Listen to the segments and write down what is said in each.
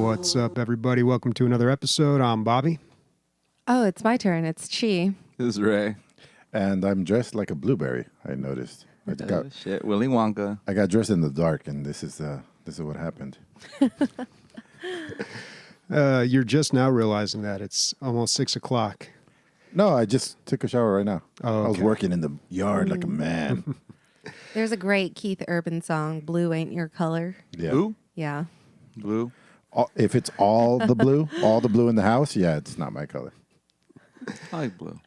What's up, everybody? Welcome to another episode. I'm Bobby. Oh, it's my turn. It's Chi. This is Ray. And I'm dressed like a blueberry, I noticed. Shit, Willy Wonka. I got dressed in the dark, and this is what happened. You're just now realizing that it's almost 6 o'clock. No, I just took a shower right now. Oh, I was okay. working in the yard like a man. There's a great Keith Urban song, Blue Ain't Your Color. Yeah. Who? Yeah. Blue. If it's all the blue in the house, yeah, it's not my color. I like blue.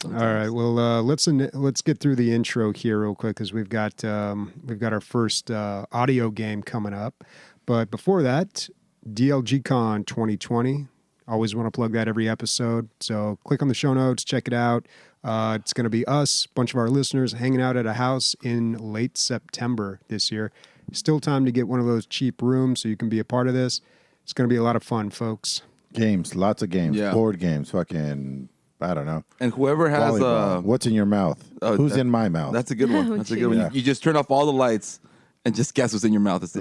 All right. Well, let's get through the intro here real quick because we've got our first audio game coming up. But before that, DLG Con 2020. Always want to plug that every episode. So click on the show notes, check it out. It's going to be us, a bunch of our listeners, hanging out at a house in late September this year. Still time to get one of those cheap rooms so you can be a part of this. It's going to be a lot of fun, folks. Games, lots of games, Yeah. board games, fucking, I don't know. And whoever has Volleyball. What's in your mouth? Who's in my mouth? That's a good one. Oh, That's a good one. geez. You just turn off all the lights and just guess what's in your mouth. It's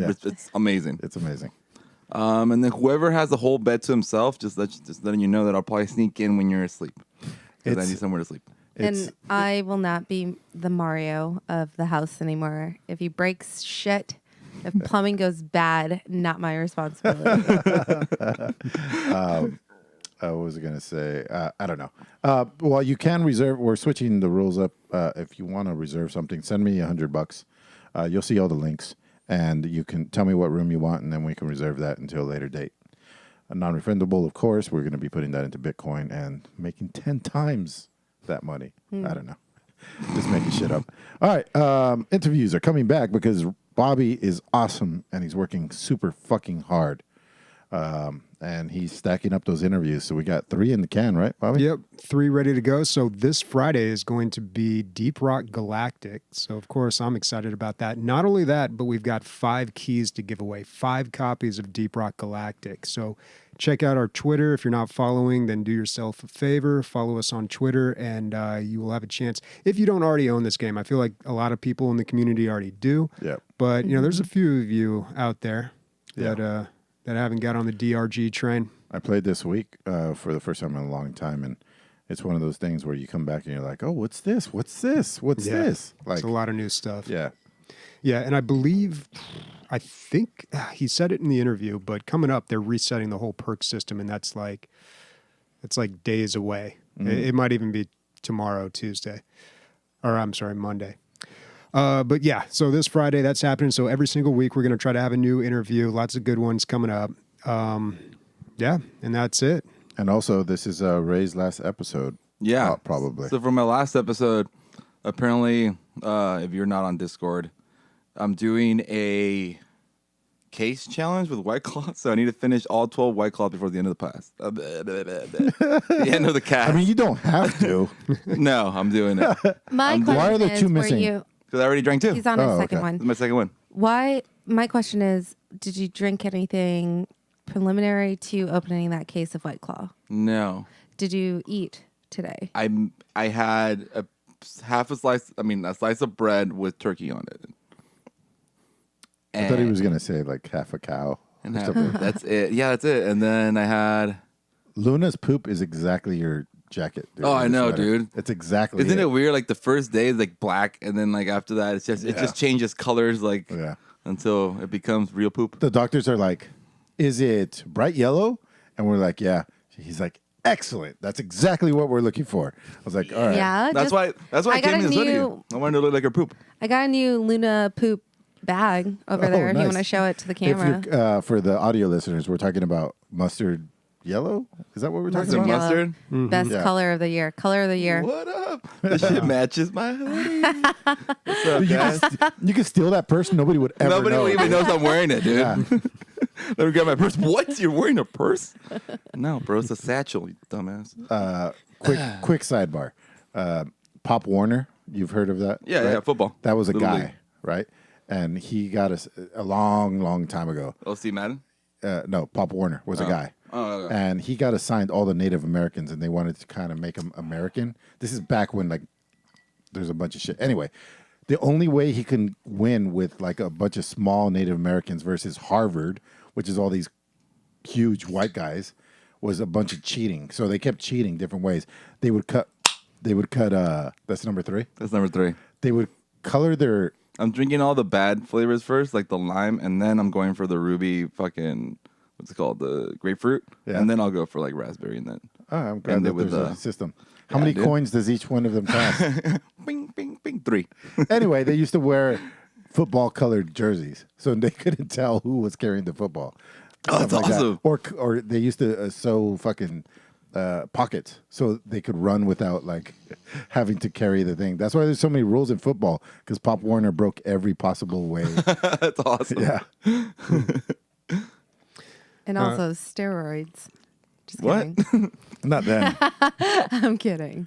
amazing. It's amazing. And then whoever has the whole bed to himself, just letting you know that I'll probably sneak in when you're asleep. Because I It's- need somewhere to sleep. And I will not be the Mario of the house anymore. If he breaks shit, if plumbing goes bad, not my responsibility. What was I going to say? I don't know. Well, you can reserve. We're switching the rules up. If you want to reserve something, send me $100. You'll see all the links, and you can tell me what room you want, and then we can reserve that until a later date. Non-refundable, of course. We're going to be putting that into Bitcoin and making 10 times that money. I don't know. Just making shit up. All right. Interviews are coming back because Bobby is awesome, and he's working super fucking hard. And he's stacking up those interviews. So we got 3 in the can, right, Bobby? Yep, 3 ready to go. So this Friday is going to be Deep Rock Galactic. So, of course, I'm excited about that. Not only that, but we've got 5 keys to give away, 5 copies of Deep Rock Galactic. So check out our Twitter. If you're not following, then do yourself a favor. Follow us on Twitter, and you will have a chance. If you don't already own this game, I feel like a lot of people in the community already do. Yep. But, you know, there's a few of you out there that Yeah. that haven't got on the DRG train. I played this week for the first time in a long time, and it's one of those things where you come back and you're like, oh, what's this? What's this? What's this? It's a lot of new stuff. Yeah. Yeah, and I think he said it in the interview, but coming up, they're resetting the whole perk system, and it's like days away. It might even be tomorrow, Tuesday, or I'm sorry, Monday. But yeah, so this Friday, that's happening. So every single week, we're going to try to have a new interview. Lots of good ones coming up. Yeah, and that's it. And also, this is Ray's last episode. Yeah. Probably. So from my last episode, apparently, if you're not on Discord, I'm doing a case challenge with White Claw. So I need to finish all 12 White Claws before the end of the pass. The end of the cast. I mean, you don't have to. No, I'm doing it. My question Why are there is, 2 were missing? you? Because I already drank 2. He's on his Oh, second okay. This is one. my second one. Why? My question is, did you drink anything preliminary to opening that case of White Claw? No. Did you eat today? I had a slice of bread with turkey on it. I thought he was going to say like half a cow. And that's it. Yeah, that's it. And then I had. Luna's poop is exactly your jacket. Dude, Oh, I your know, sweater. dude. It's exactly Isn't it weird? Like the first day is like black, and then like after that, it just changes colors like Yeah. until it becomes real poop. The doctors are like, is it bright yellow? And we're like, yeah. He's like, excellent. That's exactly what we're looking for. I was like, all right. Yeah. That's why I got came a in this hoodie. new- I wanted to look like her poop. I got a new Luna poop bag over Oh, there. If you nice. want to show it to the If camera. you're, for the audio listeners, we're talking about mustard yellow. Is that what we're talking Is it about? Yellow. mustard? Best Yeah. color of the year. Color of the year. What up? This shit matches my hoodie. What's up, guys? You can steal that purse. Nobody would ever Nobody know. even knows I'm wearing it, dude. Yeah. Let me grab my purse. What? You're wearing a purse? No, bro. It's a satchel, you dumbass. Quick sidebar. Pop Warner. You've heard of that? Yeah, right? yeah, football. That was a Little guy, league. right? And he got us a long time ago. OC Madden? No, Pop Warner was a guy. Oh, okay. And he got assigned all the Native Americans, and they wanted to kind of make him American. This is back when, like, there's a bunch of shit. Anyway, the only way he can win with, like, a bunch of small Native Americans versus Harvard, which is all these huge white guys was a bunch of cheating. So they kept cheating different ways. They would cut. That's number 3. That's number 3. They would color their. I'm drinking all the bad flavors first, like the lime, and then I'm going for the ruby fucking, what's it called, the grapefruit, and then I'll go for like raspberry, and then. Oh, I'm glad that there's a system. How many dude. coins does each one of them cost? Bing, bing, bing, 3. Anyway, they used to wear football-colored jerseys, so they couldn't tell who was carrying the football. Oh, that's Stuff like awesome. that. Or they used to sew fucking pockets so they could run without like having to carry the thing. That's why there's so many rules in football, because Pop Warner broke every possible way. That's awesome. Yeah. And also steroids. Just What? kidding. Not then. I'm kidding.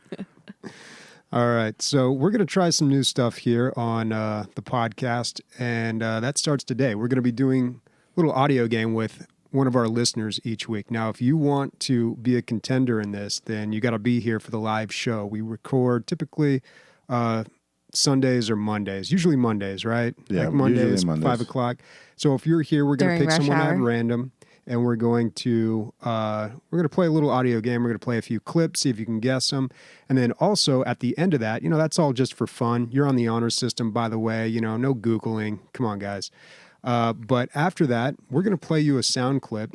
All right, so we're going to try some new stuff here on the podcast, and that starts today. We're going to be doing a little audio game with one of our listeners each week. Now, if you want to be a contender in this, then you got to be here for the live show. We record typically Sundays or Mondays, usually Mondays, right? Yeah, like Mondays, usually Mondays. 5 o'clock. So if you're here, we're going to During pick rush someone hour? at random. And we're going to play a little audio game. We're going to play a few clips, see if you can guess them. And then also at the end of that, that's all just for fun. You're on the honor system, by the way. No Googling. Come on, guys. But after that, we're going to play you a sound clip.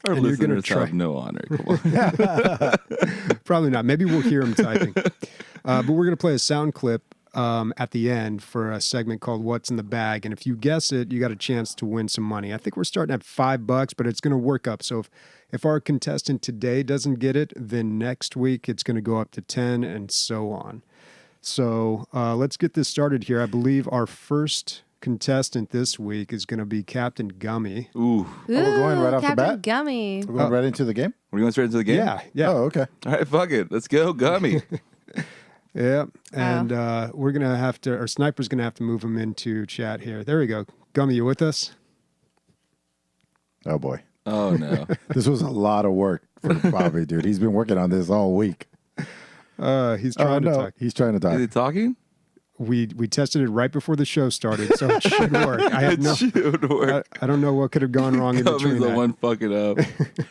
Our and you're going to listeners try. have no honor. Come on. Probably not. Maybe we'll hear them typing. But we're going to play a sound clip at the end for a segment called What's in the Bag. And if you guess it, you got a chance to win some money. I think we're starting at $5, but it's going to work up. So if our contestant today doesn't get it, then next week it's going to go up to 10 and so on. So let's get this started here. I believe our first contestant this week is going to be Captain Gummy. Ooh. we're going right off the Captain bat? Gummy. We're going right into the game? We're going straight into the game? Yeah. Oh, okay. All right, fuck it. Let's go, Gummy. Yeah, and we're going to have to, or Sniper's going to have to move him into chat here. There we go. Gummy, you with us? Oh, boy. Oh, no. This was a lot of work for Bobby, dude. He's been working on this all week. He's trying to talk. He's trying to talk. Is he talking? We tested it right before the show started, so it should work. I have no, Should work. I don't know what could have gone wrong in Gummy's between the that. one fucking up.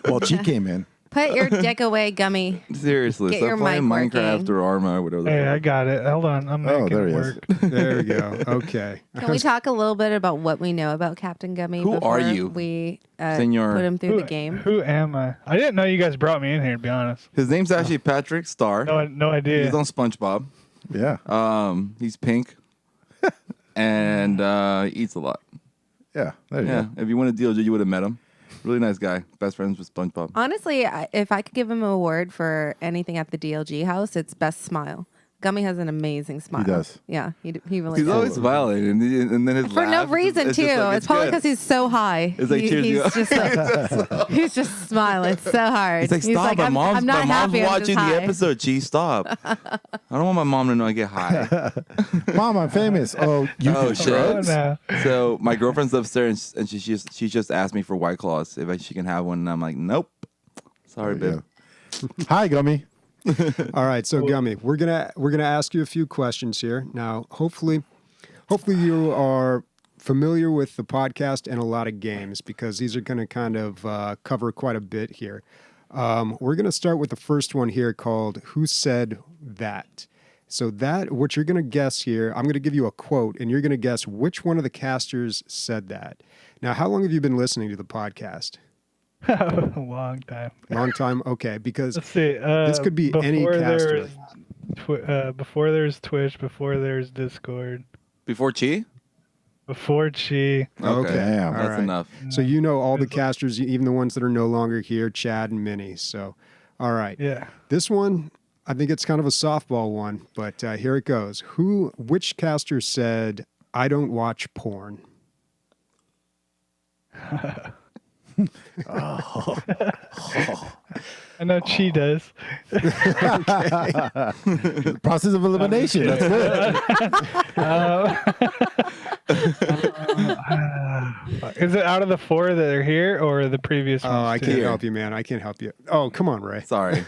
Well, she came in. Put your dick away, Gummy. Seriously. Get Stop your playing mic Minecraft working. or Arma or whatever. the Hey, fuck. I got it. Hold on. I'm making there it he is. work. There we go. Okay. Can we talk a little bit about what we know about Captain Gummy Who before are you? we Senor. put him through the game? Who am I? I didn't know you guys brought me in here, to be honest. His name's actually Patrick Starr. No idea. He's on SpongeBob. Yeah. He's pink. And he eats a lot. Yeah. There you Yeah. go. If you went to DLG, you would have met him. Really nice guy. Best friends with SpongeBob. Honestly, if I could give him an award for anything at the DLG house, it's best smile. Gummy has an amazing smile. does. Yeah, he really He's does. always smiling, and then his For no laugh, reason, it's too. just like, it's probably good. because he's so high. It's like, cheers, he's you. just like, he's just smiling so hard. He's like, stop! my I'm mom's not happy. I'm just watching the high. episode. Gee, stop! I don't want my mom to know I get high. Mom, I'm famous. Oh, you Oh can shit! Oh, no. So my girlfriend's upstairs, and she just asked me for White Claws if she can have one, and I'm like, nope. Sorry, There you babe. go. Hi, Gummy. All right, so Gummy, we're gonna ask you a few questions here. Now, hopefully you are familiar with the podcast and a lot of games, because these are going to kind of cover quite a bit here. We're going to start with the first one here called "Who Said That." So what you're going to guess here, I'm going to give you a quote, and you're going to guess which one of the casters said that. Now, how long have you been listening to the podcast? A long time. Long time? Okay, because Let's see. this could be any caster. Before there's Twitch, before there's Discord, Before Chi? before Chi. Okay. Damn. All That's right. enough. So you know all the casters, even the ones that are no longer here, Chad and Minnie. So, all right. Yeah. This one, I think it's kind of a softball one, but here it goes. Which caster said, "I don't watch porn"? I know Chi does. Process of elimination. That's good. Is it out of the four that are here or the previous ones? Oh, I too? can't help you, man. I can't help you. Oh, come on, Ray. Sorry.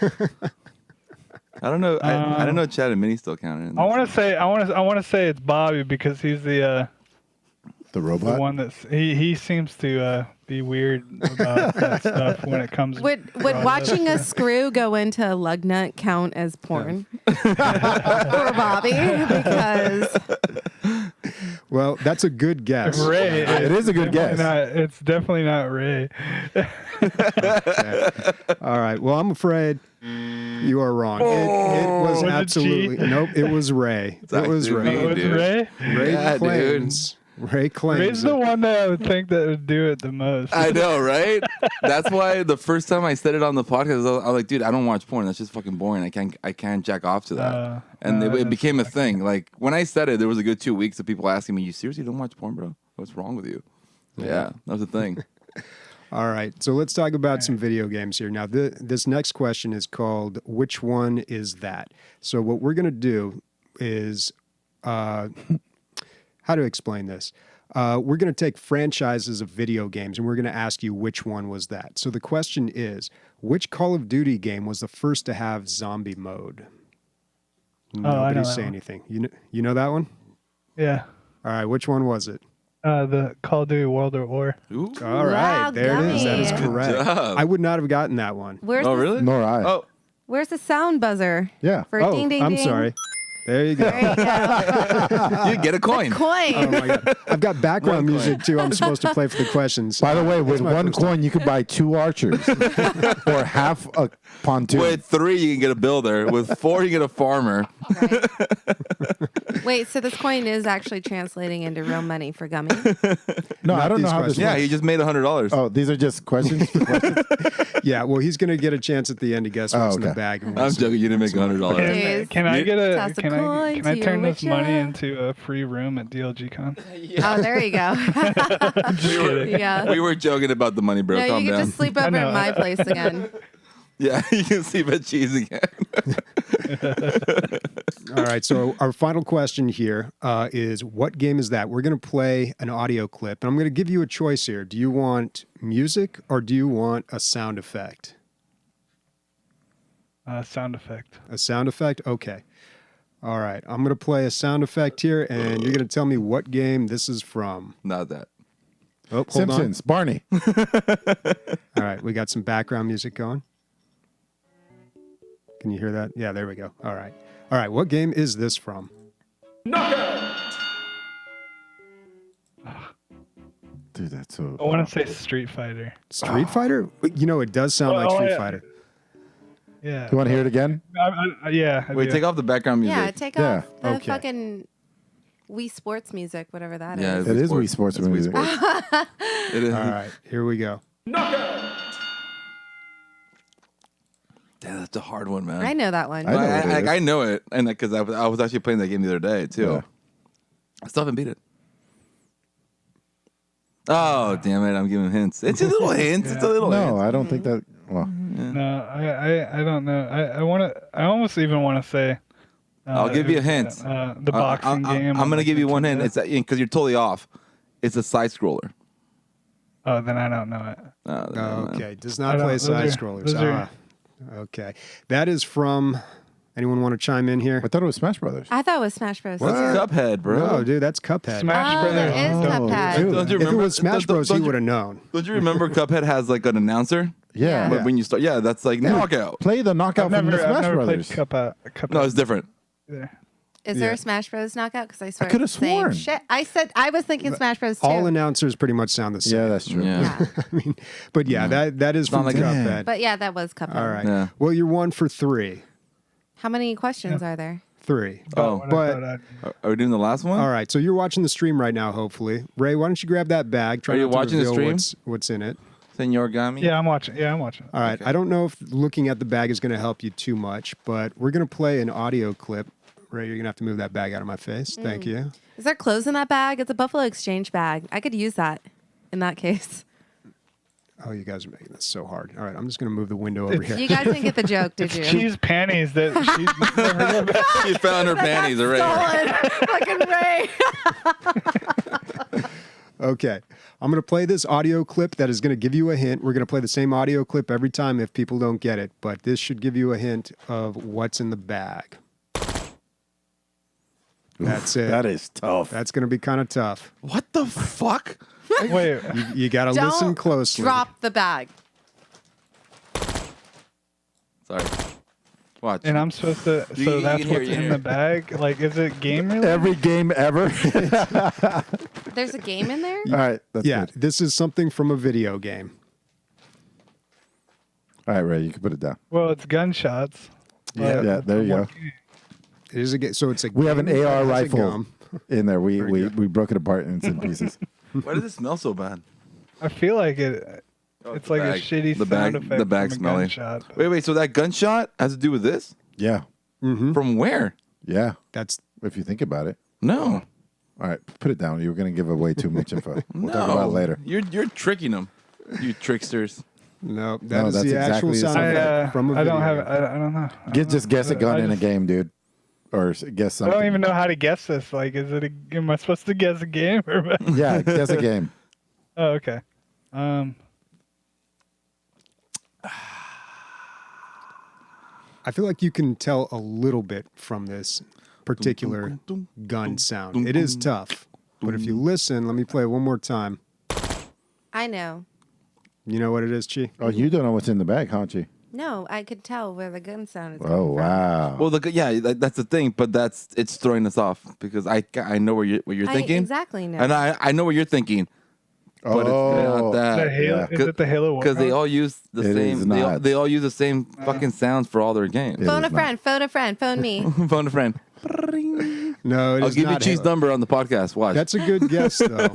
I don't know. I don't know. Chad and Minnie still counted. I want to say it's Bobby because he's the The robot? one that's he seems to be weird about that stuff when it comes. Would brought up. watching a screw go into a lug nut count as porn for Bobby? Because Well, that's a good guess. Ray? It is a good guess. It's definitely not Ray. Okay. All right. Well, I'm afraid you are wrong. It was Was it absolutely G? nope. It was Ray. It was actually Ray. me. Oh, it's dude. Ray. Ray Yeah, claims. Ray claims. Ray's the one that I would think that would do it the most. I know, right? That's why the first time I said it on the podcast, I was like, dude, I don't watch porn. That's just fucking boring. I can't jack off to that. And it became a thing. Like when I said it, there was a good 2 weeks of people asking me, "You seriously don't watch porn, bro? What's wrong with you?" Yeah, that was the thing. All right, so let's talk about some video games here. Now, this next question is called "Which one is that?" So, what we're going to do is, how to explain this? We're going to take franchises of video games, and we're going to ask you which one was that. So, the question is, which Call of Duty game was the first to have zombie mode? I know Nobody that say one. anything. You know that one? Yeah. All right, which one was it? The Call of Duty World at War. Ooh. All right, Wow, there it is. That is gummy. Good correct. job. I would not have gotten that one. where's Oh, the, really? Nor I. Oh, where's the sound buzzer Yeah. for Oh, ding ding I'm ding? sorry. There you go. There you go. you get a coin. Coin. Oh my god! I've got background One music too. I'm supposed to play for the questions. By the way, with my one first time. coin, you could buy 2 archers or half a pontoon. With 3, you can get a builder. With 4, you get a farmer. Wait, so this coin is actually translating into real money for Gummy? No, Not I don't these know how this questions. Yeah, works. he just made $100. Oh, these are just questions? for questions? Yeah, well, he's going to get a chance at the end to guess what's in the okay. bag. and I'm joking. You didn't make $100. Jeez. Can I get a? Toss a Can coin I to turn your this money witcher. into a free room at DLG Con? Oh, there you go. Just kidding. Yeah. We were joking about the money, bro. No, Calm you can down. just sleep over know. at my place again. Yeah, you can sleep at cheese again. All right, so our final question here is what game is that? We're going to play an audio clip, and I'm going to give you a choice here. Do you want music or do you want a sound effect? Sound effect. A sound effect? Okay. All right, I'm going to play a sound effect here, and you're going to tell me what game this is from. Not that. Oh, hold Simpsons. Barney. on. All right, we got some background music going. Can you hear that? Yeah, there we go. All right. All right, what game is this from? Dude, that's so... I want to say Street Fighter. Street Fighter? You know, it does sound like Oh, Street yeah. Fighter. Yeah. You want to hear it again? Yeah. I Wait, do. take off the background music. Yeah, take Yeah, off the okay. fucking Wii Sports music, whatever that is. Yeah, It is Wii Sports It's Wii music. Sports. It is. All right, here we go. Damn, that's a hard one, man. I know that one. I know what it is. I know it, and because I was actually playing that game the other day too. Yeah. I still haven't beat it. Oh damn it! I'm giving hints. It's a little hint. It's a little No, hint. I don't think that... Well, No, I don't know. I want to. I almost even want to say. I'll give you a hint. The boxing game. I'm gonna give you one hint. It's because you're totally off. It's a side scroller. Oh, then I don't know it. Oh, okay, does I not don't- play those side are- scrollers. those are- Okay, that is from. Anyone want to chime in here? I thought it was Smash Brothers. I thought it was Smash Bros. That's Cuphead, bro. No, dude, that's Cuphead. Smash Oh, Brothers. that is Oh, Cuphead. dude. Don't you If it remember? was Smash Bros, he would have known. Don't you remember Cuphead has like an announcer? Yeah. But when you start, yeah, that's like knockout. Play the knockout I've from the never Smash played Brothers. Cuphead. No, it's different. either. Is there Yeah. a Smash Bros. knockout? Because I swear coulda it's the same sworn. shit. I said I was thinking Smash Bros. too. All announcers pretty much sound the same. Yeah, that's true. Yeah. Yeah. I mean, but yeah, that is from like Cuphead. But yeah, that was Cuphead. All right. Yeah. Well, you're 1 for 3. How many questions are there? 3. Oh, What I but- thought I'd- Are we doing the last one? All right. So you're watching the stream right now. Hopefully, Ray, why don't you grab that bag? Try Are you not to watching the reveal stream? What's in it? Senor Gami. Yeah, I'm watching. Yeah, I'm watching. All right. Okay. I don't know if looking at the bag is going to help you too much, but we're going to play an audio clip. Ray, you're going to have to move that bag out of my face. Thank you. Is there clothes in that bag? It's a Buffalo Exchange bag. I could use that in that case. Oh, you guys are making this so hard. All right. I'm just going to move the window over here. You guys didn't get the joke, did you? She's panties that she's never gonna back. She found her panties already. Fucking Ray. Okay. I'm going to play this audio clip that is going to give you a hint. We're going to play the same audio clip every time if people don't get it, but this should give you a hint of what's in the bag. That's it. That is tough. That's going to be kind of tough. What the fuck? Wait, You got to listen Don't closely. drop the bag. Sorry. Watch. and I'm supposed to. You So can that's hear, what's you in hear. the bag. Like, is it game related? Every game ever. There's a game in there? All right. That's Yeah, good. this is something from a video game. All right, Ray, you can put it down. Well, it's gunshots. Yeah. Yeah, there you go. It is a game. So it's a We have an game that AR has a rifle gum. in there. We Very good. we broke it apart and it's in pieces. Why does it smell so bad? I feel like it. Oh, It's the like bag. a shitty the sound bag, effect. The bag from a smelling. gunshot. Wait. So that gunshot has to do with this? Yeah. From where? Yeah. That's If you think about it. No. All right, put it down. You were going to give away too much info. We'll talk about it later. You're tricking them, you tricksters. no. No, That is that's the actual exactly the sound same. effect from a I video don't have. game. I don't know. Just guess a gun I in a just- game, dude. Or guess I something. don't even know how to guess this. Like, is it? Am I supposed to guess a game or? Yeah, guess a game. Oh, okay. I feel like you can tell a little bit from this particular gun sound. It is tough, but if you listen, let me play it one more time. I know. You know what it is, Chi? Oh, you don't know what's in the bag, huh, Chi? No, I could tell where the gun sound is. Oh, coming from. wow. Well, that's the thing, but it's throwing us off because I know what you're I thinking, exactly know. and I know what you're thinking, but it's not The that. Halo, yeah. is it the Halo? Because they Warthog? all use the It is same. not. They all use the same fucking sounds for all their games. It phone is a friend. Phone a friend. Phone me. Phone a friend. No, it I'll is give you not Chi's Halo. number on the podcast. Watch. That's a good guess, though.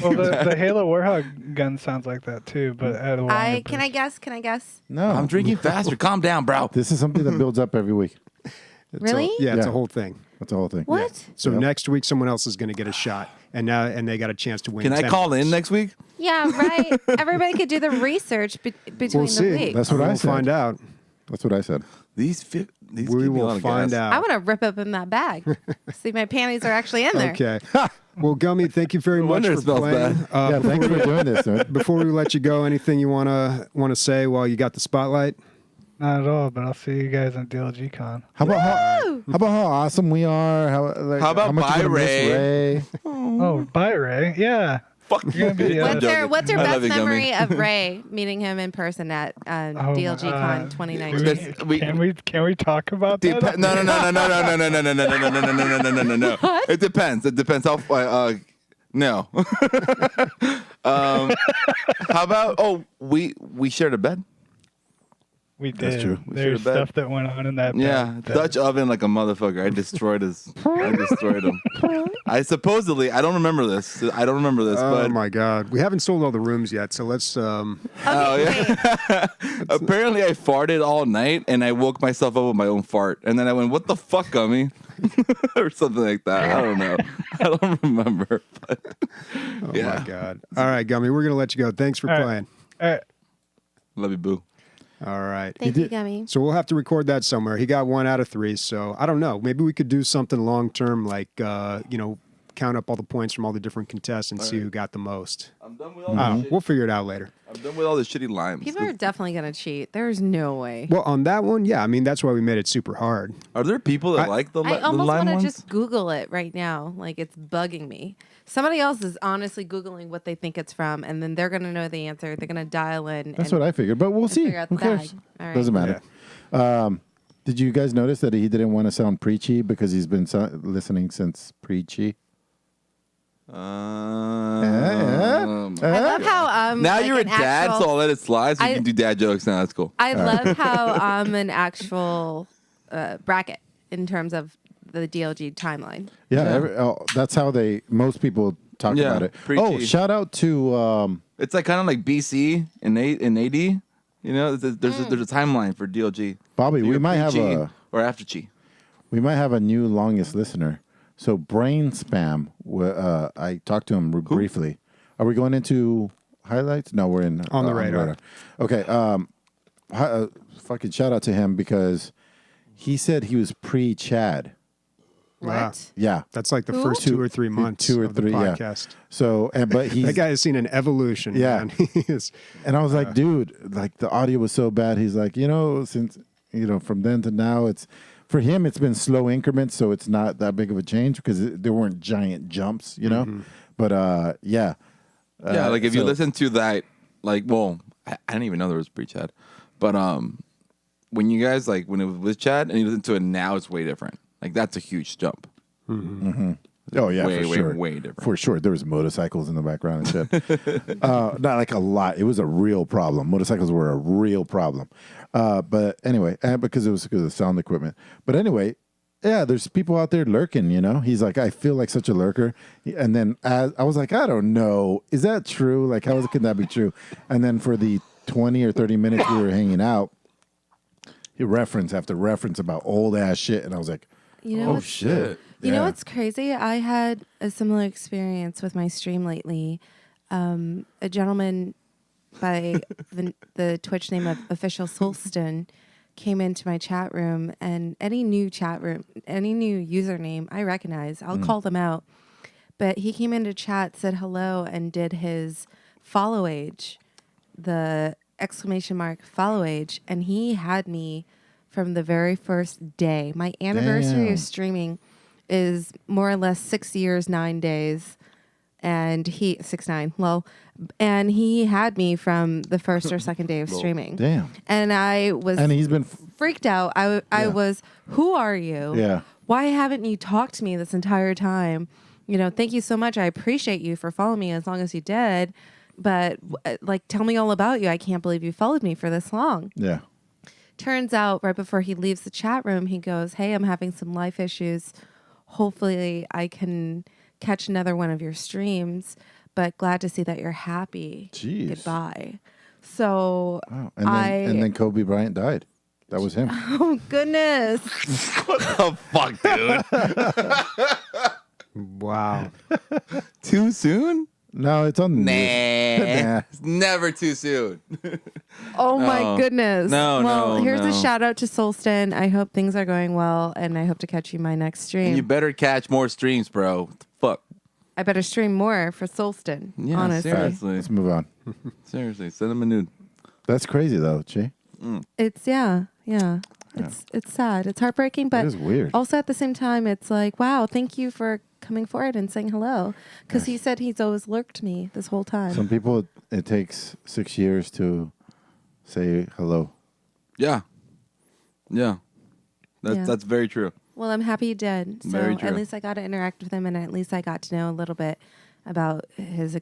Well, the Halo Warthog gun sounds like that too, but at a longer Can I guess? Can I guess? No. I'm drinking faster. Calm down, bro. This is something that builds up every week. It's Really? it's Yeah. a whole thing. That's the whole thing. What? So Yep. next week, someone else is going to get a shot, and they got a chance to win. Can I 10 call in bucks. next week? Yeah, right. Everybody could do the research between We'll the see. weeks. That's what I We'll said. find out. That's what I said. These We give me a lot will of find gas. out. I want to rip open that bag. See, my panties are actually in there. Okay. Well, Gummy, thank you very No much wonder it for smells playing. bad. Yeah, thanks for doing this, dude. Before we let you go, anything you wanna say while you got the spotlight? Not at all, but I'll see you guys on DLG Con. How about how awesome we are? How about much bye, you gonna miss Ray? Oh, bye, Ray. Yeah. Fuck You're gonna be, What's your What's your I best love you, Gummy. memory of Ray meeting him in person at DLG Con 2019? Can we talk about that? No. It depends. It depends how. No. How about? Oh, we shared a bed. We did. That's true. We There's should've bet. stuff that went on in that. Yeah, bed. Dutch oven like a motherfucker. I destroyed him. I supposedly. I don't remember this. Oh but my God, we haven't sold all the rooms yet, so let's. Oh, yeah. Apparently, I farted all night and I woke myself up with my own fart. And then I went, "What the fuck, Gummy?" or something like that. I don't know. I don't remember. But, Oh yeah. my God! All right, Gummy, we're gonna let you go. Thanks for All right. playing. All right. Love you, boo. All right. Thank you, Gummy. So we'll have to record that somewhere. He got 1 out of 3. So I don't know. Maybe we could do something long term, like count up all the points from all the different contestants, see who got the most. I'm done with all I don't this know. shit. We'll figure it out later. I'm done with all this shitty limes. People are definitely gonna cheat. There's no way. Well, on that one, yeah. I mean, that's why we made it super hard. Are there people that like the I almost lime want to ones? just Google it right now. Like, it's bugging me. Somebody else is honestly Googling what they think it's from, and then they're gonna know the answer. They're gonna dial in. That's and what I figured, but we'll see. figure out Who the bag. cares? All right. Doesn't matter. Did you guys notice that he didn't want to sound preachy because he's been listening since preachy? I love how now like you're a an dad, actual- so I'll let it slide. So you I- can do dad jokes now. That's cool. I love how an actual bracket in terms of the DLG timeline. Yeah, that's how most people talk Yeah, about it. preachy. Oh, shout out to It's like kind of like BC and AD. You know, there's a timeline for DLG. Bobby. So We you're might have pre-Chi a or after Chi. new longest listener. So brain spam. I talked to him briefly. Are we going into highlights? No, we're in On the radar. Okay. Fucking shout out to him because he said he was pre-Chad. Wow. What? Yeah. That's like the Who? first 2 or 3 months 2 or of the 3, yeah. podcast. So, but he's That guy has seen an evolution. Yeah. Man. He is. and I was like, dude, like the audio was so bad. He's like, since from then to now, it's for him. It's been slow increments, so it's not that big of a change because there weren't giant jumps, But yeah, Yeah, like if you so- listen to that, like, well, I didn't even know there was pre-Chad, but when you guys like when it was with Chad and you listen to it now, it's way different. Like that's a huge jump. Oh yeah, way, for way, sure. way different. For sure, there was motorcycles in the background and shit. Not like a lot. It was a real problem. Motorcycles were a real problem. But anyway, and because it was because of the sound equipment. But anyway, yeah, there's people out there lurking. You know, he's like, I feel like such a lurker. And then I was like, I don't know, is that true? Like, how can that be true? And then for the 20 or 30 minutes we were hanging out, he reference after reference about old ass shit, and I was like, You know oh what's- shit. You know Yeah. what's crazy? I had a similar experience with my stream lately. A gentleman by the Twitch name of Official Solston came into my chat room, and any new username I recognize, I'll call them out. But he came into chat, said hello, and did his follow age, the exclamation mark follow age, and he had me from the very first day. My anniversary Damn. of streaming is more or less 6 years, 9 days. And he 6'9", lol. And he had me from the first or second day of streaming. Damn. And I was And he's been freaked out. I was, who are you? Yeah. Why haven't you talked to me this entire time? You know, thank you so much. I appreciate you for following me as long as you did. But like, tell me all about you. I can't believe you followed me for this long. Yeah. Turns out right before he leaves the chat room, he goes, hey, I'm having some life issues. Hopefully I can catch another one of your streams, but glad to see that you're happy. Jeez. Goodbye. So Wow. And then Kobe Bryant died. That was him. oh goodness. What the fuck, dude? Wow. Too soon? No, it's on the Nah. news. Nah. It's never too soon. Oh my No. goodness. No, well, no, here's a no. shout out to Solston. I hope things are going well, and I hope to catch you my next stream. And you better catch more streams, bro. What the fuck? I better stream more for Solston. Yeah, honestly. seriously. Let's move on. Seriously, send him a nude. That's crazy though, Chi. It's yeah. It's sad. It's heartbreaking, but It is weird. also at the same time, it's like, wow, thank you for coming forward and saying hello. Because he said he's always lurked me this whole time. Some people, it takes 6 years to say hello. Yeah. Yeah. Yeah. That's very true. Well, I'm happy you did. So Very true. at least I got to interact with him, and at least I got to know a little bit about his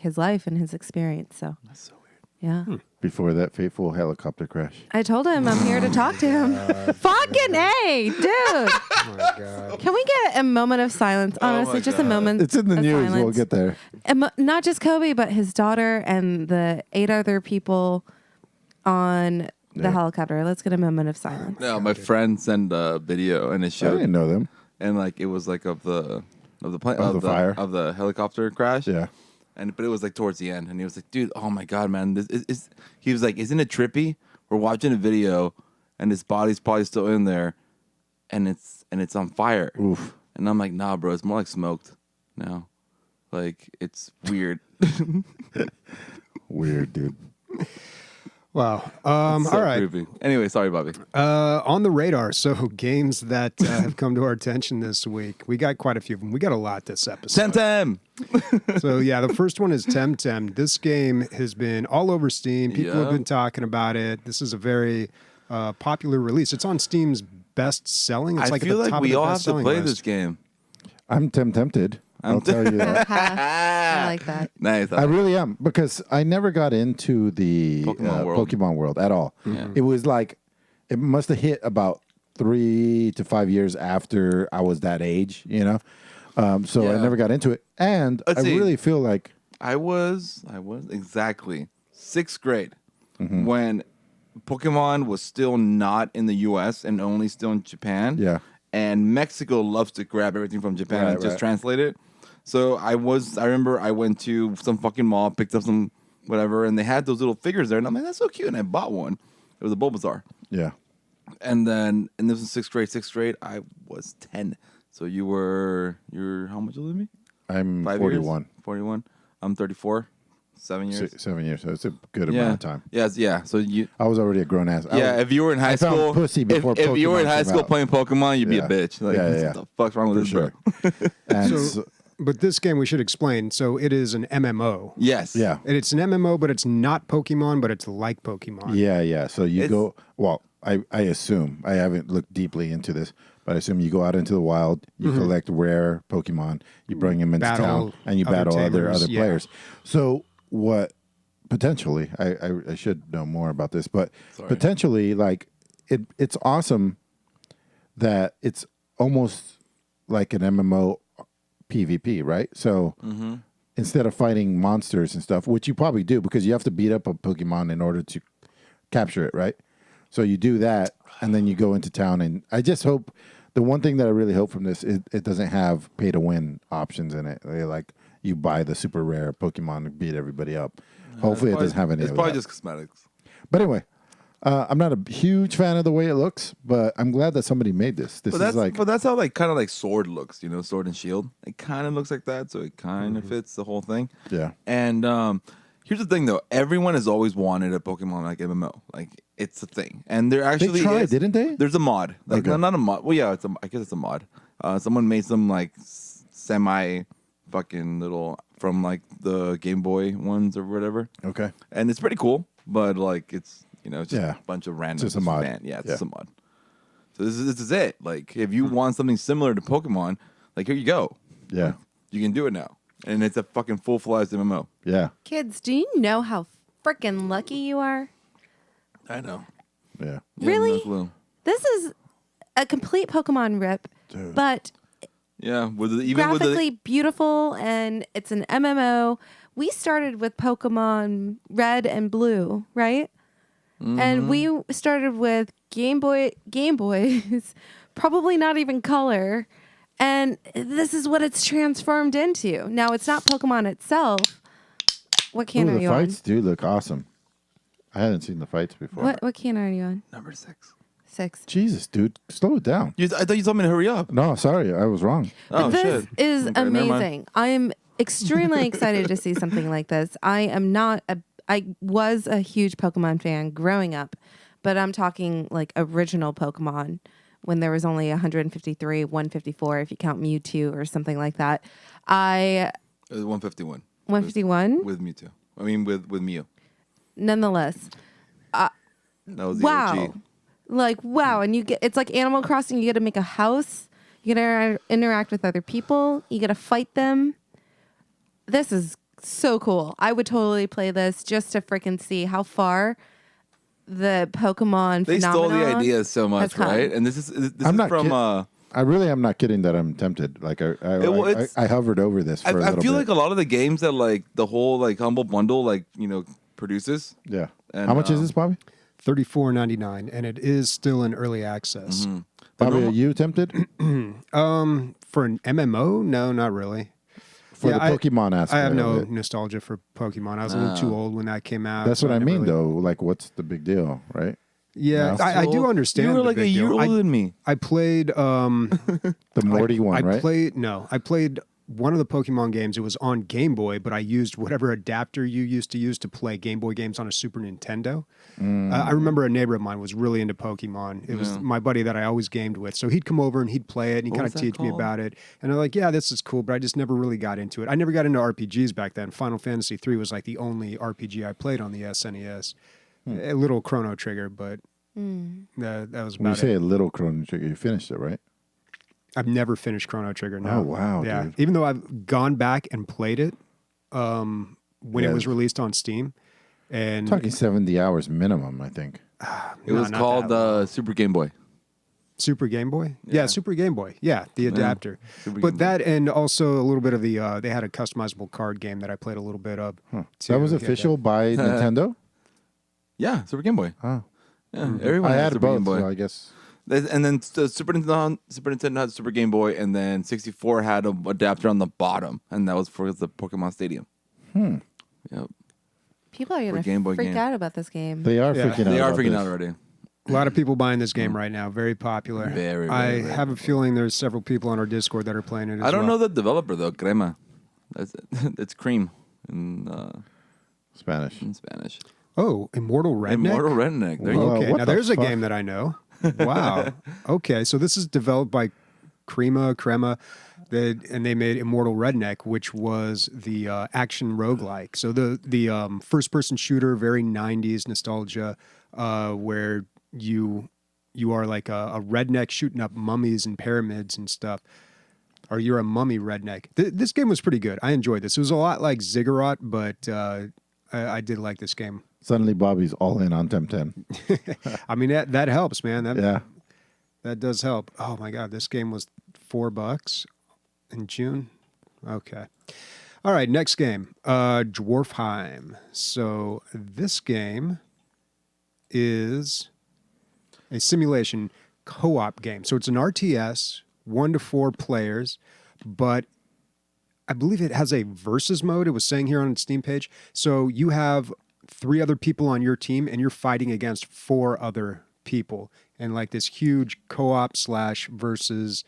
his life and his experience. So That's so weird. yeah. Before that fateful helicopter crash. I told him I'm here to talk to him. Fucking A, dude. Oh my God. Can we get a moment of silence? Honestly, my just a God. moment. It's in the of news. We'll silence. get there. Not just Kobe, but his daughter and the 8 other people on the Yeah. helicopter. Let's get a moment of silence. No, my friend sent a video and it I showed, didn't know them. and like it was like of the plane Of the fire? of the helicopter crash. Yeah. But it was like towards the end, and he was like, "Dude, oh my god, man, this is." He was like, "Isn't it trippy? We're watching a video, and his body's probably still in there, and it's on fire." Oof. And I'm like, "Nah, bro, it's more like smoked now. Like it's weird." Weird, dude. Wow. So All right. creepy. Anyway, sorry, Bobby. On the radar, so games that have come to our attention this week. We got quite a few of them. We got a lot this episode. TemTem. So yeah, the first one is TemTem. This game has been all over Steam. People have Yeah. been talking about it. This is a very popular release. It's on Steam's best selling. It's I like at feel the like top we of the all have to best-selling play list. this game. I'm tempted. I'll tell you that. I like that. Nice. I really am, because I never got into the Pokemon world. Pokemon world at all. It was like, it must have hit about 3 to 5 years after I was that age, you know? So I Yeah. never got into it. And Let's I see. really feel like, I was exactly 6th grade Mm-hmm. when Pokemon was still not in the U.S. and only still in Japan. Yeah. And Mexico loves to grab everything from Japan Right, and just right. translate it. So I remember I went to some fucking mall, picked up some whatever, and they had those little figures there. And I'm like, that's so cute. And I bought one. It was a Bulbasaur. yeah. And this was 6th grade. 6th grade, I was 10. So you're how much older than me? I'm 5 41. years? 41. I'm 34. 7 years. 7 years. So it's a good Yeah. amount of time. Yes, yeah. So you I was already a grown ass. yeah, if you were in high I found school, pussy before if you were in Pokemon high came school out. playing Pokemon, you'd be Yeah. a bitch. Like, Yeah, yeah. what the fuck's wrong with for this, sure. bro? And So- so, But this game we should explain. So it is an MMO. Yes. Yeah. And it's an MMO, but it's not Pokemon, but it's like Pokemon. Yeah. So you go. Well, I assume I haven't looked deeply into this, but I assume you go out into the wild, you collect rare Pokemon, you bring them into Battle town, and you other battle other tamers, yeah. players. So what? Potentially, I should know more about this, but potentially, like it's awesome that it's almost like an MMO PvP, right? So instead of fighting monsters and stuff, which you probably do because you have to beat up a Pokemon in order to capture it, right? So you do that, and then you go into town. And I just hope the one thing that I really hope from this is it doesn't have pay to win options in it. Like you buy the super rare Pokemon and beat everybody up. Hopefully, it doesn't have any. It's of probably that. just cosmetics. But anyway, I'm not a huge fan of the way it looks, but I'm glad that somebody made this. This is like, But that's how like kind of like Sword looks, you know, Sword and Shield. It kind of looks like that, so it kind of fits the whole thing. yeah, And here's the thing, though: everyone has always wanted a Pokemon like MMO. Like it's a thing, and there actually they tried, is, didn't they? There's a mod, like Okay. not a mod. Well, yeah, I guess it's a mod. Someone made some like semi fucking little from like the Game Boy ones or whatever, Okay. and it's pretty cool. But like it's it's just Yeah. a bunch of random. Just a mod. Yeah, it's Yeah. just a mod. So this is it. Like if you want something similar to Pokemon, like here you go. Yeah, You can do it now, and it's a fucking full-fledged MMO. yeah, Kids, do you know how freaking lucky you are? I know. yeah. Really? No clue. This is a complete Pokemon rip, Dude. but Yeah, even graphically beautiful, and it's an MMO. We started with Pokemon Red and Blue, right? And we started with Game Boys, probably not even color. And this is what it's transformed into. Now, it's not Pokemon itself. What can Ooh, are the you fights do look awesome. I hadn't seen the fights on? before. What can are you on? number 6. 6. Jesus, dude, slow it down. I thought you told me to hurry up. No, sorry, I was wrong. Oh This shit! is Okay, never mind. amazing. I am extremely excited to see something like this. I was a huge Pokemon fan growing up, but I'm talking like original Pokemon when there was only 153, 154 if you count Mewtwo or something like that. It was 151 151. with Mewtwo. I mean with Mew. Nonetheless, That was the wow. OG. Like wow, and it's like Animal Crossing. You get to make a house. You get to interact with other people. You get to fight them. This is so cool. I would totally play this just to freaking see how far the Pokemon They stole the phenomenon idea so much, has come. right? And this is I'm not from. I really am not kidding that I'm tempted. Like I hovered over this for a I little feel bit. like a lot of the games that like the whole like Humble Bundle like produces. Yeah. And, How much is this, Bobby? $34.99, and it is still in early access. Bobby, are you tempted For an MMO, no, not really. for Yeah, the Pokemon aspect? I have of no it? nostalgia for Pokemon. I was a little too old when that came out. That's so what I never mean, really- though. Like, what's the big deal, right? Yeah, No. I do understand. You were the like a big year deal. older than me. I played. The Morty one, right? I played one of the Pokemon games. It was on Game Boy, but I used whatever adapter you used to use to play Game Boy games on a Super Nintendo. I remember a neighbor of mine was really into Pokemon. It was my buddy that I always gamed with. So he'd come over and he'd play it and he'd What kind was of that teach me called? about it. And I'm like, yeah, this is cool, but I just never really got into it. I never got into RPGs back then. Final Fantasy III was like the only RPG I played on the SNES. A little Chrono Trigger, but that was When you about say it. a little Chrono Trigger, you finished it, right? I've never finished Chrono Trigger. No. Oh, wow, Yeah, dude. even though I've gone back and played it when it was Yes. released on Steam, and Talking 70 hours minimum, I think. It was not called that long. Super Game Boy. Super Game Boy. Yeah, Super Game Boy. Yeah, the adapter. Super But Game Boy. that and also a little bit of the they had a customizable card game that I played a little bit of. That was to get official by Nintendo? Yeah, Super Game Boy. Oh. Yeah, everyone I had had Super both, Game Boy. so I guess. And then the Super Nintendo had Super Game Boy, and then 64 had an adapter on the bottom, and that was for the Pokemon Stadium. Yep. People are For gonna Game Boy freak game. out about this game. They are Yeah. freaking out. They are about freaking this. out already. A lot of people buying this game right now. Very popular. Very, I very have a feeling there's several people on our Discord that are playing it as I don't well. know the developer though. Crema. That's it's cream in Spanish. Spanish. Oh, Immortal Redneck? Immortal Redneck. There you Whoa. go. Okay, what now the there's a fuck? game that I know. Wow. Okay, so this is developed by Crema. They made Immortal Redneck, which was the action roguelike. So the first-person shooter, very 90s nostalgia, where you are like a redneck shooting up mummies and pyramids and stuff. Or you're a mummy redneck. This game was pretty good. I enjoyed this. It was a lot like Ziggurat, but I did like this game. Suddenly, Bobby's all in on TemTem. I mean, that helps, man. Yeah. That does help. Oh, my God. This game was $4 in June. Okay. All right. Next game, DwarfHeim. So this game is a simulation co-op game. So it's an RTS, 1 to 4 players, but I believe it has a versus mode. It was saying here on its Steam page. So you have 3 other people on your team, and you're fighting against 4 other people, and like this huge co-op / versus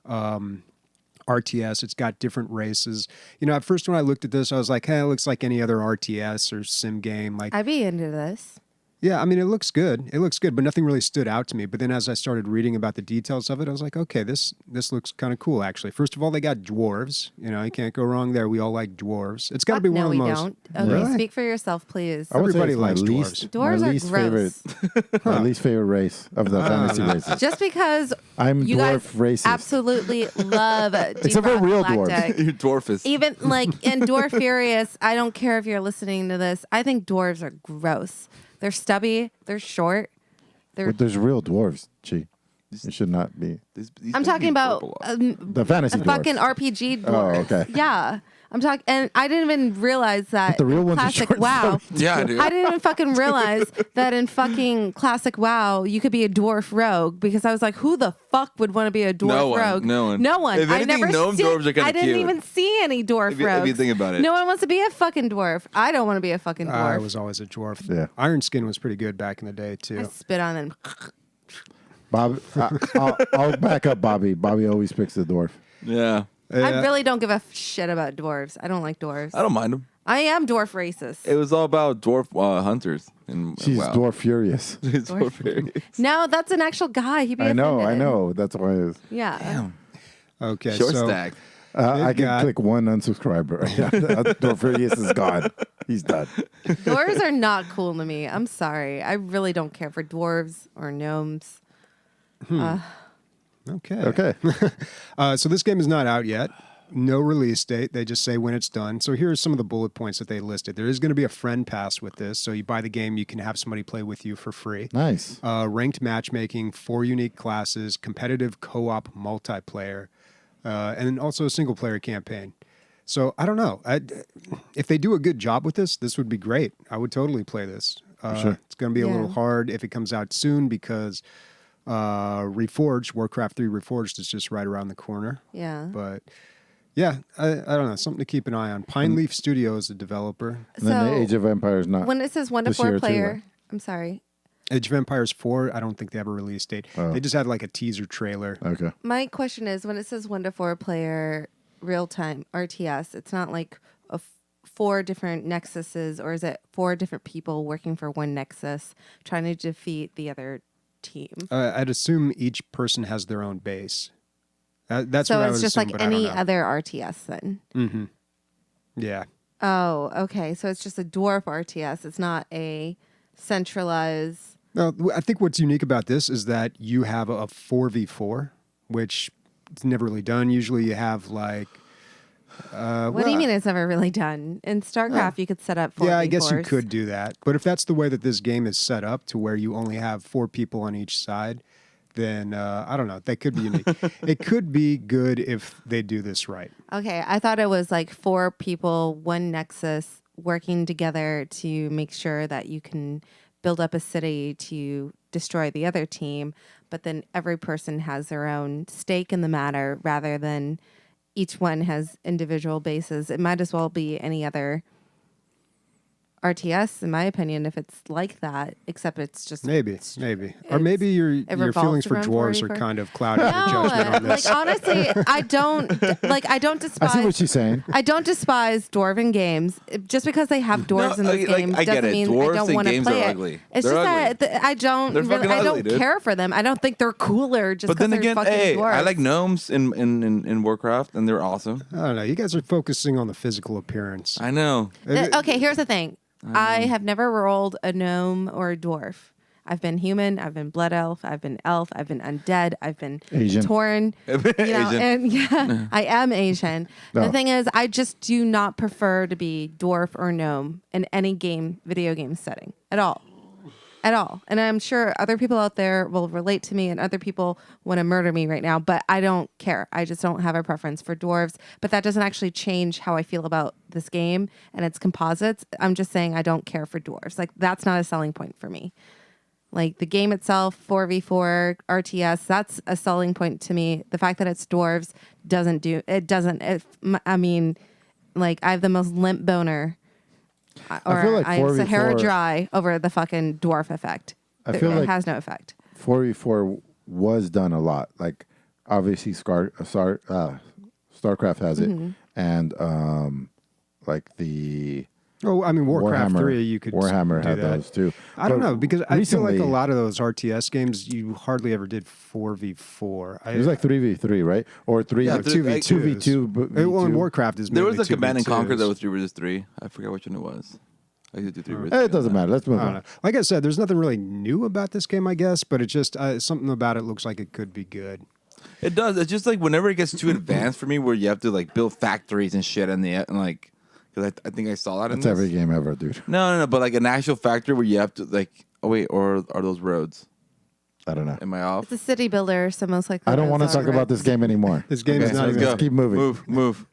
RTS. It's got different races. You know, at first when I looked at this, I was like, hey, it looks like any other RTS or sim game. Like, I'd be into this. yeah, I mean, it looks good. It looks good, but nothing really stood out to me. But then as I started reading about the details of it, I was like, okay, this looks kind of cool, actually. First of all, they got dwarves. You know, you can't go wrong there. We all like dwarves. It's got to be one no, of the we most... don't. Okay, Really? speak for yourself, please. I would say Everybody it's my likes least, dwarves. my Dwarves are least gross. favorite, my least favorite race of the fantasy races. Just because I'm you dwarf guys racist. absolutely love Except for real Galactic. You're dwarfist. Even like in Dwarf Furious, I don't care if you're listening to this. I think dwarves are gross. They're stubby. They're short. But there's real dwarves, Chi. It should not be. These I'm things talking be about purple. The fantasy a dwarves. fucking RPG dwarf. Oh, okay. Yeah. I'm talking, and I didn't even realize that the real in ones are classic short WoW. Yeah, dude. I didn't even fucking realize that in fucking classic WoW you could be a dwarf rogue, because I was like, who the fuck would want to be a dwarf No one, rogue? no one. No one. If I anything, never gnome seen, dwarves are kinda I didn't cute. even see any dwarf If you rogues. think about it. No one wants to be a fucking dwarf. I don't want to be a fucking dwarf. I was always a dwarf. Yeah. Iron Skin was pretty good back in the day, I too. spit on them. Bob, I'll back up Bobby. Bobby always picks the dwarf. Yeah. I really don't give a shit about dwarves. I don't like dwarves. I don't mind them. I am dwarf racist. It was all about dwarf hunters. And She's wow. dwarf furious. It's dwarf fairies. No, that's an actual guy. He'd be I know. offended. That's why it is. Yeah. Damn. Okay, Short so... stack. I can got- click one unsubscriber. Dwarf furious is gone. He's done. Dwarves are not cool to me. I'm sorry. I really don't care for dwarves or gnomes. Okay. So this game is not out yet. No release date. They just say when it's done. So here are some of the bullet points that they listed. There is going to be a friend pass with this. So you buy the game, you can have somebody play with you for free. Nice. Ranked matchmaking, 4 unique classes, competitive co-op multiplayer, and then also a single-player campaign. So I don't know. If they do a good job with this would be great. I would totally play this. Sure. It's going to be a Yeah. little hard if it comes out soon because Reforged, Warcraft 3 Reforged is just right around the corner. Yeah. But yeah, I don't know. Something to keep an eye on. Pine Leaf Studio is the developer. And then the Age of Empires not. when it says 1 to this year 4 too, player, right? I'm sorry. Age of Empires 4, I don't think they have a release date. Oh. They just had like a teaser trailer. Okay. My question is, when it says 1 to 4 player real time RTS, it's not like 4 different nexuses, or is it 4 different people working for one nexus trying to defeat the other team? I'd assume each person has their own base. That's So what I it's was just assuming, like but I don't any know. other RTS then. Mm-hmm. Yeah. Oh, okay. So it's just a dwarf RTS. It's not a centralized. No, I think what's unique about this is that you have a 4v4, which it's never really done. Usually you have like... What do you mean it's never really done? In StarCraft, you could set up 4v4s. Yeah, I guess you could do that. But if that's the way that this game is set up to where you only have 4 people on each side, then I don't know. That could be unique. It could be good if they do this right. Okay, I thought it was like 4 people, one nexus, working together to make sure that you can build up a city to destroy the other team, but then every person has their own stake in the matter rather than each one has individual bases. It might as well be any other RTS, in my opinion, if it's like that, except it's just Maybe. Or maybe your revolves feelings for around dwarves 44. are kind of clouding your judgment on this. like honestly, I don't despise. I see what she's saying. I don't despise dwarven games. Just because they have dwarves in this game I get doesn't it. mean Dwarves I don't in want to games play are it. ugly. It's They're just ugly. that I don't They're fucking I ugly, don't dude. care for them. I don't think they're cooler just But because then they're again, fucking hey, dwarves. I like gnomes in Warcraft, and they're awesome. I don't know. You guys are focusing on the physical appearance. I know. Okay, here's the thing. I have never rolled a gnome or a dwarf. I've been human. I've been blood elf. I've been elf. I've been undead. I've been Asian. torn. Asian. And I am Asian. No. The thing is, I just do not prefer to be dwarf or gnome in any video game setting at all. At all. And I'm sure other people out there will relate to me and other people want to murder me right now, but I don't care. I just don't have a preference for dwarves. But that doesn't actually change how I feel about this game and its composites. I'm just saying I don't care for dwarves. Like, that's not a selling point for me. Like, the game itself, 4v4, RTS, that's a selling point to me. The fact that it's dwarves doesn't. I mean, like, I have the most limp boner. Or I feel like I'm 4v4 Sahara dry over the fucking dwarf effect. I feel it like has no effect. 4v4 was done a lot. Like, obviously, StarCraft has it, and like the Oh, I mean, Warcraft Warhammer 3, you could Warhammer do had that. those too. I don't But know, because I feel like a recently- lot of those RTS games, you hardly ever did 4v4. It was like 3v3, right? Or 3 Yeah, 2v2. Well, in Warcraft is There mainly was a Command and 2v2s. Conquer that was 3 versus 3. I forgot which one it was. I used to do 3 versus 3. It doesn't matter. Let's move I don't on. know. Like I said, there's nothing really new about this game, I guess, but it just something about it looks like it could be good. It does. It's just like whenever it gets too advanced for me, where you have to like build factories and shit, and like, because I think I saw that in That's this. every game ever, dude. No, but like an actual factory where you have to like. Oh wait, or are those roads? I don't know. Am I off? It's a city builder, so most likely. I don't want to those are talk about this roads. game anymore. This game is Okay, not let's even. go. Let's keep moving. Move.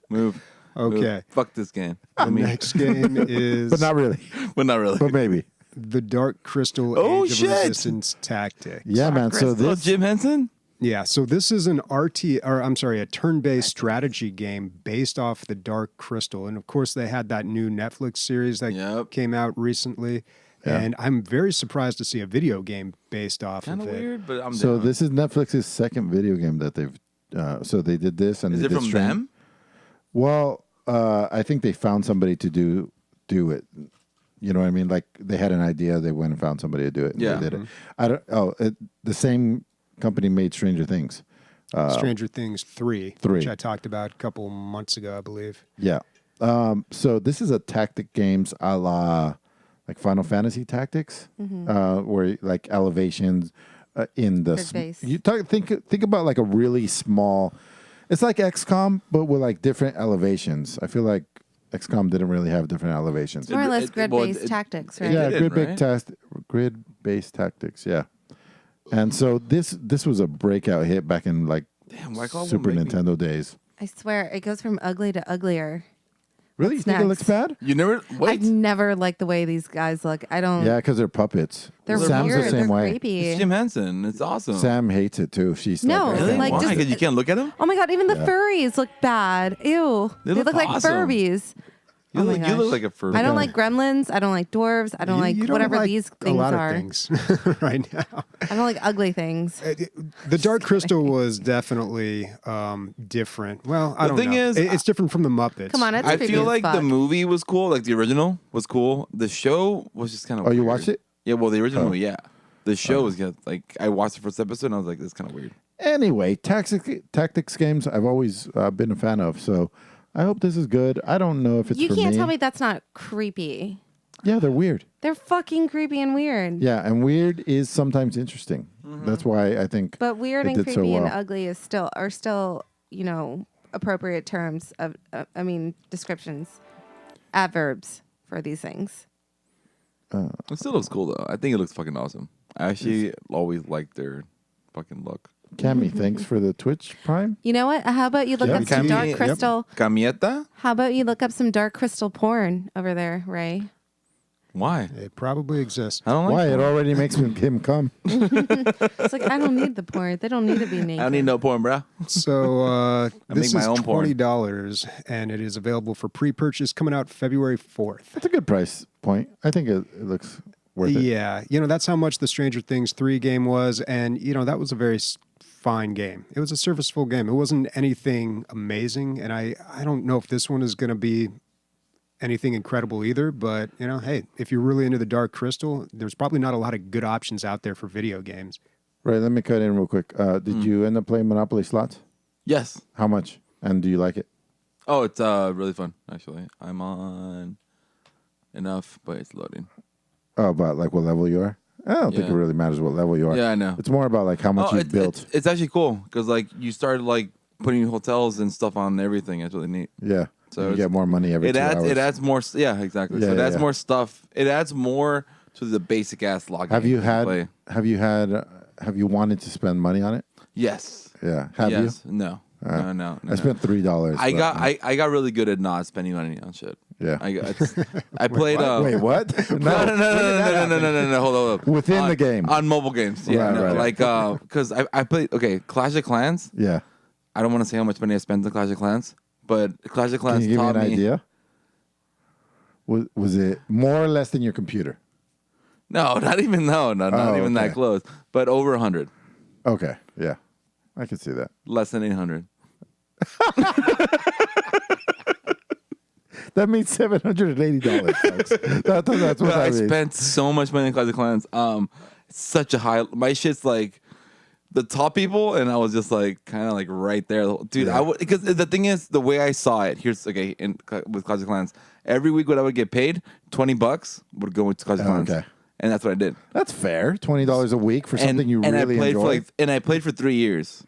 Okay. Move. Fuck this game. The next game is But not really. But not really. But maybe. the Dark Crystal Oh, Age shit. of Resistance Tactics. Yeah, man. So Oh, this Jim Henson. Yeah, so this is a turn-based strategy game based off the Dark Crystal, and of course they had that new Netflix series that Yep. came out recently, Yeah. and I'm very surprised to see a video game based off Kind of of it. weird, but I'm So down. this is Netflix's second video game that they've. So they did this, and Is they it did from stream. them? Well, I think they found somebody to do it. You know what I mean? Like they had an idea, they went and found somebody to do it. And Yeah. they did it. I don't. Oh, the same company made Stranger Things. Stranger Things 3, 3. which I talked about a couple months ago, I believe. Yeah. So this is a tactic games a la like Final Fantasy Tactics, where like elevations in the Grid base. you think about like a really small. It's like XCOM, but with like different elevations. I feel like XCOM didn't really have different elevations. More or less Well, grid-based tactics, right? Yeah, did, right? grid-based tactics. Yeah. And so this was a breakout hit back in like Damn, why call Super one make me- Nintendo days. I swear, it goes from ugly to uglier. Really? You What's think it looks next? bad? You never wait. I've never liked the way these guys look. I don't. Yeah, because they're puppets. They're Sam's weird. the same They're way. creepy. It's Jim Henson. It's awesome. Sam hates it too. She's No, like, Really? like, Why? just- Because you can't look at him. Oh my god! Even the Yeah. furries look bad. Ew. They They look look like awesome. Furbies. You, Oh my look, you look gosh. like a furry. I don't Okay. like gremlins. I don't like dwarves. I don't like You don't whatever like these a things lot are. of things right now. I don't like ugly things. The Dark Crystal was definitely different. Well, I The don't thing know. is, It's different from the Muppets. Come on, it's I creepy feel as like fuck. the movie was cool. Like the original was cool. The show was just kind of. Oh, weird. you watched it? Yeah. Well, the original, Oh. yeah. The show was good. Like I watched the first episode and I was like, this is kind of weird. Anyway, tactics games I've always been a fan of. So I hope this is good. I don't know if it's You for can't me. tell me that's not creepy. Yeah, they're weird. They're fucking creepy and weird. Yeah, and weird is sometimes interesting. That's why I think. But weird It and did creepy so and well. ugly are still appropriate terms of descriptions, adverbs for these things. It still looks cool though. I think it looks fucking awesome. I actually always liked their fucking look. Cammy, thanks for the Twitch Prime. You know what? How about you look Yeah, up some Cammy, dark yep. crystal? Camieta? How about you look up some dark crystal porn over there, Ray? Why? It probably exists. I don't like Why? It porn. already makes him come. It's like, I don't need the porn. They don't need to be naked. I don't need no porn, bro. So this make my is own porn. $20, and it is available for pre-purchase coming out February 4th. That's a good price point. I think it looks worth it. Yeah, that's how much the Stranger Things 3 game was, and that was a very fine game. It was a serviceable game. It wasn't anything amazing, and I don't know if this one is going to be anything incredible either, but hey, if you're really into the Dark Crystal, there's probably not a lot of good options out there for video games. Right, let me cut in real quick. Did you end up playing Monopoly slots? Yes. How much? And do you like it? Oh, it's really fun, actually. I'm on enough, but it's loading. Oh, about like what level you are? I don't think it really matters what level you are. Yeah, I know. It's more about like how much you've built. It's actually cool because like you started like putting hotels and stuff on everything. It's really neat. Yeah. So you get more money every 2 hours. It adds more. Yeah, exactly. Yeah, so it adds yeah. more stuff. It adds more to the basic ass log. Have you wanted to spend money on it? Yes. Yeah. Have yes. you? No. No. I spent $3. I got really good at not spending money on shit. Yeah. I played. Wait, what? No. Hold up. Within the game. On mobile games. Yeah. Right. Like, because I played. Okay, Clash of Clans. Yeah. I don't want to say how much money I spent on Clash of Clans, but Clash of Clans Can you give me taught an idea? Was it more or less than your computer? No, not even not even that okay. close. But over 100. Okay. Yeah. I can see that. Less than 800. That means $780, folks. That's what I that means. spent so much money on Clash of Clans. It's such a high. My shit's like the top people, and I was just like kind of like right there, dude. Yeah. Because the thing is, the way I saw it. Here's with Clash of Clans. Every week, when I would get paid, $20 would go into Clash of Clans. Okay. And that's what I did. That's fair. $20 a week for something you really I played enjoy. I played for 3 years.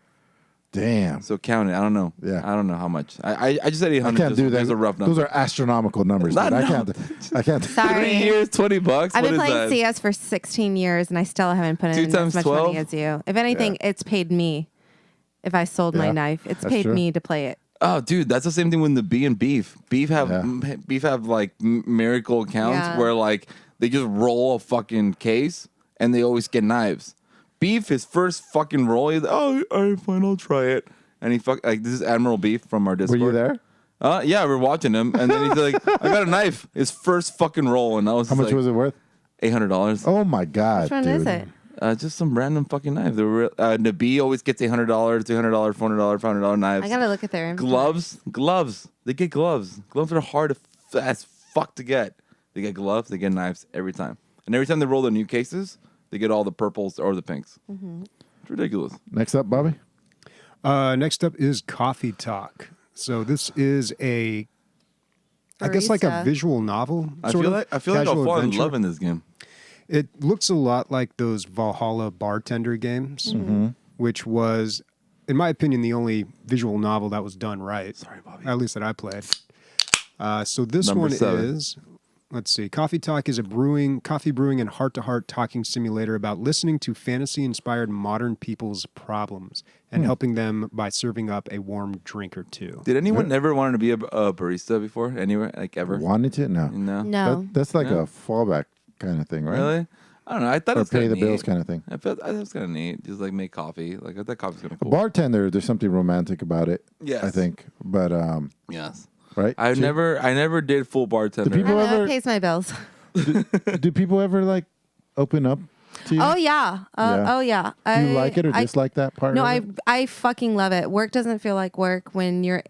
Damn. So count it. I don't know. Yeah. I don't know how much. I just said 800. I can't do that. There's a rough number. Those are astronomical numbers. Not- Dude. no. I can't. Sorry. 3 years, $20. I've What been is playing that? CS for 16 years, and I still haven't put 2 in as times much 12? money as you. If anything, it's paid me. If I sold my Yeah, knife, it's that's paid true. me to play it. Oh, dude, that's the same thing with the Bee and Beef. Beef have like miracle accounts Yeah. where like they just roll a fucking case and they always get knives. Beef, his first fucking roll, he's like, all right, fine, I'll try it. And he this is Admiral Beef from our Were Discord. you there? Yeah, we're watching him, and then he's like, I got a knife. His first fucking roll, and I was How much was it worth? $800. Oh my god, Which one dude. is it? Just some random fucking knife. The Bee always gets $800, $200, $400, $500 knives. I gotta look at their inventory. Gloves. They get gloves. Gloves are hard as fuck to get. They get gloves. They get knives every time. And every time they roll the new cases, they get all the purples or the pinks. Mm-hmm. It's ridiculous. Next up, Bobby. Next up is Coffee Talk. So this is I guess like a Barista. visual novel. I feel like I'll casual fall in adventure. love in this game. It looks a lot like those Valhalla bartender games, which was, in my opinion, the only visual novel that was done right. Sorry, Bobby. At least that I played. So this Number one 7. is, let's see, Coffee Talk is a coffee brewing and heart-to-heart talking simulator about listening to fantasy-inspired modern people's problems and helping them by serving up a warm drink or two. Did anyone ever want to be a barista before? Anywhere? Like ever? Wanted to? No. No. No. That's like No? a fallback kind of thing, right? Really? I don't know. I thought it Or was pay kinda the bills neat. kind of thing. I thought it was kind of neat. Just like make coffee. Like I thought coffee's kind of A cool. bartender, there's something romantic about it. Yes. I think. But Yes. right? I never did full bartender. Do I people know, ever- it pays my bills. do people ever like open up to you? Oh yeah. Yeah. Oh yeah. Do you like it or dislike that part? No, of it? I fucking love it. Work doesn't feel like work when you're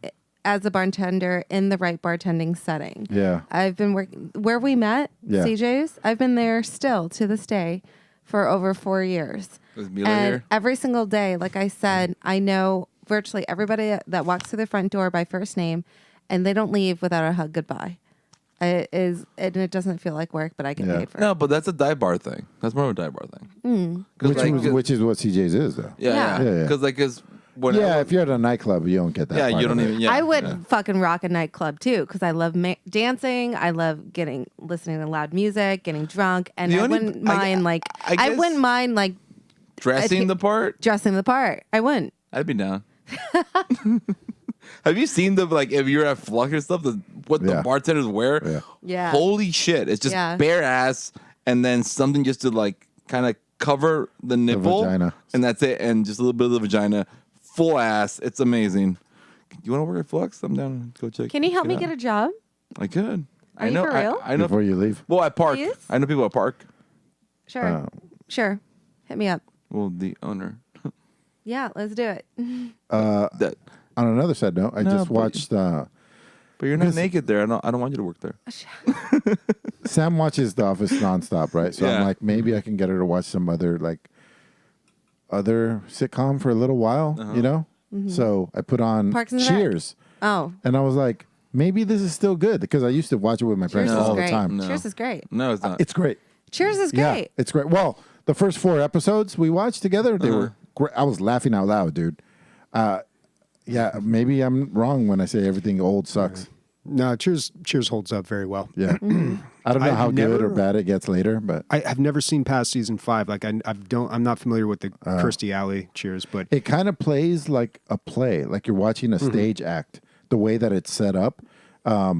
as a bartender in the right bartending setting. Yeah. I've been working where we met, Yeah. CJ's. I've been there still to this day for over 4 years. Was Mila And here? every single day, like I said, I know virtually everybody that walks through the front door by first name, and they don't leave without a hug goodbye. And it doesn't feel like work, but I get Yeah. paid for it. No, but that's a dive bar thing. That's more of a dive bar thing. Which is what CJ's is, though. Yeah. Yeah. Yeah, yeah. Because when Yeah, if you're at a nightclub, you don't get that. yeah, part you don't of it. even. Yeah, I would yeah. fucking rock a nightclub too because I love dancing. I love listening to loud music, getting drunk, and The I only- wouldn't I- mind like I I guess- wouldn't mind like dressing the part. dressing the part. I wouldn't. I'd be down. Have you seen the like if you're at Flux or stuff, what the bartenders wear? Yeah. Yeah. Holy shit! It's just bare ass, and then something just to like kind of cover the nipple, vagina. and that's it, and just a little bit of the vagina, full ass. It's amazing. You want to work at Flux? I'm down. Go check. Can you help me out. get a job? I could. Are I know. you for real? I know. Before you leave. Well, at Park. Please? I know people at Park. Sure. Sure. Hit me up. Well, the owner. Yeah, let's do it. That. On another side note, I No, just but- watched. But you're not naked there. I don't want you to work there. Sam watches The Office nonstop, right? So Yeah. I'm like, maybe I can get her to watch some other sitcom for a little while, you know? So I put on Parks and Rec. Cheers. Oh. And I was like, maybe this is still good because I used to watch it with my parents Cheers is all the great. time. No. Cheers is great. No, it's not. It's great. Cheers is Yeah, great. it's great. Well, the first 4 episodes we watched together, they were great. I was laughing out loud, dude. Yeah, maybe I'm wrong when I say everything old sucks. No, Cheers holds up very well. Yeah. I don't know I've how good never- or bad it gets later, but I've never seen past season 5. Like I'm not familiar with the Kirstie Alley Cheers, but it kind of plays like a play, like you're watching a stage act. The way that it's set up, yeah,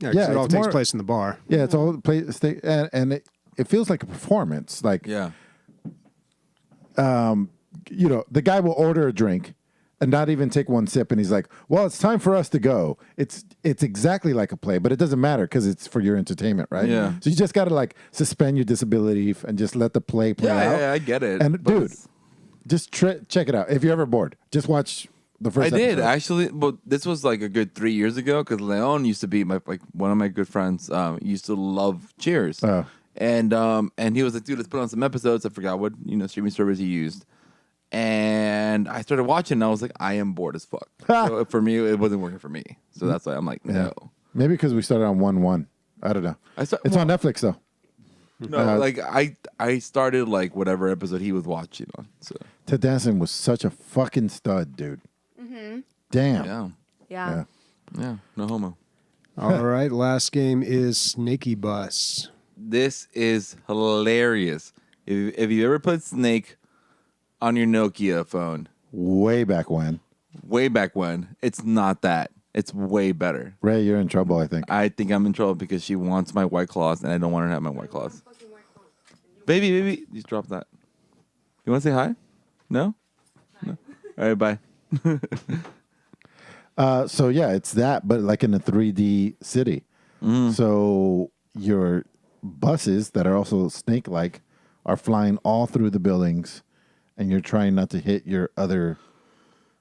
'cause yeah, it all it's takes more- place in the bar. yeah, it's all and it feels like a performance. Like Yeah. the guy will order a drink and not even take one sip, and he's like, "Well, it's time for us to go." It's exactly like a play, but it doesn't matter because it's for your entertainment, right? Yeah. So you just got to like suspend your disbelief and just let the play out. Yeah, I get it. And but dude, it's- just check it out. If you're ever bored, just watch the first. I did episode. actually, but this was like a good 3 years ago because Leon used to be one of my good friends. Used to love Cheers, Oh. and he was like, "Dude, let's put on some episodes." I forgot what streaming service he used, and I started watching. And I was like, I am bored as fuck. So for me, it wasn't working for me. So that's why I'm like, no. Maybe because we started on 1-1. I don't know. It's on Netflix though. No, like I started like whatever episode he was watching on. So Ted Danson was such a fucking stud, dude. Damn. yeah, Yeah. yeah, no homo. All right, last game is Snakeybus. This is hilarious. If you ever put Snake on your Nokia phone, Way back when. way back when, it's not that. It's way better. Ray, you're in trouble, I think. I think I'm in trouble because she wants my White Claws and I don't want her to have my White Claws. Baby, just drop that. You want to say hi? No? No? All right, bye. So yeah, it's that, but like in a 3D city. So your buses that are also snake-like are flying all through the buildings, and you're trying not to hit your other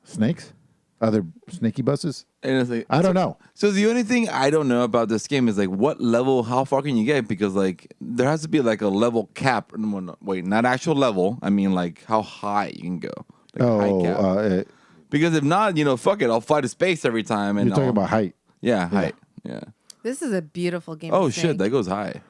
snakes, other snaky buses. And it's like, I don't know. So the only thing I don't know about this game is like what level, how far can you get? Because like there has to be like a level cap. Wait, not actual level. I mean like how high you can go. Like a high cap. Because if not, fuck it. I'll fly to space every time. And You're talking I'll- about height. Yeah, height. Yeah. This is a beautiful game. Oh of shit, Snake. that goes high.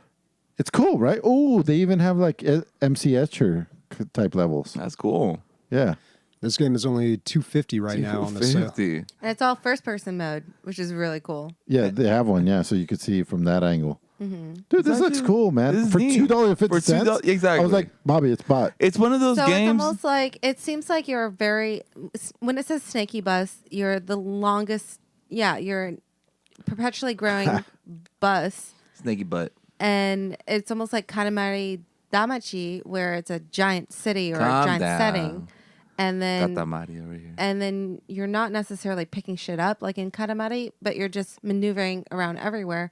It's cool, right? Oh, they even have like MC Etcher type levels. That's cool. Yeah. This game is only $250 right now on the sale. 250. And it's all first person mode, which is really cool. Yeah, they have one. Yeah, so you could see from that angle. Dude, this looks actually- cool, man. this is For neat. $2.50. For $2, exactly. I was like, Bobby, it's bought. It's one of those So games. it's almost like it seems like you're when it says Snakeybus, you're the longest. Yeah, you're a perpetually growing bus, Snaky butt. and it's almost like Katamari Damacy, where it's a giant city or Calm a giant down. setting, and then Katamari over here. and then you're not necessarily picking shit up like in Katamari, but you're just maneuvering around everywhere.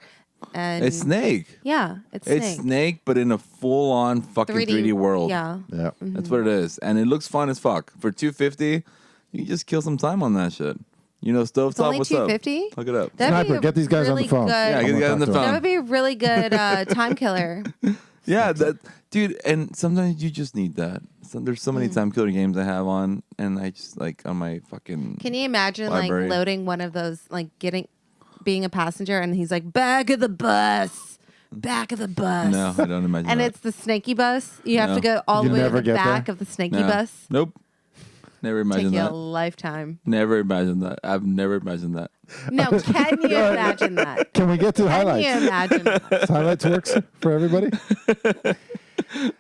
And It's Snake. Yeah, it's It's Snake, but in a full-on fucking 3D world. Yeah. Yeah. That's what it is, and it looks fun as fuck. For $250, you can just kill some time on that shit. Stovetop. only What's up? $250? Look it up. That'd be Sniper, a get these guys on the really phone. good- Yeah, get I'm the guy gonna on the talk to phone. That would be a really good time killer. Yeah, that dude. And sometimes you just need that. There's so many time killer games I have on, and I just like on my fucking. Can you imagine Library. like loading one of those, like being a passenger, and he's like, back of the bus. No, I don't imagine. And that. it's the Snaky bus. You have No. to go all You the way to never the get back there? of the Snaky No. bus. Nope. Never Take imagined you a that. lifetime. Never imagined that. I've never imagined that. No, can you imagine that? Can we get to Can highlights? you imagine that? Does highlights works for everybody?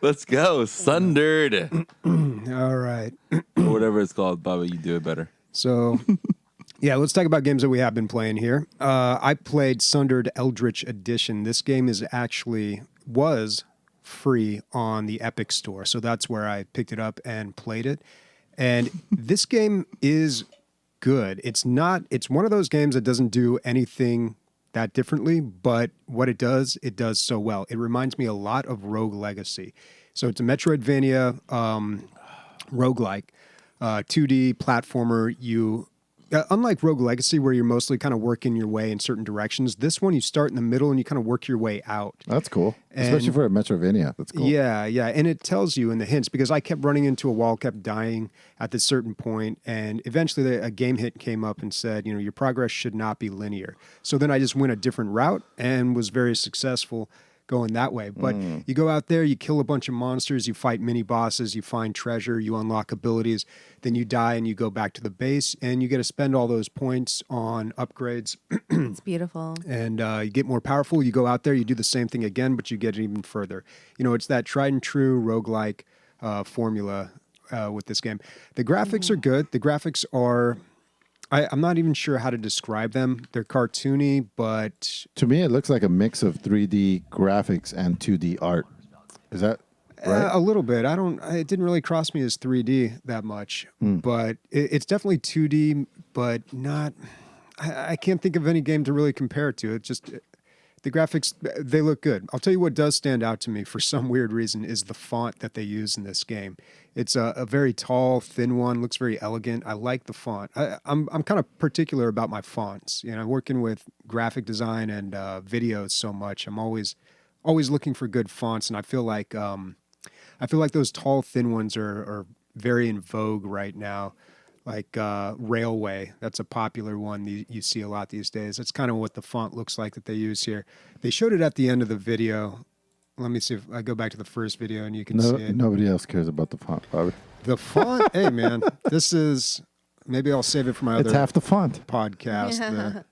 Let's go, Sundered, All right. or whatever it's called. Bobby, you do it better. So Yeah, let's talk about games that we have been playing here. I played Sundered Eldritch Edition. This game was free on the Epic Store, so that's where I picked it up and played it. And this game is good. It's one of those games that doesn't do anything that differently, but what it does so well. It reminds me a lot of Rogue Legacy. So it's a Metroidvania roguelike, 2D platformer. Unlike Rogue Legacy, where you're mostly kind of working your way in certain directions, this one you start in the middle and you kind of work your way out. That's cool, especially for a Metrovania. That's cool. Yeah, and it tells you in the hints, because I kept running into a wall, kept dying at this certain point, and eventually a game hint came up and said, your progress should not be linear. So then I just went a different route and was very successful going that way. But you go out there, you kill a bunch of monsters, you fight mini bosses, you find treasure, you unlock abilities, then you die and you go back to the base, and you get to spend all those points on upgrades. It's beautiful. And you get more powerful. You go out there, you do the same thing again, but you get it even further. It's that tried and true roguelike formula with this game. The graphics are good. The graphics are... I'm not even sure how to describe them. They're cartoony, but... To me, it looks like a mix of 3D graphics and 2D art. Is that right? A little bit. It didn't really cross me as 3D that much, but it's definitely 2D, but not... I can't think of any game to really compare it to. It's just... The graphics, they look good. I'll tell you what does stand out to me for some weird reason is the font that they use in this game. It's a very tall, thin one, looks very elegant. I like the font. I'm kind of particular about my fonts. Working with graphic design and videos so much, I'm always looking for good fonts, and I feel like those tall, thin ones are very in vogue right now. Like Railway, that's a popular one you see a lot these days. That's kind of what the font looks like that they use here. They showed it at the end of the video. Let me see if I go back to the first video and you can see it. Nobody else cares about the font, Bobby. The font? Hey, man, this is... Maybe I'll save it for my It's other half the font. podcast,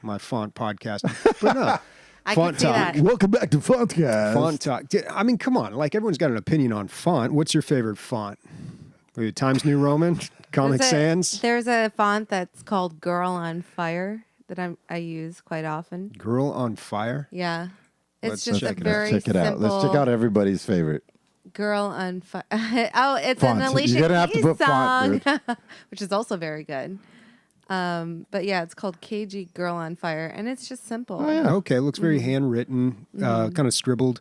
my font podcast. But no, I font can see talk. that. Welcome back to Fontcast. Font talk. I mean, come on. Like, everyone's got an opinion on font. What's your favorite font? Maybe Times New Roman? Comic Sans? There's a font that's called Girl on Fire that I use quite often. Girl on Fire? Yeah. Let's It's just check a it out. very Let's check it out. simple Let's check out everybody's favorite. Girl on Fire. Oh, it's Font. an You're Alicia gonna have to Keys put song, font, which is also very good. But yeah, it's called KG Girl on Fire, and it's just simple. Oh, yeah. Okay, looks very handwritten, kind of scribbled.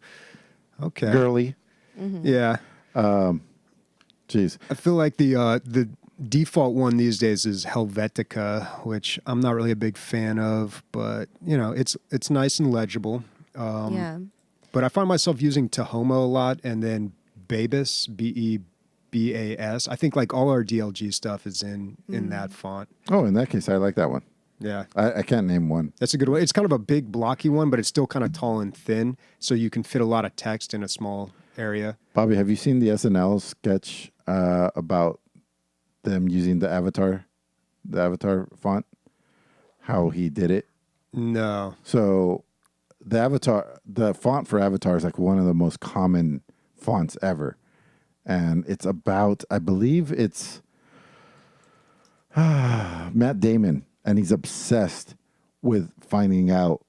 Okay. Girly. Yeah. Jeez. I feel like the default one these days is Helvetica, which I'm not really a big fan of, but it's nice and legible. Yeah. But I find myself using Tahomo a lot, and then Bebas, Bebas. I think like all our DLG stuff is in that font. Oh, in that case, I like that one. Yeah. I can't name one. That's a good one. It's kind of a big blocky one, but it's still kind of tall and thin, so you can fit a lot of text in a small area. Bobby, have you seen the SNL sketch about them using the Avatar font? How he did it? No. So the font for Avatar is like one of the most common fonts ever. And it's about, I believe it's Matt Damon, and he's obsessed with finding out.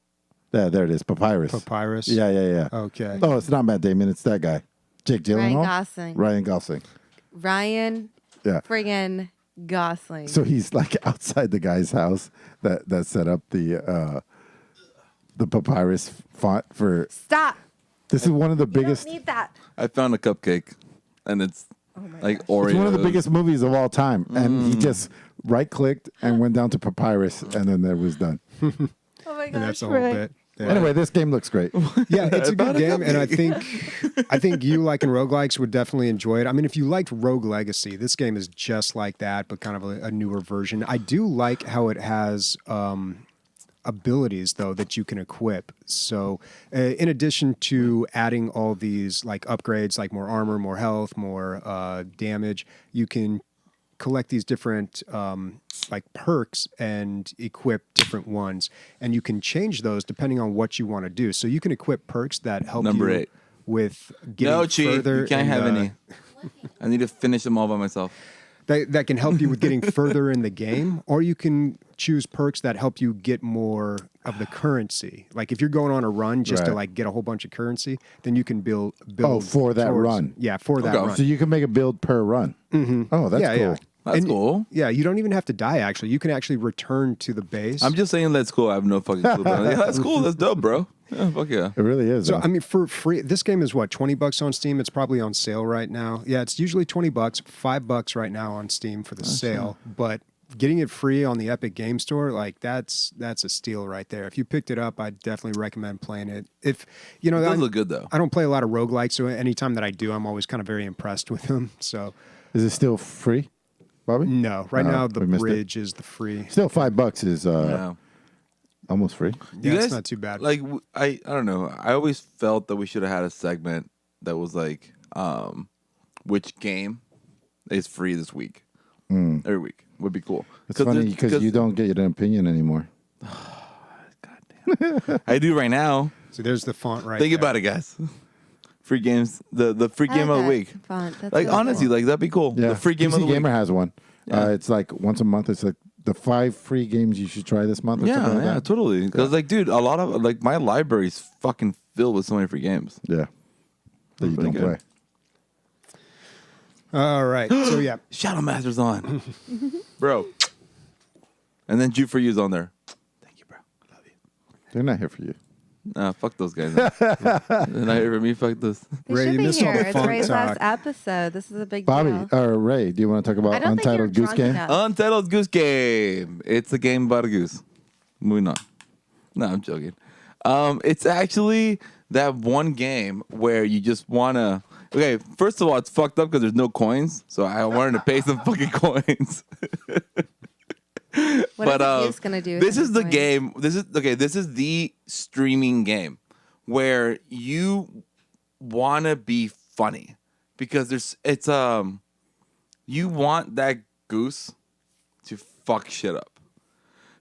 There it is, Papyrus. Papyrus? Yeah. Okay. Oh, it's not Matt Damon, it's that guy. Jake Gyllenhaal? Ryan Gosling. Ryan Yeah. friggin' Gosling. So he's like outside the guy's house that set up the Papyrus font for. Stop. This is one of the You biggest. don't need that. I found a cupcake, and it's like Oreo. It's one of the biggest movies of all time, and he just right clicked and went down to Papyrus, and then that was done. Oh my gosh, And that's the whole Rick. bit. Yeah. Anyway, this game looks great. Yeah, it's a good game, and I think you, like in roguelikes, would definitely enjoy it. I mean, if you liked Rogue Legacy, this game is just like that, but kind of a newer version. I do like how it has abilities, though, that you can equip. So in addition to adding all these like upgrades, like more armor, more health, more damage, you can collect these different like perks and equip different ones, and you can change those depending on what you want to do. So you can equip perks that help Number you 8. with getting No, Chief, further. you can't have any. I need to finish them all by myself. that can help you with getting further in the game, or you can choose perks that help you get more of the currency. Like if you're going on a run just to Right. like get a whole bunch of currency, then you can build for that towards- run. Yeah, for that Okay. run. So you can make a build per run. Mm-hmm. Oh, that's yeah, cool. yeah. That's And- cool. Yeah, you don't even have to die. Actually, you can actually return to the base. I'm just saying that's cool. I have no fucking clue. But yeah, that's cool. That's dope, bro. Yeah, fuck yeah. It really is. So huh? I mean, for free, this game is what, $20 on Steam. It's probably on sale right now. Yeah, it's usually $20, $5 right now on Steam for the sale. But getting it free on the Epic Game Store, like that's a steal right there. If you picked it up, I'd definitely recommend playing it. If you know, It does I look good though. don't play a lot of roguelikes, so anytime that I do, I'm always kind of very impressed with them. So Is it still free, Bobby? no, right No, now the we missed it. bridge is the free. Still $5 is Yeah. almost free. Yeah, You it's guys- not too bad. Like I don't know. I always felt that we should have had a segment that was like, which game is free this week? Every week would be cool. It's funny because you don't get an opinion anymore. I do right now. So there's the font right Think there. about it, guys. Free games. The free I game like of the that week. font. That's Like really honestly, cool. like that'd be cool. Yeah, The free game PC of the week. Gamer has one. Yeah. It's like once a month. It's like the 5 free games you should try this month. Or Yeah, something like yeah, that. totally. Because like, dude, a lot of like my library's fucking filled with so many free games. Yeah, that you Pretty don't good. play. All right. So yeah, Shadow Master's on, bro. And then Jew for You's on there. Thank you, bro. Love you. They're not here for you. Nah, fuck those guys. They're not here for me. Fuck this. They Ray, should you be missed all here. the It's funk Ray's last talk. episode. This is a big Bobby deal. or Ray, do you want to talk I about don't think you're Untitled Goose drunk Game? enough. Untitled Goose Game. It's a game about a goose. Moving on. No, I'm joking. It's actually that one game where you just wanna. Okay, first of all, it's fucked up because there's no coins, so I wanted to pay some fucking coins. What But is the goose gonna do? this with is the the coins? game. This is the streaming game where you wanna be funny because you want that goose to fuck shit up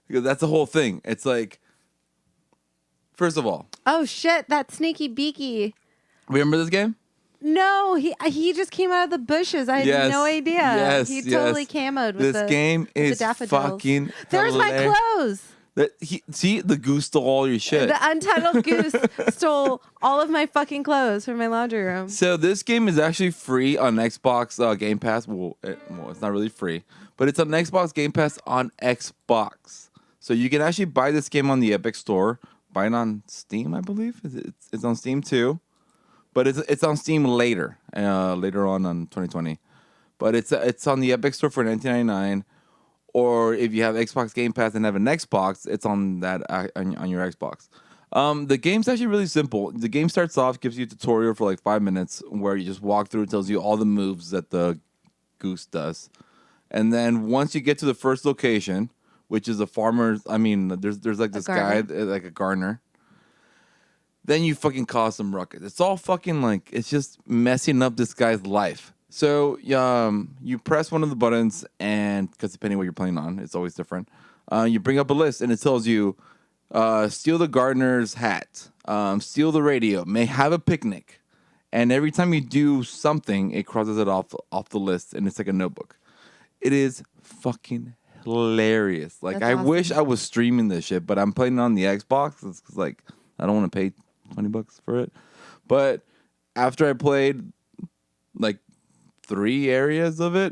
because that's the whole thing. It's like, first of all, Oh shit! That sneaky beaky. remember this game? No, he just came out of the bushes. I had Yes, no idea. yes, he yes. totally camoed with This the game with the is daffodils. fucking. There's my hilarious. clothes. See, the goose stole all your shit. The Untitled Goose stole all of my fucking clothes from my laundry room. So this game is actually free on Xbox Game Pass. Well, it's not really free, but it's on Xbox Game Pass on Xbox. So you can actually buy this game on the Epic Store. Buy it on Steam, I believe. It's on Steam too, but it's on Steam later on 2020. But it's on the Epic Store for $19.99. Or if you have Xbox Game Pass and have an Xbox, it's on that on your Xbox. The game's actually really simple. The game starts off, gives you a tutorial for like 5 minutes where you just walk through. It tells you all the moves that the goose does. And then once you get to the first location, which is a farmer's, there's like this guy, like a gardener. Then you fucking cause some ruckus. It's all fucking like, it's just messing up this guy's life. So you press one of the buttons, and because depending what you're playing on, it's always different. You bring up a list, and it tells you steal the gardener's hat, steal the radio, may have a picnic, and every time you do something, it crosses it off the list, and it's like a notebook. It is fucking hilarious. Like That's I awesome. wish I was streaming this shit, but I'm playing it on the Xbox. It's 'cause, like I don't want to pay $20 for it. But after I played like 3 areas of it,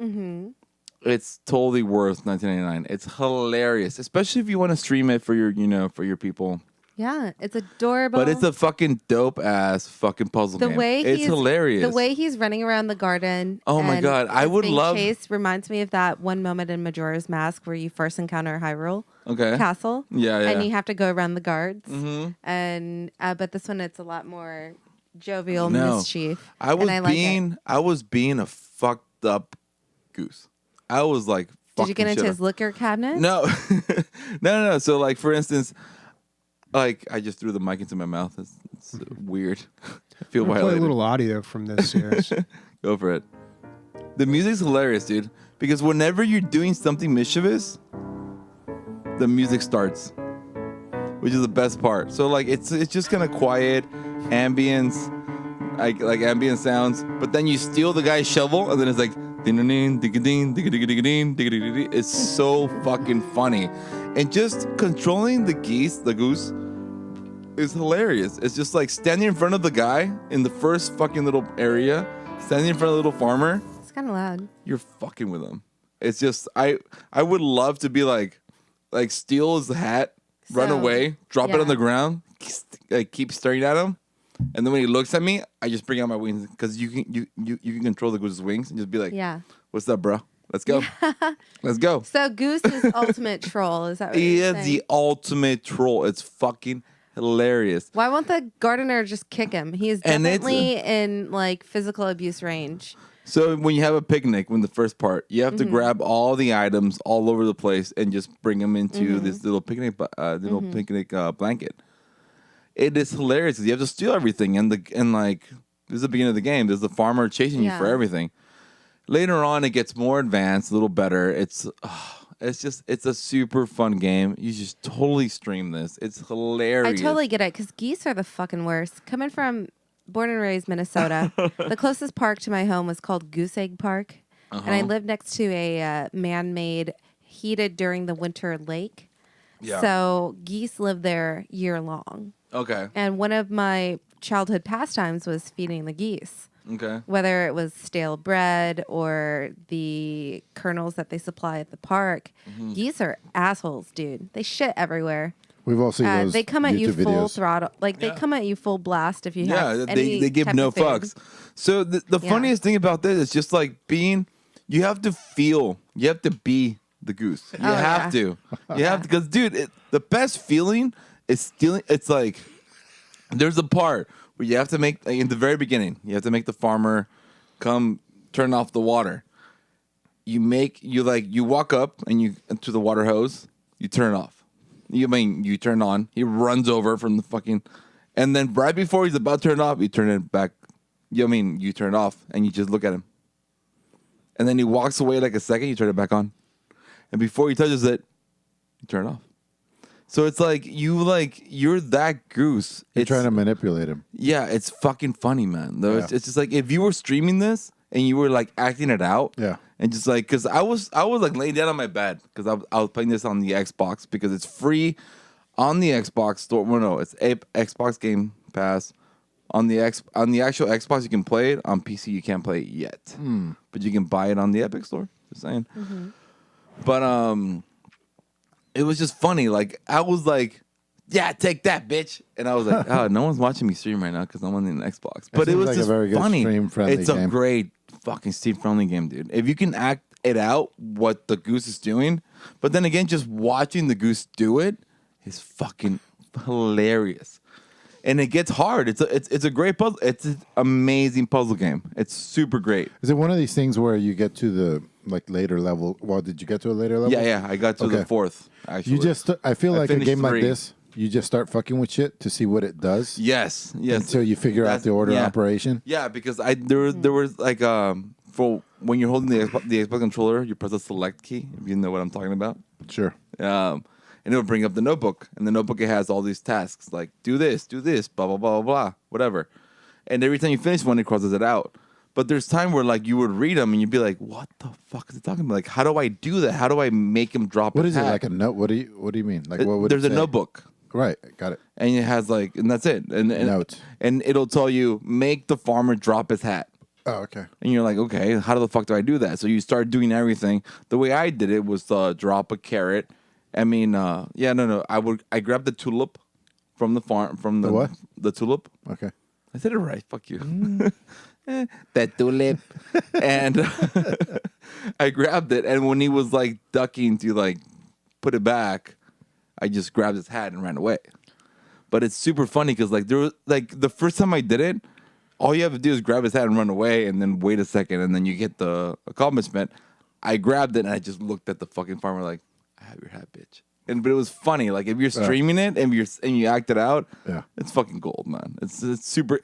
it's totally worth $19.99. It's hilarious, especially if you want to stream it for your people. Yeah, it's adorable. But it's a fucking dope ass fucking puzzle the game. way It's he's, hilarious. The way he's running around the garden. Oh my and God, I is would being love- chased reminds me of that one moment in Majora's Mask where you first encounter Hyrule Okay. Castle. Yeah, And yeah. you have to go around the guards. Mm-hmm. And but this one it's a lot more jovial No. mischief. I was and I like it. I was being a fucked up goose. I was like, Did you get fucking into shit his liquor cabinet? No. no. So, like, for instance, like, I just threw the mic into my mouth. It's weird. I feel I'll play a violated. little audio from this series. Go for it. The music's hilarious, dude. Because whenever you're doing something mischievous, the music starts, which is the best part. So, like, it's just kind of quiet, ambience, like ambient sounds. But then you steal the guy's shovel, and then it's like, It's so fucking funny. And just controlling the goose, is hilarious. It's just like standing in front of the guy in the first fucking little area, standing in front of the little farmer. It's kind of loud. You're fucking with him. It's just, I would love to be like steal his hat, run away, drop it on the ground, like keep staring at him. And then when he looks at me, I just bring out my wings because you can control the goose's wings and just be like, what's up, bro? Let's go. Let's go. So Goose is ultimate troll. Is that what He you're is saying? the ultimate troll. It's fucking hilarious. Why won't the gardener just kick him? He is And it's- definitely in like physical abuse range. So when you have a picnic, when the first part, you have to grab all the items all over the place and just bring them into this little picnic, blanket. It is hilarious because you have to steal everything, and like this is the beginning of the game. There's the farmer chasing you for everything. Later on, it gets more advanced, a little better. It's a super fun game. You just totally stream this. It's hilarious. I totally get it because geese are the fucking worst. Coming from born and raised Minnesota, the closest park to my home was called Goose Egg Park, and I lived next to a man-made, heated during the winter lake. Yeah. So geese live there year long. Okay. And one of my childhood pastimes was feeding the geese. Okay. Whether it was stale bread or the kernels that they supply at the park, geese are assholes, dude. They shit everywhere. We've all seen those They come at you YouTube full videos. throttle. Like, they come at you full blast if you have any they give type no of food. fucks. So the funniest thing about this is just like you have to be the goose. You have to. You have to, because dude, the best feeling is stealing. It's like there's a part where you have to make, like, in the very beginning, you have to make the farmer come turn off the water. You walk up and you to the water hose, you turn it off. You turn on. He runs over from the fucking, and then right before he's about to turn it off, you turn it back. You turn it off and you just look at him. And then he walks away like a second, you turn it back on. And before he touches it, you turn it off. So it's like you're that goose. You're trying to manipulate him. Yeah, it's fucking funny, man. Though Yeah. it's just like if you were streaming this and you were like acting it out, and just like, because I was like laying down on my bed because I was playing this on the Xbox because it's free on the Xbox store. Well, no, it's Xbox Game Pass. On the actual Xbox you can play it. On PC you can't play it yet, but you can buy it on the Epic Store. Just saying. But it was just funny. Like, I was like, yeah, take that, bitch. And I was like, oh, no one's watching me stream right now because I'm on the Xbox. But it was like just a very good funny. stream-friendly It's a game. great fucking stream-friendly game, dude. If you can act it out, what the goose is doing, but then again, just watching the goose do it is fucking hilarious. And it gets hard. It's a great puzzle. It's an amazing puzzle game. It's super great. Is it one of these things where you get to the later level? Well, did you get to a later level? Yeah. I got to the fourth, actually. You just, I feel like a finished game 3. like this, you just start fucking with shit to see what it does. Yes. Until you figure out the order of operation. Yeah, because there was like for when you're holding the Xbox controller, you press the select key, if you know what I'm talking about. Sure. And it'll bring up the notebook. And the notebook, it has all these tasks like do this, blah, blah, blah, blah, blah, whatever. And every time you finish one, it crosses it out. But there's time where like you would read them and you'd be like, what the fuck is it talking about? Like, how do I do that? How do I make him drop What a is it, hat? like a note? What do you mean? Like, what would There's it a say? notebook. Right, got it. And it has like, and that's it. And Note. And it'll tell you, make the farmer drop his hat. Oh, okay. And you're like, okay, how the fuck do I do that? So you start doing everything. The way I did it was drop a carrot. I mean, I grabbed the tulip from the farm, from the what? The tulip. Okay. I said it right. Fuck you. That tulip. And I grabbed it. And when he was like ducking to like put it back, I just grabbed his hat and ran away. But it's super funny because like there was like the first time I did it, all you have to do is grab his hat and run away and then wait a second and then you get the accomplishment. I grabbed it and I just looked at the fucking farmer like, I have your hat, bitch. But it was funny. Like if you're streaming it and you act it out, it's fucking gold, man. It's super.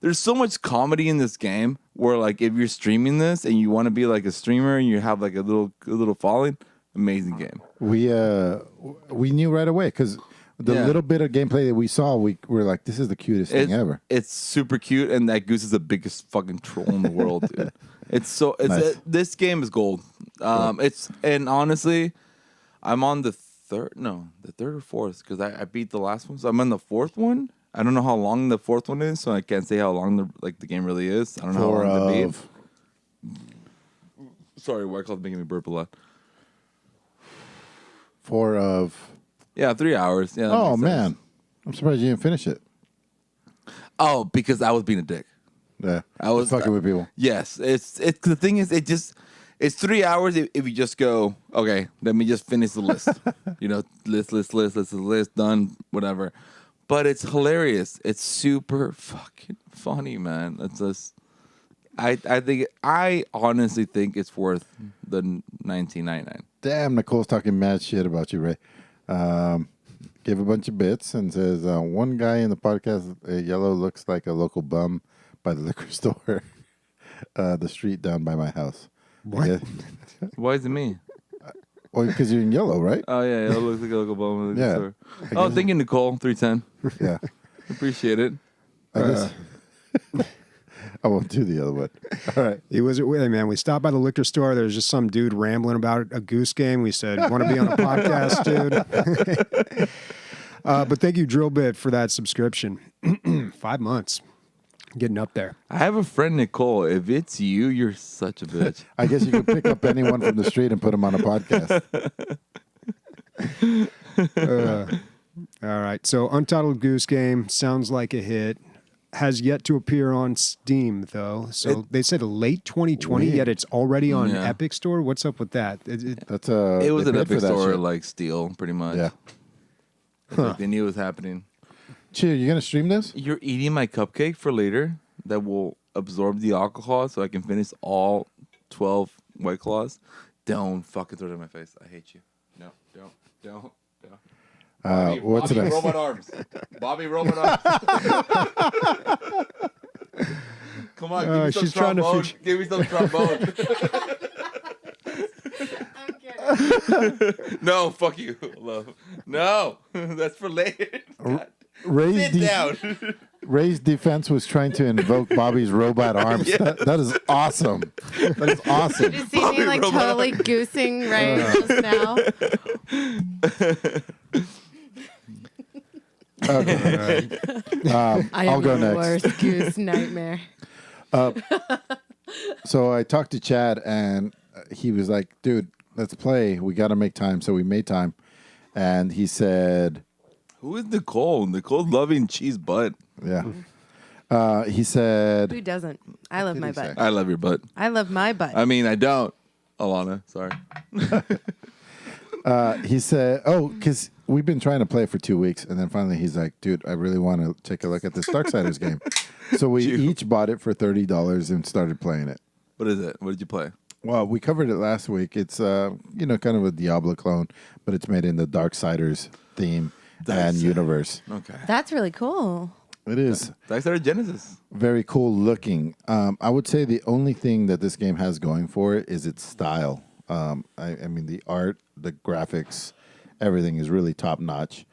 There's so much comedy in this game where like if you're streaming this and you want to be like a streamer and you have like a little following, amazing game. We knew right away because The little bit of gameplay that we saw, we were like, "This is the cutest thing ever." It's super cute, and that goose is the biggest fucking troll in the world, dude. Nice. This game is gold. And honestly, I'm on the third or fourth because I beat the last one, so I'm on the fourth one. I don't know how long the fourth one is, so I can't say how long the game really is. I don't know how long to beat. Sorry, White Claw's making me burp a lot. 4 of. Yeah, 3 hours. Yeah. Oh man, I'm surprised you didn't finish it. Oh, because I was being a dick. Yeah, I was fucking with people. Yes, it's the thing is it's 3 hours if you just go, okay, let me just finish the list. List done, whatever. But it's hilarious. It's super fucking funny, man. It's just I honestly think it's worth the $19.99. Damn, Nicole's talking mad shit about you, Ray. Gave a bunch of bits and says one guy in the podcast, yellow, looks like a local bum by the liquor store, the street down by my house. What? Yeah. Why is it me? Well, because you're in yellow, right? Oh yeah, it looks like a local bum. Yeah. Store. Oh, thank you, Nicole. 310. Yeah. Appreciate it. I won't do the other one. All right. He was hey man. We stopped by the liquor store. There's just some dude rambling about a goose game. We said, "Want to be on a podcast, dude?" But thank you, Drillbit, for that subscription. 5 months, getting up there. I have a friend, Nicole. If it's you, you're such a bitch. I guess you could pick up anyone from the street and put them on a podcast. All right. So, Untitled Goose Game sounds like a hit. Has yet to appear on Steam, though. So they said late 2020, Weird. yet it's already on Yeah. Epic Store. What's up with that? That's It was they an paid for Epic that Store shit. like steal, pretty much. Yeah. Like, they knew it was happening. Cheer, you gonna stream this? You're eating my cupcake for later that will absorb the alcohol so I can finish all 12 White Claws. Don't fucking throw it in my face. I hate you. No, don't. What's Bobby it? Robot Arms. Bobby Robot Arms. Come on, give me some she's trying to trombone. feature- Give me some trombone. No, fuck you, love. No, that's for later. Sit down. Ray's defense was trying to invoke Bobby's robot arms. Yeah. That is awesome. That is awesome. Did you see me like totally goosing right just now? Okay. I I'll am go the next. worst goose nightmare. So I talked to Chad, and he was like, "Dude, let's play. We got to make time." So we made time, and he said, Who is Nicole? Nicole's loving cheese butt. "Yeah." He said, Who doesn't? I love did my he say? butt. I love your butt. I love my butt. I mean, I don't. Alana, sorry. he said, "Oh, because we've been trying to play it for 2 weeks, and then finally he's like, dude, I really want to take a look at this Darksiders game." So we each bought it for $30 and started playing it. What is it? What did you play? Well, we covered it last week. It's kind of a Diablo clone, but it's made in the Darksiders theme and universe. Okay. That's really cool. It is Darksiders Genesis. very cool looking. I would say the only thing that this game has going for it is its style. I mean, the art, the graphics, everything is really top notch.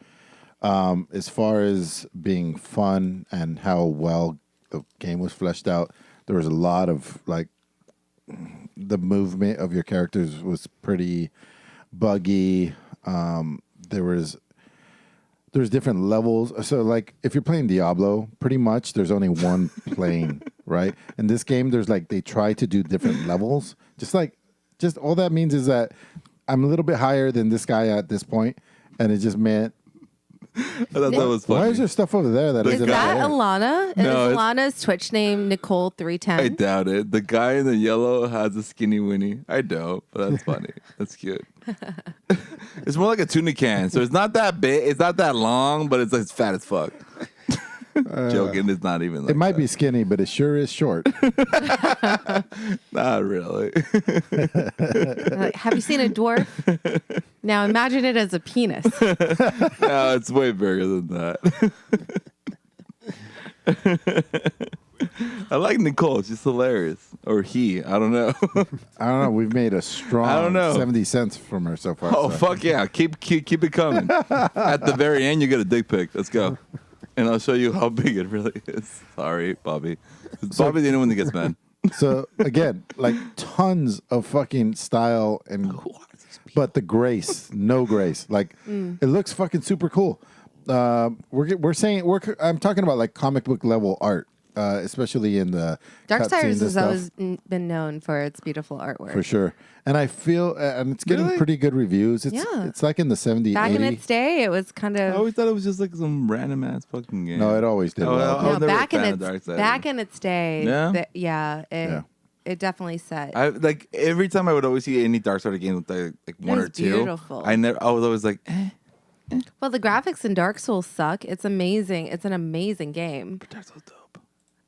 As far as being fun and how well the game was fleshed out, there was a lot of the movement of your characters was pretty buggy. There's different levels. So if you're playing Diablo, pretty much there's only one plane, right? In this game, there's they try to do different levels. Just all that means is that I'm a little bit higher than this guy at this point, and it just meant. I thought that was funny. Why is there stuff over there that Is isn't that there? Alana? No, Is it's- Alana's Twitch name I Nicole310? doubt it. The guy in the yellow has a skinny winnie. I don't, but that's funny. That's cute. It's more like a tuna can, so it's not that big. It's not that long, but it's fat as fuck. Joking. It's not even. Like It might that. be skinny, but it sure is short. Not really. Like, have you seen a dwarf? Now imagine it as a penis. No, it's way bigger than that. I like Nicole. She's hilarious. Or he. I don't know. I don't know. We've made a strong I don't know. 70 cents from her so far. Oh, so. fuck yeah. Keep it coming. At the very end, you get a dick pic. Let's go. And I'll show you how big it really is. Sorry, Bobby. Bobby's the only one that gets mad. So, again, like tons of fucking style and... But the grace, no grace. Like, it looks fucking super cool. I'm talking about like comic book level art, especially in the Darksiders cutscenes and has stuff, always been known for its beautiful artwork. for sure. And I feel, and it's getting Really? pretty good reviews. It's like in the 70, Back 80. in its day, it was kind I of always thought it was just like some random ass fucking game. No, it always did Oh, well. I was no, never a back in fan of its Darksiders. back in its day. Yeah? It definitely set. I like every time I would always see any Darksiders game with like one was or two. beautiful. I was always like, Well, the graphics in Dark Souls suck. It's amazing. It's an amazing game. but that's so dope.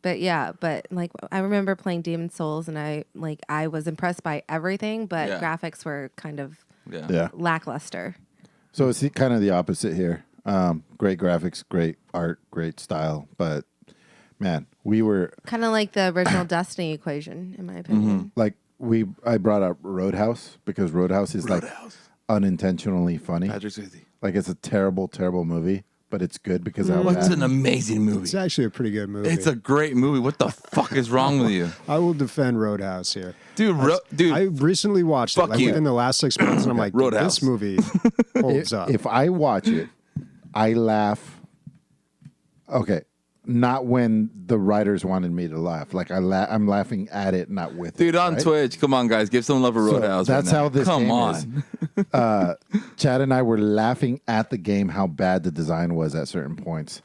But yeah, like I remember playing Demon Souls, and I was impressed by everything, but Yeah. graphics were kind of Yeah. lackluster. So it's kind of the opposite here. Great graphics, great art, great style. But man, we were Kind of like the original Destiny equation, in my opinion. like I brought up Roadhouse because Roadhouse is like unintentionally funny. Patrick Swayze. Like it's a terrible, terrible movie, but it's good because how It's bad. an amazing movie. It's actually a pretty good movie. It's a great movie. What the fuck is wrong with you? I will defend Roadhouse here. Dude, I recently watched it Fuck like you. within the last 6 months, and I'm like, Roadhouse. this movie holds up. If I watch it, I laugh. Okay, not when the writers wanted me to laugh. Like I'm laughing at it, not with Dude, it. on right? Twitch, come on, guys, give some love for So Roadhouse. that's right now. how this Come game on. is. Chad and I were laughing at the game how bad the design was at certain points,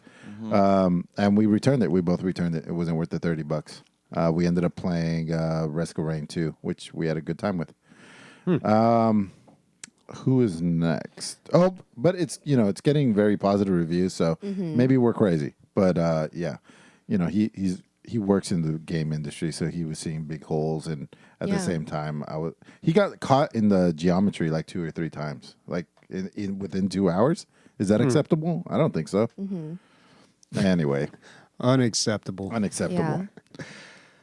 and we returned it. We both returned it. It wasn't worth the $30. We ended up playing Rescue Rain 2, which we had a good time with. Who is next? Oh, but it's it's getting very positive reviews, so maybe we're crazy. But yeah, he works in the game industry, so he was seeing big holes, and at the Yeah. same time, he got caught in the geometry like 2 or 3 times, like in within 2 hours. Is that acceptable? I don't think so. Anyway, Unacceptable. unacceptable. Yeah.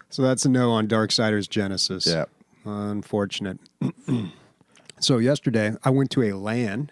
So that's a no on Darksiders Genesis. Yeah. Unfortunate. So yesterday, I went to a LAN.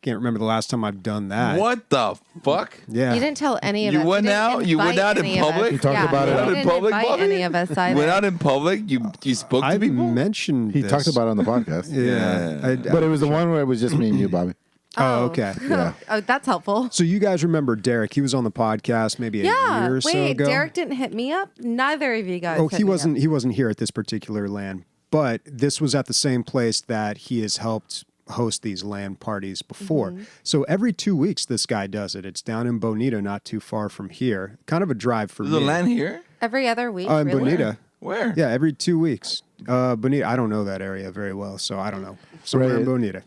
Can't remember the last time I've done that. What the fuck? Yeah. You didn't tell any of You us. went didn't out? You went invite out in any of public? us. You talked about it you out in didn't public, invite Bobby? any of us either. Went out in public? You spoke to I people? mentioned He this. talked about it on the podcast. Yeah. But it was the one where it was just me and you, Bobby. Oh, okay. Yeah. Oh, that's helpful. So you guys remember Derek? He was on the podcast maybe a Yeah. year or so Wait, ago. Derek didn't hit me up? Neither of you guys. Oh, hit he me wasn't. up. He wasn't here at this particular LAN, but this was at the same place that he has helped host these LAN parties before. Mm-hmm. So every 2 weeks, this guy does it. It's down in Bonita, not too far from here. Kind of a drive for There's a me. land here? Every other week. In really? Bonita. Where? Yeah, every 2 weeks. Bonita. I don't know that area very well, so I don't know. Somewhere in Right. Bonita.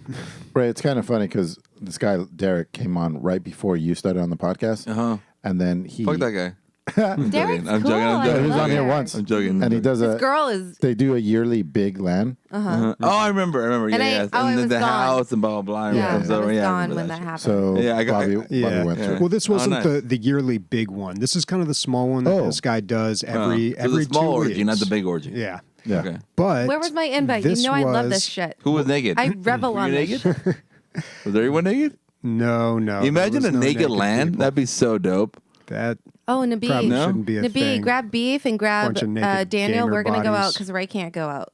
Right, it's kind of funny because this guy Derek came on right before you started on the podcast, and then he Fuck that guy. Derek's I'm cool. joking, I'm I joking. Yeah, he was love on here Derek. once, I'm joking. and he does This girl is. They do a yearly big LAN. Oh, I remember. And I- Yeah. oh, I And then was the gone. house and blah, blah, blah. and Yeah, comes I over. was Yeah, I gone remember when that that shit. happened. So Yeah, I got- Bobby Yeah. went Yeah. through. Well, this wasn't nice. the yearly big one. This is kind of the small one that Oh. this guy does every So the small 2 orgy, weeks. not the big orgy. Yeah. Yeah. Okay. But Where was my invite? You this know I love was- this shit. Who was naked? I revel Were on you this naked? shit. Was everyone naked? No. Imagine there a was no naked land. people. That'd be so dope. That Oh, Nabi. probably No? shouldn't be a Nabi, thing. grab beef and grab Bunch of naked Daniel. gamer We're going to go out bodies. because Ray can't go out.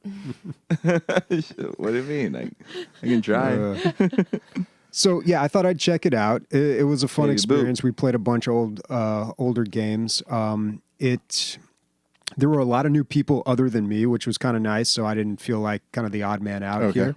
What do you mean? I can try. So yeah, I thought I'd check it out. It was a fun Hey, experience. We played a bunch of older games. There were a lot of new people other than me, which was kind of nice. So I didn't feel like kind of the odd man out here.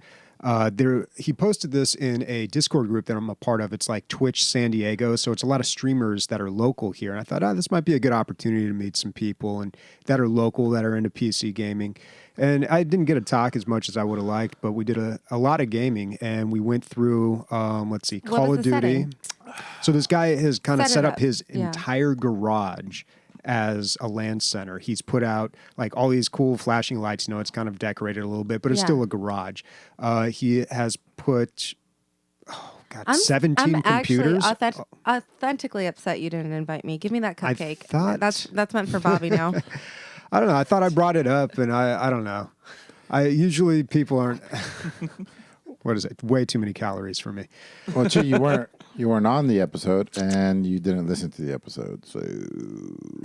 He posted this in a Discord group that I'm a part of. It's like Twitch San Diego, so it's a lot of streamers that are local here. And I thought, this might be a good opportunity to meet some people and that are local, that are into PC gaming. And I didn't get to talk as much as I would have liked, but we did a lot of gaming, and we went through, Call was of the Duty. setting? So this guy has kind of Set it set up up. his Yeah. entire garage as a LAN center. He's put out like all these cool flashing lights. It's kind of decorated a little bit, but it's Yeah. still a garage. He has put, God, 17 I'm computers. actually authentically upset you didn't invite me. Give me that cupcake. thought- That's meant for Bobby now. I don't know. I thought I brought it up, and I don't know. I usually people aren't. What is it? Way too many calories for me. Well, Chi, you weren't on the episode, and you didn't listen to the episode, so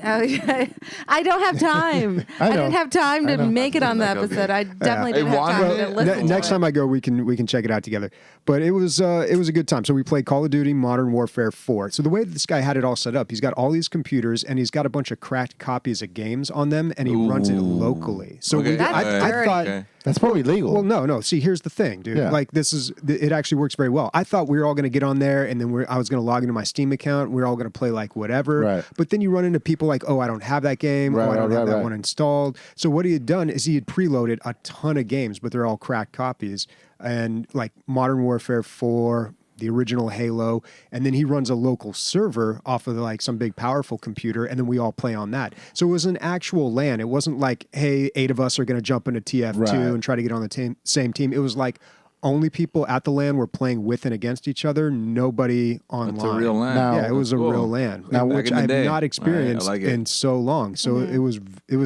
I don't have time. I know. didn't have time to I know. make it on the episode. I definitely didn't have time to listen. Next to time I go, we can check it out together. But it was a good time. So we played Call of Duty Modern Warfare 4. So the way this guy had it all set up, he's got all these computers and he's got a bunch of cracked copies of games on them, and he runs it locally. So Okay. I thought. Okay. that's probably legal. Well, no. See, here's the thing, dude. Yeah. Like, it actually works very well. I thought we were all going to get on there, and then I was going to log into my Steam account. We are all going to play like whatever. Right. But then you run into people like, oh, I don't have that game. Right, I don't have that right. one installed. So what he had done is he had preloaded a ton of games, but they're all cracked copies. And like Modern Warfare 4, the original Halo, and then he runs a local server off of like some big powerful computer, and then we all play on that. So it was an actual LAN. It wasn't like, hey, 8 of us are going to jump into TF2 Right. and try to get on the same team. It was like only people at the LAN were playing with and against each other, nobody online. That's a real LAN. Now- Yeah, it was a Cool. real LAN, Now, which in the I've day. not experienced I like it. in so long. So it was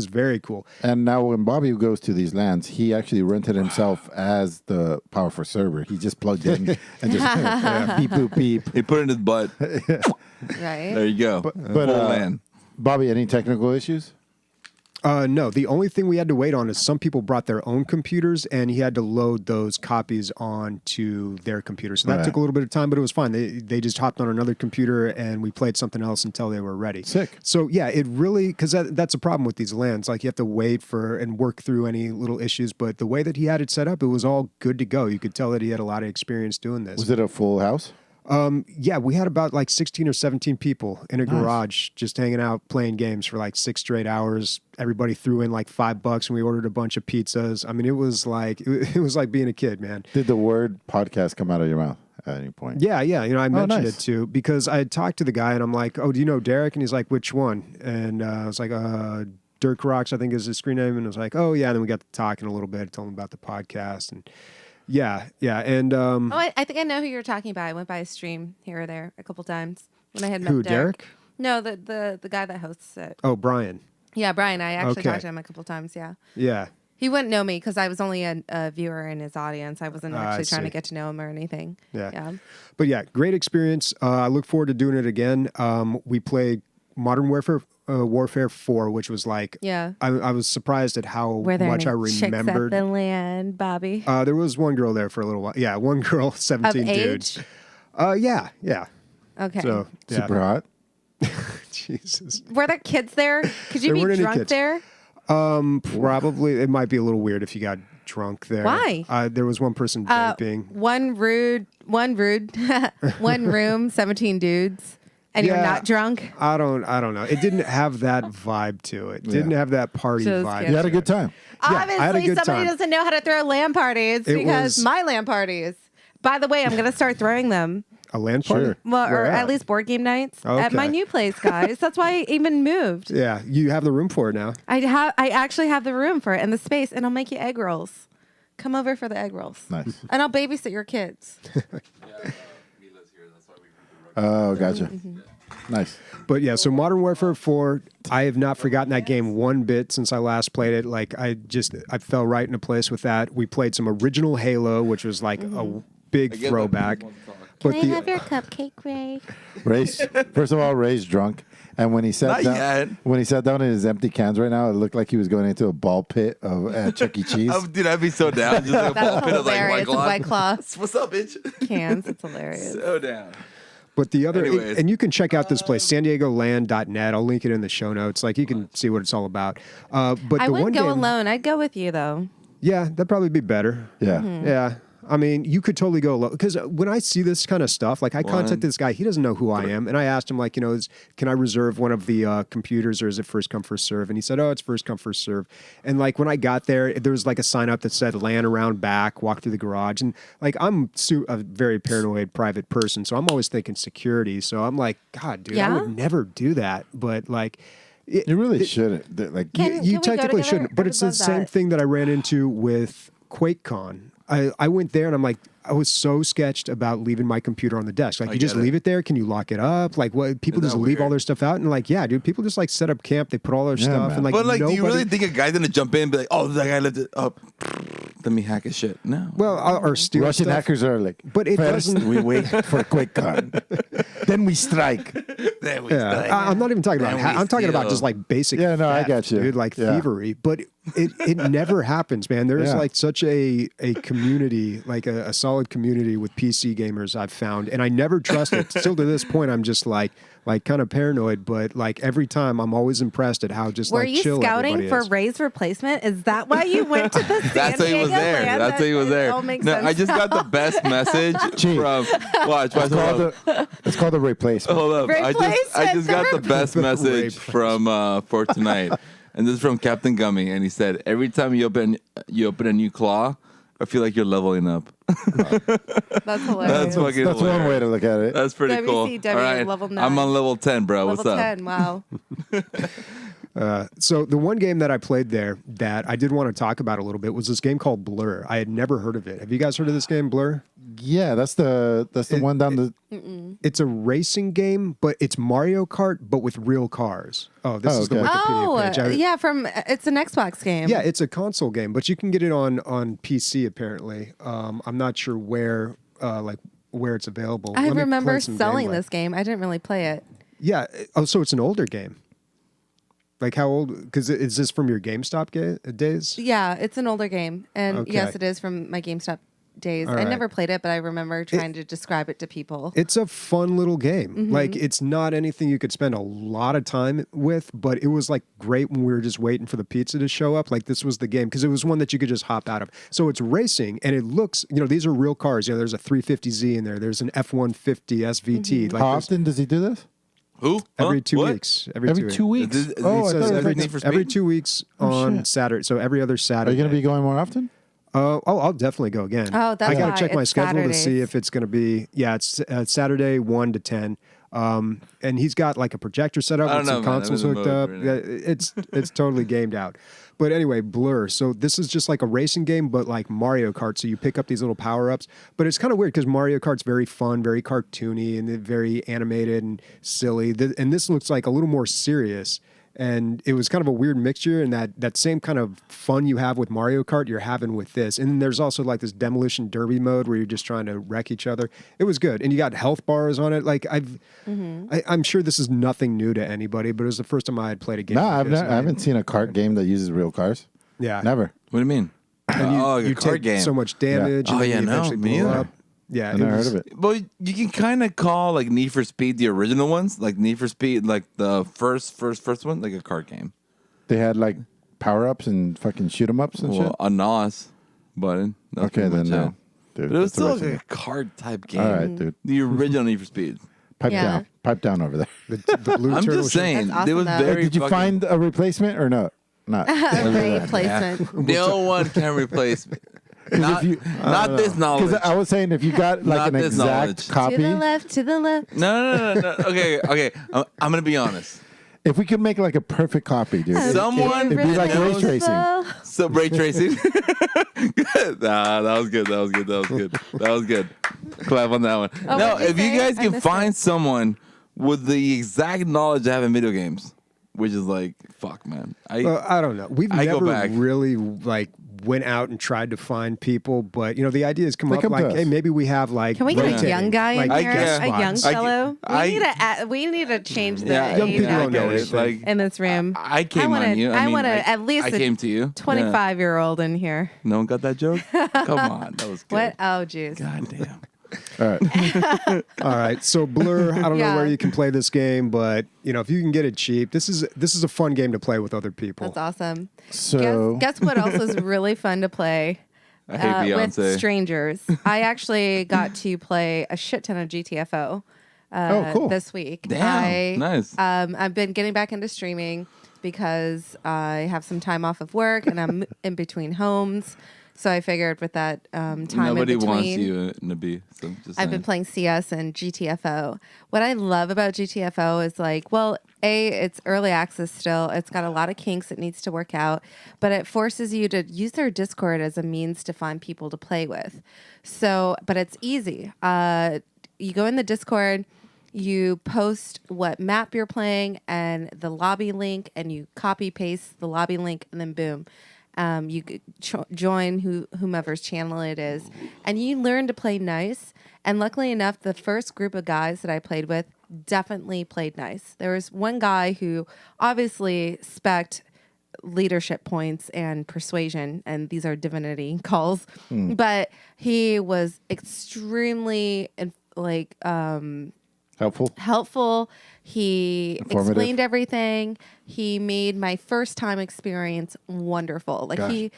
very cool. And now when Bobby goes to these lands, he actually rented himself as the Power for server. He just plugged in and just beep, boop, beep. He put it in his butt. Right? There you go. But, Full LAN. Bobby, any technical issues? No, the only thing we had to wait on is some people brought their own computers, and he had to load those copies onto their computer. So that Right. took a little bit of time, but it was fine. They just hopped on another computer, and we played something else until they were ready. Sick. So yeah, it really, because that's a problem with these LANs. Like you have to wait for and work through any little issues. But the way that he had it set up, it was all good to go. You could tell that he had a lot of experience doing this. Was it a full house? Yeah, we had about like 16 or 17 people in a garage just hanging out playing games for like 6 straight hours. Everybody threw in like $5 and we ordered a bunch of pizzas. I mean, it was like being a kid, man. Did the word podcast come out of your mouth at any point? Yeah. I mentioned nice. it too because I had talked to the guy and I'm like, oh, do you know Derek? And he's like, which one? And I was like, Dirk Rocks, I think is his screen name. And I was like, oh yeah. And then we got to talking a little bit, told him about the podcast and yeah. And I think I know who you're talking about. I went by his stream here or there a couple times when I had met who, Derek. Derek? No, the guy that hosts it. Oh, Brian. Yeah, Brian. I actually Okay. talked to him a couple times. Yeah. Yeah. He wouldn't know me because I was only a viewer in his audience. I wasn't I actually trying to see. get to know him or anything. Yeah. But yeah, great experience. I look forward to doing it again. We played Modern Warfare 4, which was like, Yeah. I was surprised at how Were there much I any chicks at remembered. the land, Bobby? There was one girl there for a little while. Yeah, one girl, 17 Of dudes. age? Yeah. Okay. So, yeah. Super hot. Jesus. Were there kids there? Could you There be weren't any drunk kids. there? Probably, it might be a little weird if you got drunk there. Why? There was one person vaping. One room, 17 dudes, and you're Yeah. not drunk? I don't know. It didn't have that vibe to it. Didn't have that party Just vibe. kidding. You had a good time. I had a Obviously, good somebody time. doesn't know how to throw LAN parties It because was- my LAN parties. By the way, I'm going to start throwing them. A LAN party? Sure. Well, or Where at least board game nights at my Okay. new place, guys. That's why I even moved. Yeah, you have the room for it now. I actually have the room for it and the space, and I'll make you egg rolls. Come over for the egg rolls. Nice. And I'll babysit your kids. Oh, gotcha. Nice. But yeah, so Modern Warfare 4, I have not forgotten that game one bit since I last played it. Like I fell right into place with that. We played some original Halo, which was like a big throwback. But Can I have your cupcake, Ray? Ray's, first of all, Ray's drunk. And when he sat Not down, yet. when he sat down in his empty cans right now, it looked like he was going into a ball pit of at Chuck E. Cheese. Oh, dude, I'd be so down. Just like a ball That's pit of like hilarious. White Claw. White Claw What's up, bitch? cans. It's hilarious. So down. But the other, Anyways. and you can check out this place, SanDiegoLand.net. I'll link it in the show notes. Like you can see what it's all about. But I the wouldn't one go game, alone. I'd go with you, though. yeah, that'd probably be better. Yeah. Yeah. I mean, you could totally go alone. Because when I see this kind of stuff, like I contacted this guy, he doesn't know who I am. And I asked him, like, can I reserve one of the computers or is it first come, first serve? And he said, oh, it's first come, first serve. And like when I got there was like a sign up that said land around back, walk through the garage. And like I'm a very paranoid private person. So I'm always thinking security. So I'm like, God, dude, I Yeah? would never do that. But like, You really shouldn't. Like, Can you we go technically together shouldn't, but or it's the above same that? thing that I ran into with QuakeCon. I went there and I'm like, I was so sketched about leaving my computer on the desk. Like, I you just get it. leave it there? Can you lock it up? Like, what? People Isn't just that leave all weird? their stuff out, and like, yeah, dude, people just like set up camp. They put all their stuff, man. and like, But like, do you nobody- really think a guy's gonna jump in and be like, "Oh, that guy left it up. Let me hack his shit"? No. Well, or steal Russian stuff. hackers are like, But it first doesn't- we wait for a quick con, then we strike. There we Yeah, I'm not even talking about. Then we I'm talking about steal. just like basic. Yeah, no, I theft, got you. dude. Like Yeah. thievery, but it never happens, man. There is Yeah. like such a community, like a solid community with PC gamers I've found, and I never trust it. Still to this point, I'm just like kind of paranoid. But like every time, I'm always impressed at how just Were like you chill scouting everybody for is. Ray's replacement? Is that why you went to the San That's why he was Diego there. land? That's why he was It there. all makes No, sense I just got the best message Gee. from. Watch, It's called hold it's called a replacement. up. I just got the Replacement. best message Replacement. from for tonight, and this is from Captain Gummy, and he said, "Every time you open a new claw, I feel like you're leveling up." That's hilarious. That's fucking That's one hilarious. way to look at it. That's pretty cool. WCW All right, level I'm 9. on level 10, bro. Level What's up? 10. Wow. So the one game that I played there that I did want to talk about a little bit was this game called Blur. I had never heard of it. Have you guys heard of this game, Blur? Yeah, that's the one down the. It's a racing game, but it's Mario Kart, but with real cars. Oh, this Oh, is the okay. Wikipedia page. Yeah, it's an Xbox game. Yeah, it's a console game, but you can get it on PC apparently. I'm not sure where it's available. I Let me play remember some selling gameplay. this game. I didn't really play it. Yeah. Oh, so it's an older game. Like how old? Because is this from your GameStop days? Yeah, it's an older game. And Okay. yes, it is from my GameStop days. All I right. never played it, but I remember trying to describe it to people. It's a fun little game. Mm-hmm. Like it's not anything you could spend a lot of time with, but it was like great when we were just waiting for the pizza to show up. Like this was the game because it was one that you could just hop out of. So it's racing and it looks, these are real cars. There's a 350Z in there. There's an F-150 SVT. Mm-hmm. Like How there's- often does he do this? Who? every Huh? 2 What? weeks. Every 2 weeks. Is this- Oh, it I says thought it was every like Need for every Speed? 2 weeks on shit. Saturday. So every other Are Saturday. you going to be going more often? I'll definitely go again. Oh, that's I gotta why. check my It's schedule to see Saturdays. if it's going to be. Yeah, it's Saturday 1 to 10. And he's got like a projector set up I with don't some know, man. I'm consoles in the hooked up. mode Yeah, right it's totally gamed out. But anyway, Blur. So this is just like a racing game, but like Mario Kart. So you pick up these little power ups. But it's kind of weird because Mario Kart's very fun, very cartoony, and very animated and silly. And this looks like a little more serious. And it was kind of a weird mixture, and that same kind of fun you have with Mario Kart, you're having with this. And then there's also like this demolition derby mode where you're just trying to wreck each other. It was good, and you got health bars on it. Like I'm sure this is nothing new to anybody, but it was the first time I had played a game. No, like this, I haven't seen a kart game that uses real cars. Yeah, Never. What do you mean? And you, like you a card take game. so much damage. Yeah. And Oh, then yeah, you no, eventually me blow neither. up. Yeah, I never heard of it. Well, you can kind of call like Need for Speed the original ones, like Need for Speed, like the first one, like a card game. They had like power ups and fucking shoot 'em ups and Well, shit. a NOS button. That's Okay, pretty then much no. it. Dude, But it was that's still racing. like a card type game. All right, dude. The original Need for Speed. Pipe Yeah. down over there. the blue I'm turtle just ship. saying, That's it was awesome, though. very. Did you fucking- find a replacement or no? Not. Replacement. No one can replace me. Not this knowledge. Because I was saying if you got like Not an this exact knowledge. To the copy, left, to the left. No. Okay. I'm gonna be honest. if we could make like a perfect copy, dude, Someone it'd be like knows- race tracing. So ray tracing. Good. Nah, that was good. Clap on that one. Oh, no, what'd you if you say? guys I can missed find it. someone with the exact knowledge I have in video games, which is like, fuck, man. I don't know. We've I go never back. really like went out and tried to find people, but the idea has come They up come to like, us. hey, maybe we have like Can we get a rotating, young guy in like, here? guest A young spots. fellow? I- We need to change the yeah, young age people don't know bracket anything. Like, in this room. I came wanna- on you. I mean, wanna at least I a came to you. 25-year-old in here. Yeah. No one got that joke? Come on. That was good. What? Oh, jeez. God damn. All right. All right, so Blur. I don't know Yeah. where you can play this game, but if you can get it cheap, this is a fun game to play with other people. That's awesome. So Guess what else is really fun to play? I hate With Beyonce. strangers. I actually got to play a shit ton of GTFO Oh, cool. this week. Damn, nice. I've been getting back into streaming because I have some time off of work and I'm in between homes. So I figured with that time Nobody in between, wants you in the B. So just I've been playing CS and GTFO. What I love about GTFO is like, well, it's early access still. It's got a lot of kinks it needs to work out, but it forces you to use their Discord as a means to find people to play with. So, but it's easy. You go in the Discord, you post what map you're playing and the lobby link, and you copy paste the lobby link, and then boom. You join whomever's channel it is, and you learn to play nice. And luckily enough, the first group of guys that I played with definitely played nice. There was one guy who obviously spec'd leadership points and persuasion, and these are divinity calls, but he was extremely helpful. He explained everything. He made my first time experience wonderful. Like he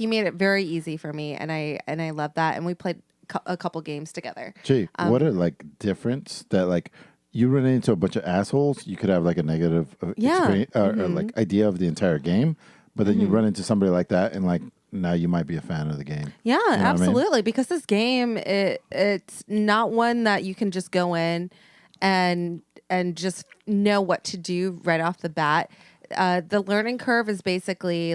made it very easy for me, and I love that. And we played a couple games together. Gee, what a difference that you run into a bunch of assholes. You could have a negative experience or idea of the entire game, but then you run into somebody like that, and now you might be a fan of the game. Yeah, you know absolutely. I mean? Because this game, it's not one that you can just go in and just know what to do right off the bat. The learning curve is basically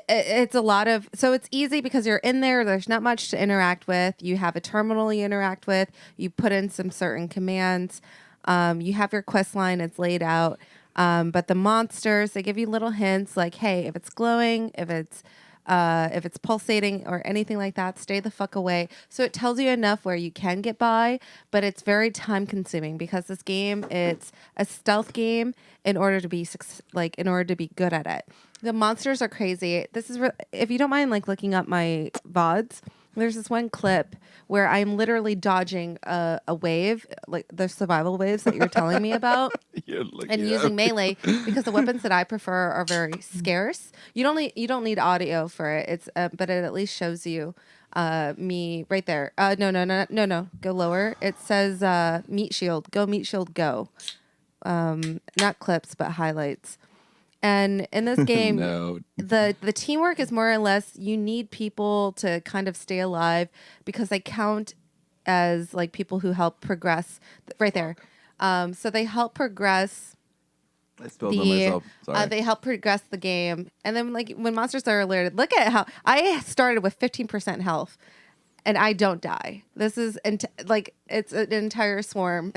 it's a lot of, so it's easy because you're in there. There's not much to interact with. You have a terminal you interact with. You put in some certain commands. You have your quest line. It's laid out. But the monsters, they give you little hints like, hey, if it's glowing, if it's pulsating or anything like that, stay the fuck away. So it tells you enough where you can get by, but it's very time consuming because this game, it's a stealth game in order to be good at it. The monsters are crazy. This is if you don't mind looking up my VODs, there's this one clip where I'm literally dodging a wave, like the survival waves that you're telling me about, and using melee because the weapons that I prefer are very scarce. You don't need audio for it. It's but it at least shows you me right there. No. Go lower. It says meat shield. Go meat shield. Go. Not clips, but highlights. And in this game, the teamwork is more or less, you need people to kind of stay alive because they count as people who help progress right there. So they help progress. I spilled on myself. Sorry. They help progress the game. And then when monsters are alerted, look at how I started with 15% health. And I don't die. This is it's an entire swarm.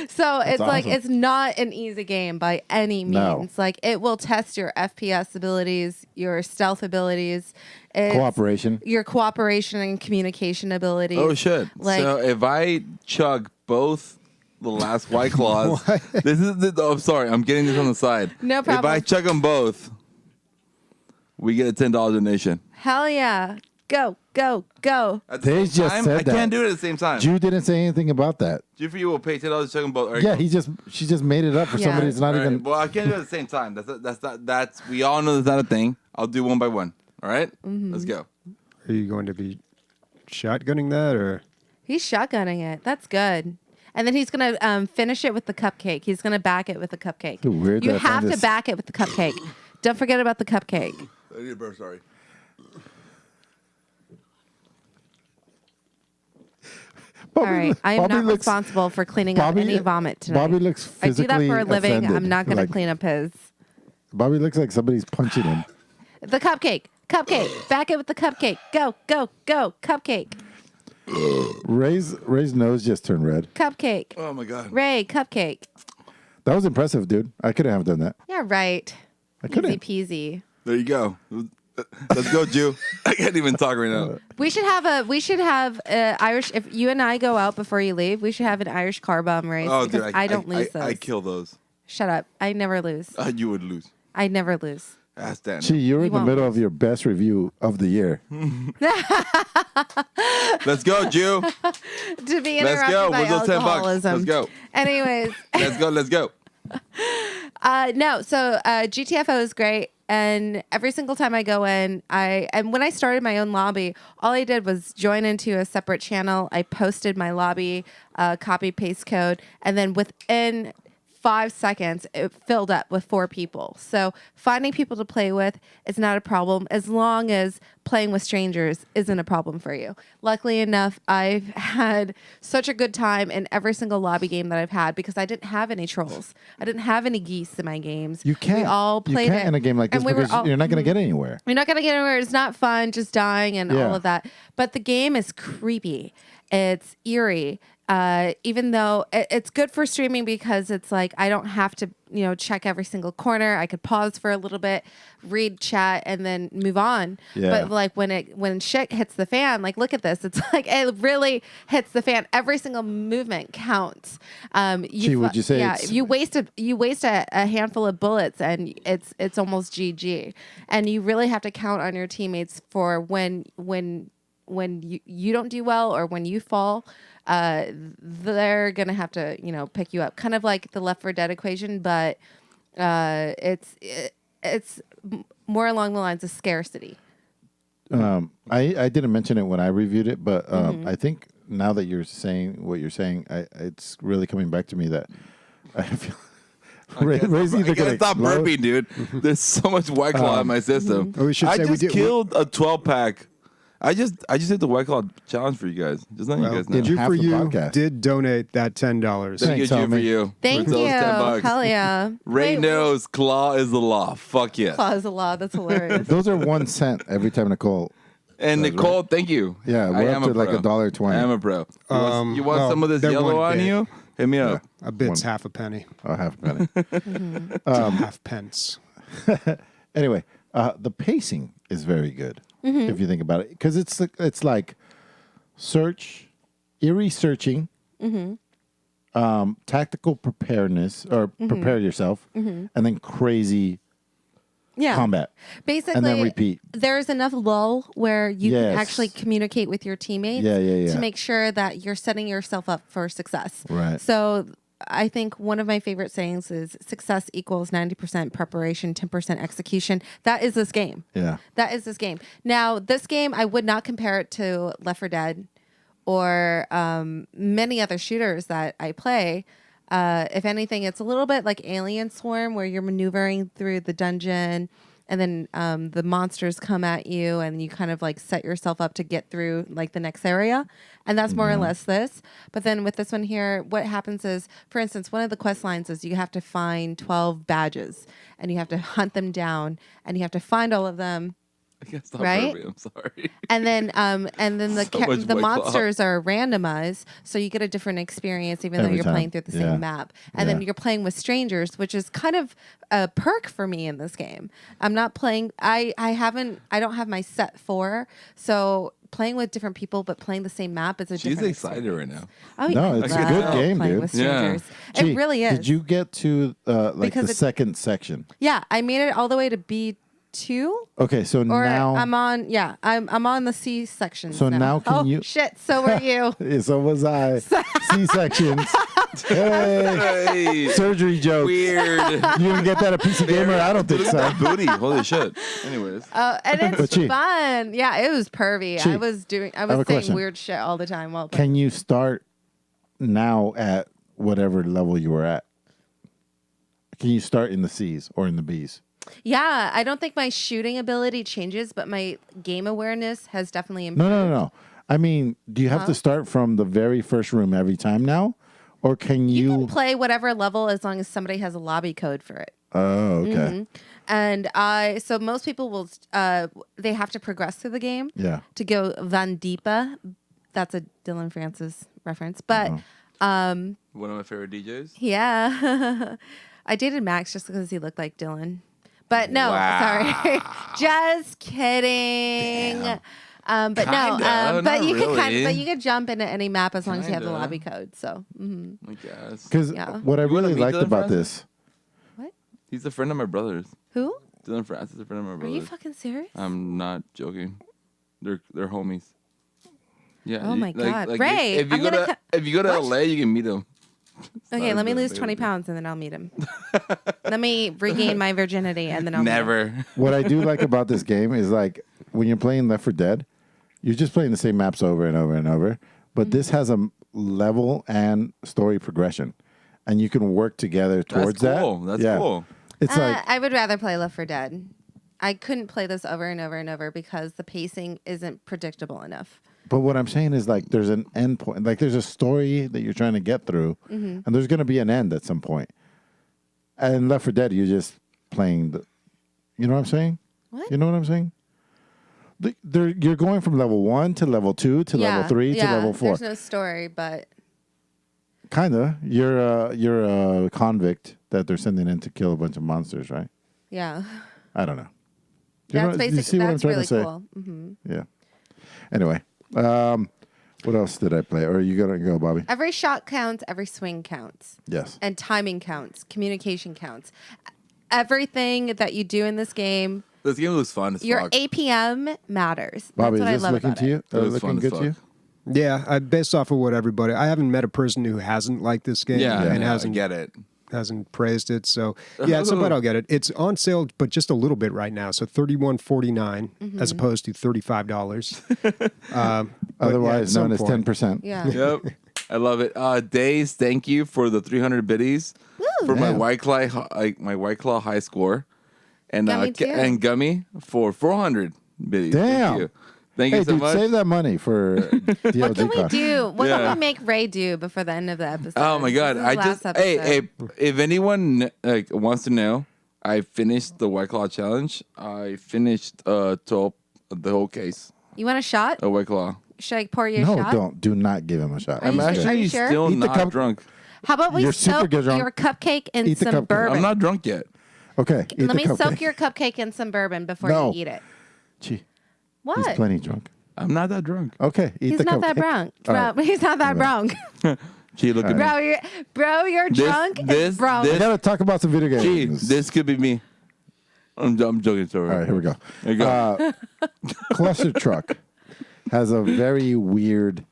So it's awesome. It's not an easy game by any means. No. It will test your FPS abilities, your stealth abilities, your cooperation and communication abilities. Oh shit! So if I chug both the last White Claws, this is I'm sorry, I'm getting this on the side. No problem. If I chug them both, we get a $10 donation. Hell yeah! Go. At the same time, I can't do it at the same time. Jew didn't say anything about that. Jew for you will pay $10 to check them both. Right, yeah, she just made it up for somebody that's not even. Well, I can't do it at the same time. That's we all know that's not a thing. I'll do one by one. All right? Let's go. Are you going to be shotgunning that or? He's shotgunning it. That's good. And then he's going to finish it with the cupcake. He's going to back it with the cupcake. Weird. You have to back it with the cupcake. Don't forget about the cupcake. I need a burp, sorry. All right, I am not responsible for cleaning up any vomit tonight. Bobby looks physically I do that for a living. offended. I'm not going to clean up his. Bobby looks like somebody's punching him. The cupcake. Back it with the cupcake. Go, cupcake. Ray's nose just turned red. Cupcake. Oh my god. Ray, cupcake. That was impressive, dude. I couldn't have done that. Yeah, right. I couldn't. Easy peasy. There you go. Let's go, Jew. I can't even talk right now. We should have Irish. If you and I go out before you leave, we should have an Irish car bomb race. Oh, dude, I don't lose those. I kill those. Shut up! I never lose. You would lose. I never lose. Ask Daniel. Gee, you're in the middle of your best review of the year. Let's go, Jew. To be interrupted by alcoholism. Let's go. Anyways. Let's go. No, so GTFO is great. And every single time I go in, and when I started my own lobby, all I did was join into a separate channel. I posted my lobby copy paste code, and then within 5 seconds, it filled up with 4 people. So finding people to play with is not a problem as long as playing with strangers isn't a problem for you. Luckily enough, I've had such a good time in every single lobby game that I've had because I didn't have any trolls. I didn't have any geese in my games. You can't. We all played you can't it. in a game like this because you're not going to get anywhere. You're not going to get anywhere. It's not fun, just dying and all of that. But the game is creepy. It's eerie. Even though it's good for streaming because it's like I don't have to, check every single corner. I could pause for a little bit, read chat, and then move on. Yeah. But like when shit hits the fan, like look at this. It's like it really hits the fan. Every single movement counts. Would you say? Yeah, you waste a handful of bullets and it's almost GG. And you really have to count on your teammates for when you don't do well or when you fall. They're gonna have to, pick you up, kind of like the Left 4 Dead equation, but it's more along the lines of scarcity. I didn't mention it when I reviewed it, but I think now that you're saying what you're saying, it's really coming back to me that I feel. Ray's either gonna stop explode. burping, dude. There's so much White Claw in my system. we should I say we just killed a 12-pack. I just did the White Claw challenge for you guys. Just letting you guys know. Did you half for the you podcast. did donate that $10. Thank you, Thanks, for homie. you. Thank For you. those $10. Hell yeah. Ray Wait, knows Claw is the law. Fuck yes. Claw is a law. That's hilarious. Those are 1 cent every time Nicole. And Nicole, thank you. Yeah, I we're am up to a like pro. $1.20. I am a pro. You want well, some of this they're yellow one on bit. you? Hit me up. A bit's One. half a penny. Oh, half a penny. Half pence. Anyway, the pacing is very good if you think about it, because it's like search, eerie searching, tactical preparedness or prepare yourself, and then crazy Yeah. combat. Basically, and then repeat. There's enough lull where you Yes. can actually communicate with your teammates Yeah. to make sure that you're setting yourself up for success. Right. So I think one of my favorite sayings is success equals 90% preparation, 10% execution. That is this game. Yeah. That is this game. Now, this game, I would not compare it to Left 4 Dead or many other shooters that I play. If anything, it's a little bit like Alien Swarm, where you're maneuvering through the dungeon and then the monsters come at you and you kind of like set yourself up to get through like the next area. And that's more or less this. But then with this one here, what happens is, for instance, one of the quest lines is you have to find 12 badges and you have to hunt them down and you have to find all of them. I can't stop Right? burping. I'm sorry. And then the So much the White Claw. monsters are randomized, so you get a different experience even though Every you're time. playing through the Yeah. same map. And then Yeah. you're playing with strangers, which is kind of a perk for me in this game. I'm not playing. I don't have my set 4, so playing with different people but playing the same map is a She's different excited experience. right now. Oh, No, yeah, it's I a good love game, playing dude. with Yeah. strangers. Gee, It really is. Did you get to like Because the it's- second section? Yeah, I made it all the way to B2. Okay, so Or now I'm on the C section. So now can oh, you- shit, so are you. so was I. C-sections. Hey, Hey, surgery jokes. weird. You didn't get that at PC Gamer? I don't think so. Booty. Holy shit. Anyways. And But it's Chi. fun. Yeah, it was pervy. Chi, I was have a saying question. weird shit all the time while playing. Can you start now at whatever level you were at? Can you start in the C's or in the B's? Yeah, I don't think my shooting ability changes, but my game awareness has definitely improved. No. I mean, do you have to start from the very first room every time now? Or can You you... can play whatever level as long as somebody has a lobby code for it. Oh, okay. And so most people will, they have to progress through the game Yeah. to go Van Deepa. That's a Dylan Francis reference. But One of my favorite DJs. yeah, I dated Max just because he looked like Dylan. But no, Wow. sorry. Just kidding. But Kinda, no, but not you can really. but you can jump into any map as long as you have the Kinda. lobby code. So I guess. Because Yeah. what I You wanna really meet liked Dylan about Francis? this... He's a friend of my brother's. who? Dylan Francis is a friend of my Are brother's. you fucking serious? I'm not joking. They're homies. Yeah. Oh my God. Ray, If you I'm go gonna to co- if you go to What? LA, you can meet him. Okay, let me Dylan lose Francis. 20 pounds and then I'll meet him. Let me regain my virginity and then I'll meet him. Never. What I do like about this game is like when you're playing Left 4 Dead, you're just playing the same maps over and over and over. But this has a level and story progression. and you can work together towards That's cool. that. That's cool. It's like I would rather play Left 4 Dead. I couldn't play this over and over and over because the pacing isn't predictable enough. but what I'm saying is like there's an end point. Like there's a story that you're trying to get through, and there's going to be an end at some point. And Left 4 Dead, you're just playing the. You know what I'm saying? What? You know what I'm saying? You're going from level 1 to level 2 to level 3 to level 4. There's no story, but Kinda. You're a convict that they're sending in to kill a bunch of monsters, right? yeah. I don't know. That's you basically see what I'm that's trying really to say? cool. Mm-hmm. Yeah. Anyway, what else did I play? Or are you gonna go, Bobby? Every shot counts, every swing counts. Yes. And timing counts, communication counts. Everything that you do in this game, This game looks fun as your fuck. APM matters. Bobby, That's what is this I love looking about to you? It was Looking fun as good to you? fuck. Yeah, based off of what everybody, I haven't met a person who hasn't liked this game Yeah, and I hasn't get it. hasn't praised it. So yeah, so but I'll get it. It's on sale, but just a little bit right now. So $31.49 as opposed to $35. Otherwise known as 10%. Yeah. Yep. I love it. Days, thank you for the 300 biddies for my Damn. White Claw high score. And Gummy too. and Gummy for 400 biddies. Damn. Thank you. Thank Hey, you so dude, much. save that money for DLG What can we Con. do? What Yeah. can we make Ray do before the end of the episode? Oh my god! This is I the just last hey, episode. if anyone wants to know, I finished the White Claw challenge. I finished the whole case You want a shot? of White Claw. Should I pour you a No, shot? don't. Do not give him a shot. Are you I'm sure? actually sure? still Eat the not cup- drunk. How about we You're super soak good drunk. your cupcake in Eat the some cupcake. bourbon? I'm not drunk yet. Okay. Eat Let the me soak cupcake. your cupcake in some bourbon before No. you eat it. Gee, What? he's plenty drunk. I'm not that drunk. Okay, eat He's the not cupcake. that drunk. All right. Bro, he's not that drunk. Gee, look at me. You're drunk. this- and drunk. this- We gotta talk about some video Gee, games. this could be me. I'm joking. Sorry. All right, here we go. There you go. Clustertruck has a very weird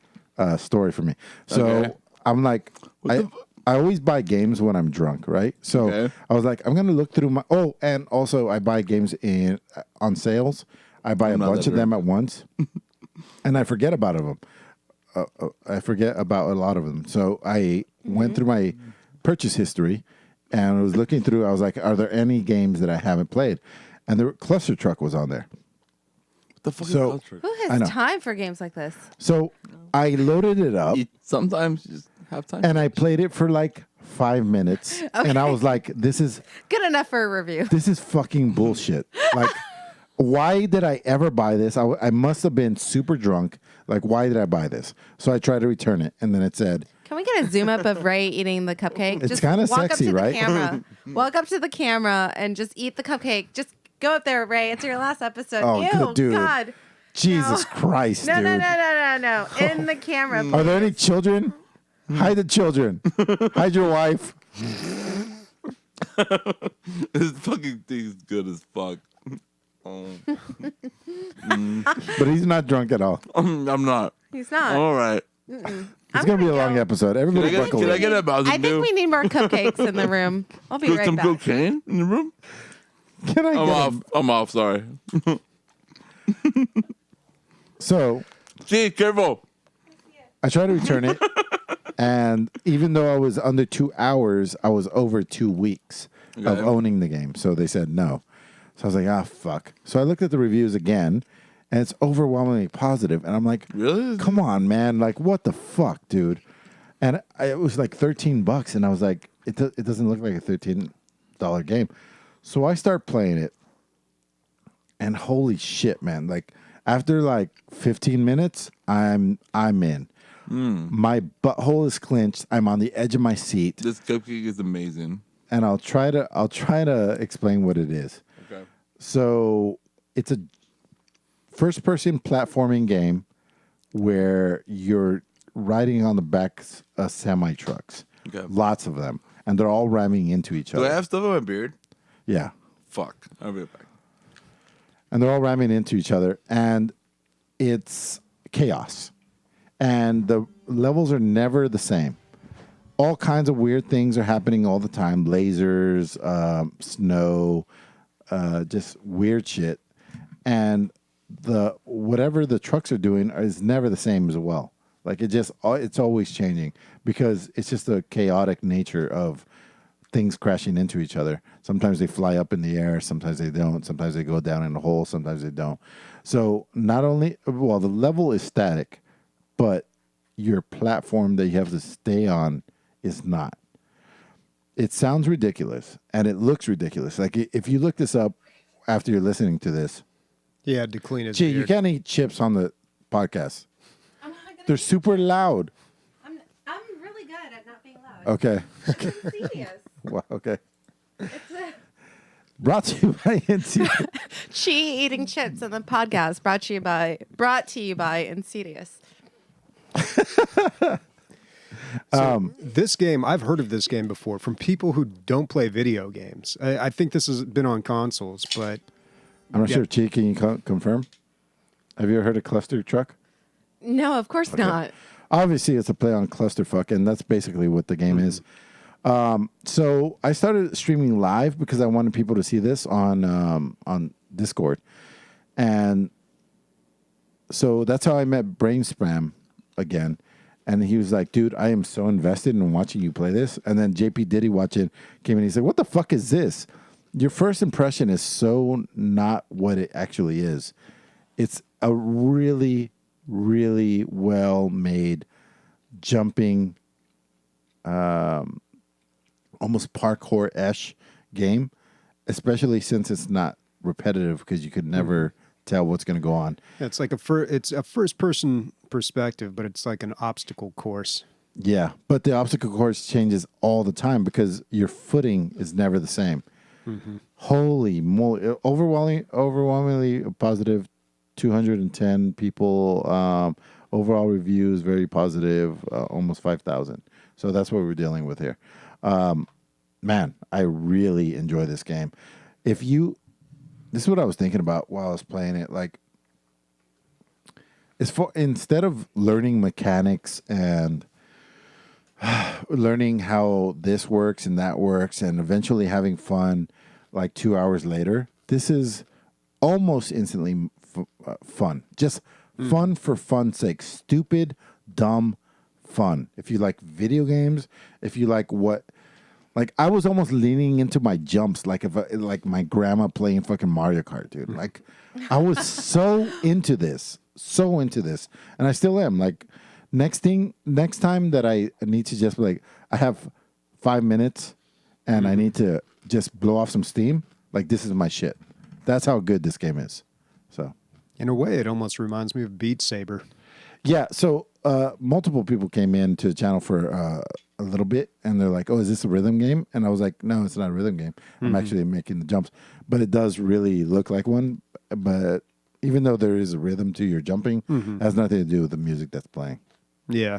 story for me. So Okay. I'm like, I always buy games when I'm drunk, right? So Okay. I was like, I'm gonna look through my. Oh, and also I buy games on sales. I buy a not bunch that of them at once, and I forget about them. I forget about a lot of them. So I went through my purchase history, and I was looking through. I was like, are there any games that I haven't played? And the Clustertruck was on there. What the fuck So- is culture? Who I know. has time for games like this? So I loaded it up. Sometimes you just have time. And I played it for like 5 minutes, and I was like, "This is Good enough for a review. fucking bullshit." Like, why did I ever buy this? I must have been super drunk. Like, why did I buy this? So I tried to return it, and then it said, Can we get a zoom up of Ray eating the cupcake? It's Just kinda walk sexy, up to right? The camera. Walk up to the camera and just eat the cupcake. Just go up there, Ray. It's your last episode. Oh, Ew, good dude. God. "Jesus Christ, No, dude! no. In the camera. Are there any children? Hide the children. Hide your wife." This fucking thing is good as fuck. Oh. But he's not drunk at all. I'm not. He's not. All right. It's gonna be a long episode. Everybody buckle Can I in. get a Mountain I think Dew? we need more cupcakes in the room. I'll be Put right some back. cocaine in the room? Can I I'm get off. him? I'm off. Sorry. So Gee, careful. I tried to return it, and even though I was under 2 hours, I was over 2 weeks of Okay. owning the game. So they said no. So I was like, fuck. So I looked at the reviews again, and it's overwhelmingly positive. And I'm like, Really? come on, man. Like, what the fuck, dude? And it was like $13, and I was like, it doesn't look like a $13 game. So I start playing it, and holy shit, man. Like, after like 15 minutes, I'm in. My butthole is clenched. I'm on the edge of my seat, This cupcake is amazing. and I'll try to explain what it is. Okay. So it's a first-person platforming game where you're riding on the backs of semi-trucks. Okay. Lots of them, and they're all ramming into each Do other. I have stuff in my beard? Yeah, Fuck. I'll be right back. and they're all ramming into each other, and it's chaos. And the levels are never the same. All kinds of weird things are happening all the time. Lasers, snow, just weird shit. And whatever the trucks are doing is never the same as well. Like it's always changing because it's just the chaotic nature of things crashing into each other. Sometimes they fly up in the air, sometimes they don't, sometimes they go down in a hole, sometimes they don't. So not only, well, the level is static, but your platform that you have to stay on is not. It sounds ridiculous and it looks ridiculous. Like if you look this up after you're listening to this, He had to clean his gee, beard. you can't eat chips on the podcast. I'm not gonna. They're super loud. I'm really good at not being loud. Okay. Insidious. Wow, okay. Brought to you by Inseedious. She eating chips on the podcast brought to you by Insidious. This game, I've heard of this game before from people who don't play video games. I think this has been on consoles, but I'm not sure. Chi, can you confirm? Have you ever heard of Clustertruck? No, of course not. Obviously, it's a play on Clusterfuck, and that's basically what the game is. So I started streaming live because I wanted people to see this on Discord, and so that's how I met Brain Spam again. And he was like, "Dude, I am so invested in watching you play this." And then JP Diddy watching came in. He said, "What the fuck is this? Your first impression is so not what it actually is. It's a really, really well made jumping." Almost parkour-esque game, especially since it's not repetitive because you could never tell what's going to go on. it's like it's a first-person perspective, but it's like an obstacle course. Yeah, but the obstacle course changes all the time because your footing is never the same. Holy moly. Overwhelmingly positive, 210 people. Overall reviews, very positive, almost 5,000. So that's what we're dealing with here. Man, I really enjoy this game. This is what I was thinking about while I was playing it. Like, instead of learning mechanics and learning how this works and that works and eventually having fun like 2 hours later, this is almost instantly fun. Just fun for fun's sake. Stupid, dumb fun. If you like video games, if you like I was almost leaning into my jumps like my grandma playing fucking Mario Kart, dude. Like I was so into this. And I still am. Like next time that I need to just like I have 5 minutes and I need to just blow off some steam, like this is my shit. That's how good this game is. So In a way, it almost reminds me of Beat Saber. yeah, so multiple people came in to the channel for a little bit, and they're like, "Oh, is this a rhythm game?" And I was like, "No, it's not a rhythm game. I'm actually making the jumps." But it does really look like one. But even though there is a rhythm to your jumping, it has nothing to do with the music that's playing. Yeah.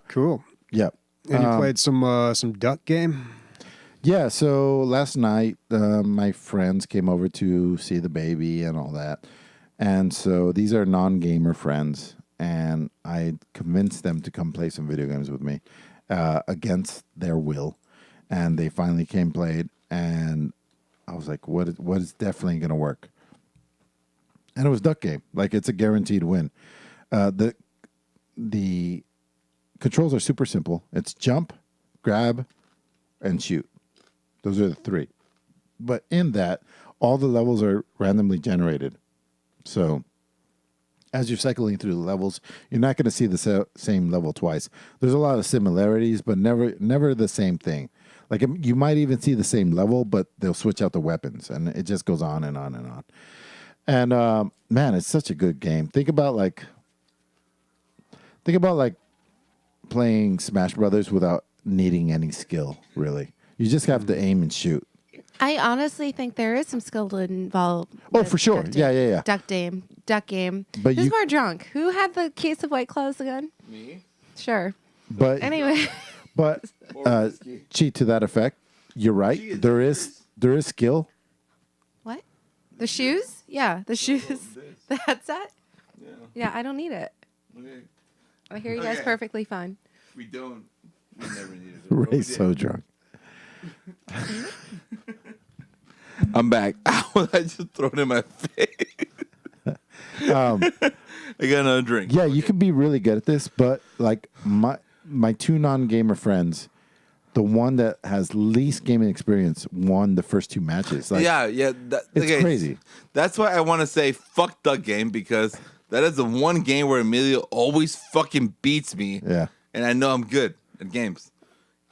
Cool. Yeah. And you played some duck game? Yeah, so last night my friends came over to see the baby and all that. And so these are non-gamer friends, and I convinced them to come play some video games with me against their will. And they finally came played, and I was like, what is definitely going to work? And it was duck game. Like, it's a guaranteed win. The controls are super simple. It's jump, grab, and shoot. Those are the three. But in that, all the levels are randomly generated. So as you're cycling through the levels, you're not going to see the same level twice. There's a lot of similarities, but never the same thing. Like, you might even see the same level, but they'll switch out the weapons, and it just goes on and on and on. And man, it's such a good game. Think about playing Smash Brothers without needing any skill, really. You just have to aim and shoot. I honestly think there is some skill involved. Oh, for sure. Yeah. Duck game. But Who's more drunk? Who had the case of White Claws again? Me? Sure. But Anyway. But Chi, to that effect, you're right. There is skill. What? The shoes? Yeah, the shoes. this. The headset? Yeah. Yeah, I don't need it. Okay. I hear you guys Okay. perfectly fine. We don't. We never needed it. Ray's so drunk. I'm back. Ow, I just throw it in my face. I got another drink. Yeah, you can be really good at this, but like my two non-gamer friends, the one that has least gaming experience won the first two matches. Like, yeah. it's crazy. That's why I want to say fuck the game, because that is the one game where Emilio always fucking beats me. Yeah. And I know I'm good at games.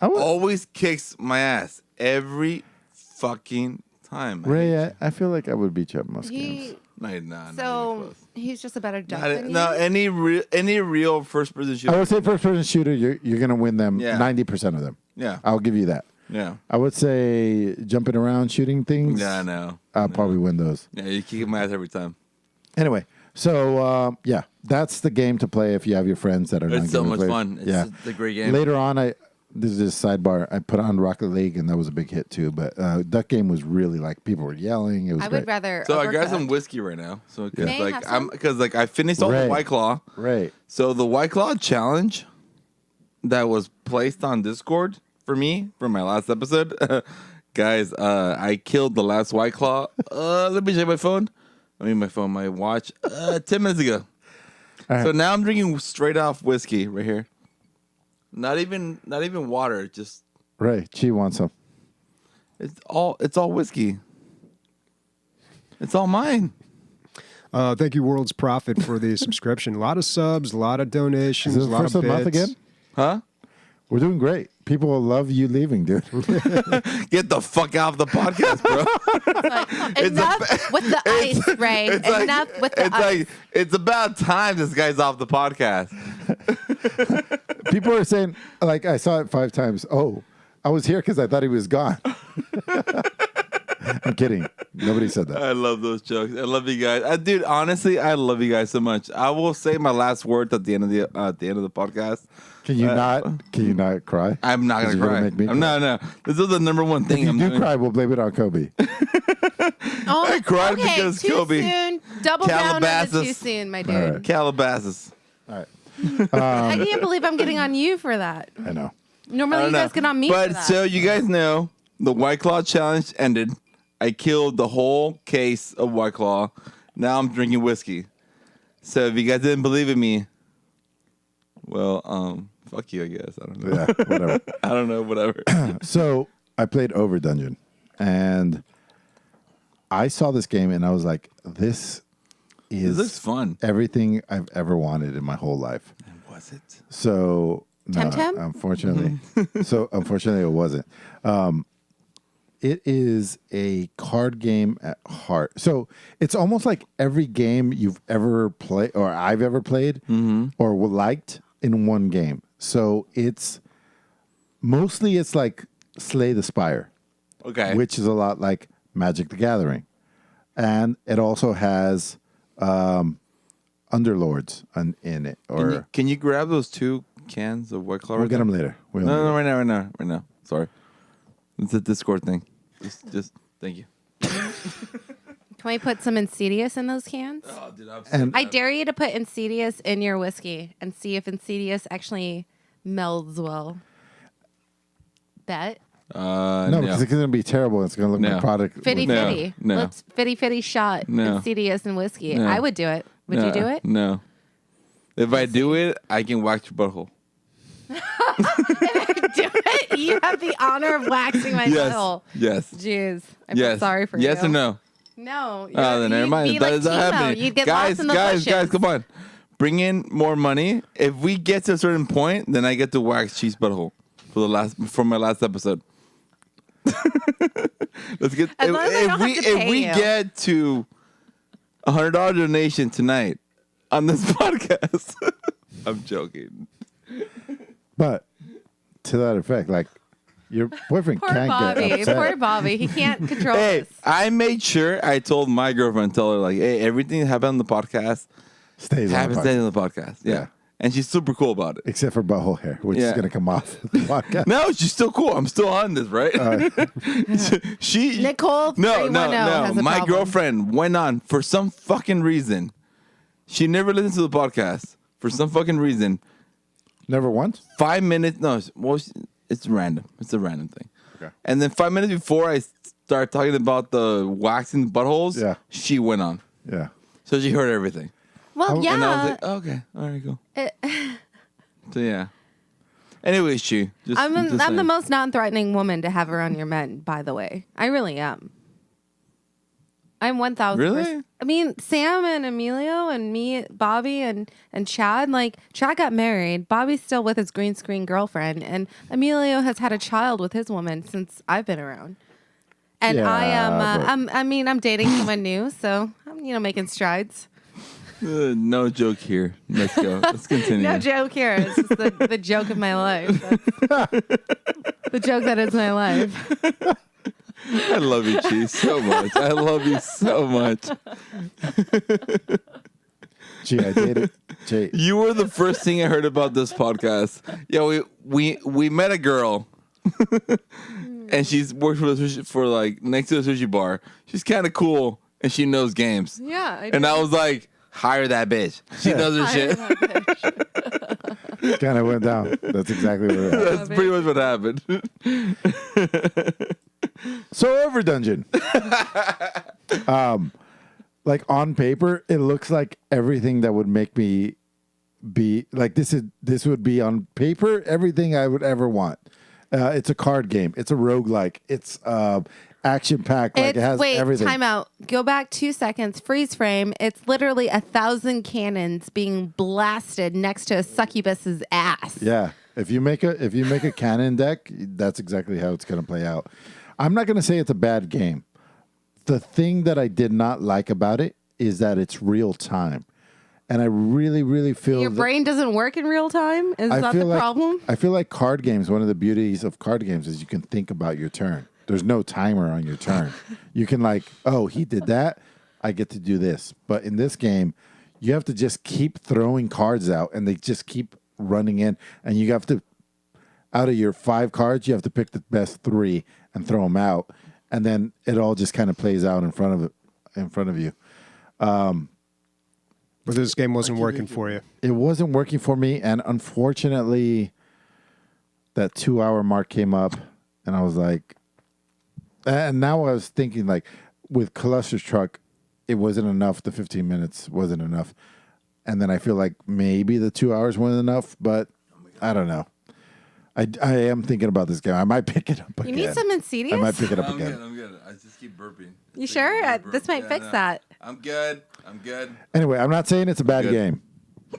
Always kicks my ass every fucking time. Ray, I feel like I would beat you at most games. No, you're not. So he's just a better duck Not than you? no, any real first person shooter. I would say first-person shooter, you're going to win them, Yeah. 90% of them. Yeah. I'll give you that. Yeah. I would say jumping around, shooting things. Yeah, I know. I'll probably win those. Yeah, you kick my ass every time. Anyway, so yeah, that's the game to play if you have your friends that are not It's so much players. fun. It's a great game. Later on, this is just a sidebar. I put on Rocket League, and that was a big hit too. But that game was really like people were yelling. It was I great. would rather. So I got Overcooked. some whiskey right now. So cause May I have some? I finished all Ray. the White Claw. Right. So the White Claw challenge that was placed on Discord for me for my last episode, guys, I killed the last White Claw. Let me check my phone. My watch. 10 minutes ago. right. So now I'm drinking straight off whiskey right here. Not even water. Just Right. She wants some. it's all whiskey. It's all mine. Thank you, World's Prophet, for the subscription. A lot of subs, a lot of donations, Is a it the lot first of of the month bits. again? Huh? We're doing great. People will love you leaving, dude. Get the fuck out of the podcast, bro. Enough with the ice, Ray. Enough with the ice. It's about time this guy's off the podcast. People are saying, like, I saw it 5 times. Oh, I was here because I thought he was gone. I'm kidding. Nobody said that. I love those jokes. I love you guys, dude. Honestly, I love you guys so much. I will say my last words at the end of the podcast. Can you not cry? I'm not gonna You're cry. make me cry. No. This is the number one thing If you I'm do doing. cry, we'll blame it on Kobe. Oh, I cried okay, because too Kobe. Soon. Double down on the Calabasas. too soon, my dude. All right. Calabasas. All right. I can't believe I'm getting on you for that. I know. Normally I you don't guys know. get on me But for that. so you guys know, the White Claw challenge ended. I killed the whole case of White Claw. Now I'm drinking whiskey. So if you guys didn't believe in me, well, fuck you, I guess. I don't know. Yeah, whatever. I don't know, whatever. So I played Overdungeon, and I saw this game, and I was like, this is This looks fun. everything I've ever wanted in my whole life. Was it? So no, TemTem? unfortunately, it wasn't. It is a card game at heart. So it's almost like every game you've ever played, or I've ever played, or liked in one game. So it's like Slay the Spire, Okay. which is a lot like Magic the Gathering, and it also has Underlords in it. Or Can you grab those 2 cans of White Claw? we'll right get there? them later. No, right now. Sorry. It's a Discord thing. Just thank you. Can we put some Inseedious in those cans? Oh, dude, And I dare you to put Inseedious in your whiskey and see if Inseedious actually melds well. Bet. no, because it's going to be terrible. It's going to look like No. product. Fitty No, fitty. no. Let's fitty shot No. Inseedious and whiskey. No. I would do it. Would you do it? No. If I do it, I can wax your butthole. Do it. You have the honor of waxing my butthole. Yes. Jeez. I Yes. feel sorry for you. Yes or no? No. Oh, then never mind. You'd be That like is not Timo. happening. You'd get guys, lost in the guys, bushes. come on. Bring in more money. If we get to a certain point, then I get to wax Cheese butthole for my last episode. Let's get As long as I don't have to if pay we you. get to $100 donation tonight on this podcast. I'm joking. But to that effect, like your boyfriend Poor can't Bobby. get upset. Poor Bobby. He can't control Hey, this. I made sure I told my girlfriend, tell her like, hey, everything that happened on the podcast Stays on the happens podcast. on the podcast. Yeah. Yeah. And she's super cool about it. Except for butthole hair, which Yeah. is going to come off the podcast. No, she's still cool. I'm still on this, right? she Nicole No, 310 no, has no. a My problem. girlfriend went on for some fucking reason. She never listens to the podcast for some fucking reason. Never once? 5 minutes. No, well, it's random. It's a random thing. Okay. And then 5 minutes before I start talking about the waxing the buttholes, Yeah. she went on. Yeah. So she heard everything. Well, yeah. And I was like, oh, okay, all right, cool. So yeah. Anyways, Chi, I'm the most non-threatening woman to have around your men, by the way. I really am. I'm 1,000%. Really? I mean, Sam and Emilio and me, Bobby and Chad, like, Chad got married. Bobby's still with his green screen girlfriend. And Emilio has had a child with his woman since I've been around. And Yeah, I am, I'm dating someone new, so I'm, making strides. No joke here. Let's go. Let's continue. No joke here. It's just the joke of my life. The joke that is my life. I love you, Chi, so much. I love you so much. Gee, I did it. Gee. You were the first thing I heard about this podcast. Yeah, we met a girl, and she's worked for like next to a sushi bar. She's kind of cool, and she knows games. Yeah. And I was like, hire that bitch. She knows her shit. Kind of went down. That's exactly what it happened. That's pretty much what happened. So Overdungeon. Like on paper, it looks like everything that would make me be like this would be on paper everything I would ever want. It's a card game. It's a roguelike. It's action packed. Like it has everything. Time out. Go back 2 seconds. Freeze frame. It's literally 1,000 cannons being blasted next to a succubus's ass. Yeah. If you make a cannon deck, that's exactly how it's going to play out. I'm not going to say it's a bad game. The thing that I did not like about it is that it's real time. And I really, really feel your brain doesn't work in real time? Is that the problem? I feel like card games, one of the beauties of card games is you can think about your turn. There's no timer on your turn. You can like, oh, he did that. I get to do this. But in this game, you have to just keep throwing cards out and they just keep running in. And you have to, out of your 5 cards, you have to pick the best 3 and throw them out. And then it all just kind of plays out in front of you. But this game wasn't working for you. It wasn't working for me. And unfortunately, that 2-hour mark came up and I was like, and now I was thinking like with Clustertruck, it wasn't enough. The 15 minutes wasn't enough. And then I feel like maybe the 2 hours wasn't enough, but I don't know. I am thinking about this game. I might pick it up again. You need some Inseedious? I might pick it up again. I'm good. I just keep burping. You sure? This might fix that. I'm good. Anyway, I'm not saying it's a bad game.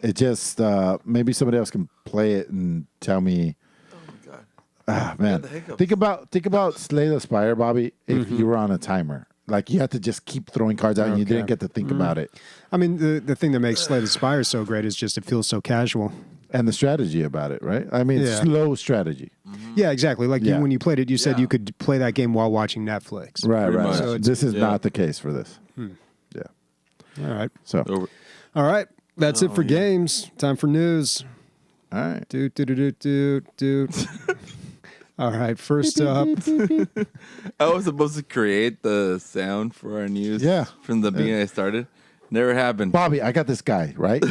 It just maybe somebody else can play it and tell me. Oh my god. Ah, man. Think about Slay the Spire, Bobby, if you were on a timer. Like you had to just keep throwing cards out and you didn't get to think about it. I mean, the thing that makes Slay the Spire so great is just it feels so casual. And the strategy about it, right? I mean, slow strategy. Yeah, exactly. Like when you played it, you said you could play that game while watching Netflix. Right. much. So this is not the case for this. Yeah. All right. So, All right. That's it for games. Time for news. all right. Do. All right. First up. I was supposed to create the sound for our news. Yeah. From the beginning I started. Never happened. Bobby, I got this guy, right?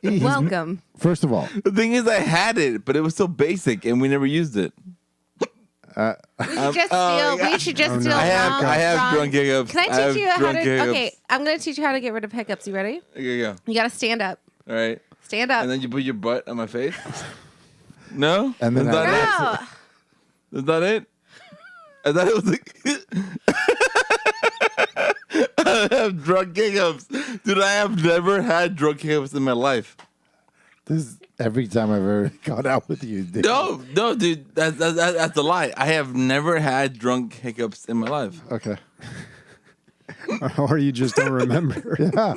Welcome. First of all, The thing is, I had it, but it was so basic, and we never used it. We should just steal. I have drunk hiccups. Can I teach you how to? Hiccups. Okay, I'm going to teach you how to get rid of hiccups. You ready? Okay, go. You got to stand up. All right. Stand up. And then you put your butt on my face. No. And then Is that no. it? Is that it? I thought it was I have drunk hiccups. Dude, I have never had drunk hiccups in my life. this is every time I've ever gone out with you. Dude. No, dude. That's a lie. I have never had drunk hiccups in my life. Okay. Or you just don't remember. Yeah.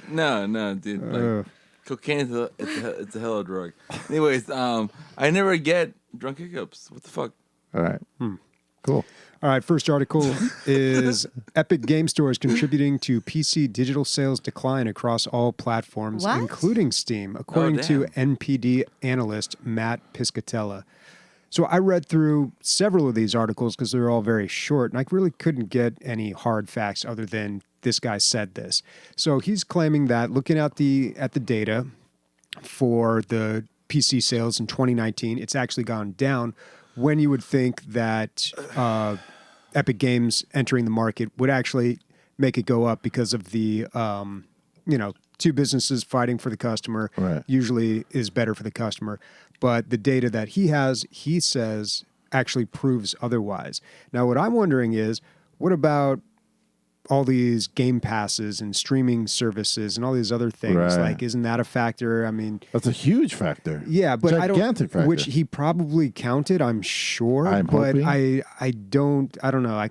No, dude. Like, cocaine is it's a hell of a drug. Anyways, I never get drunk hiccups. What the fuck? All right. Cool. All right, first article is Epic Game Store is contributing to PC digital sales decline across all platforms, What? including Steam, according to NPD analyst Matt Piscatella. So I read through several of these articles because they're all very short, and I really couldn't get any hard facts other than this guy said this. So he's claiming that looking at the data for the PC sales in 2019, it's actually gone down when you would think that Epic Games entering the market would actually make it go up because of the, two businesses fighting for the customer Right. usually is better for the customer. But the data that he has, he says, actually proves otherwise. Now, what I'm wondering is, what about all these game passes and streaming services and all these other things? Right. Like, isn't that a factor? I mean, That's a huge factor. yeah, but Gigantic factor. which he probably counted, I'm sure. I'm but hoping. I don't know. I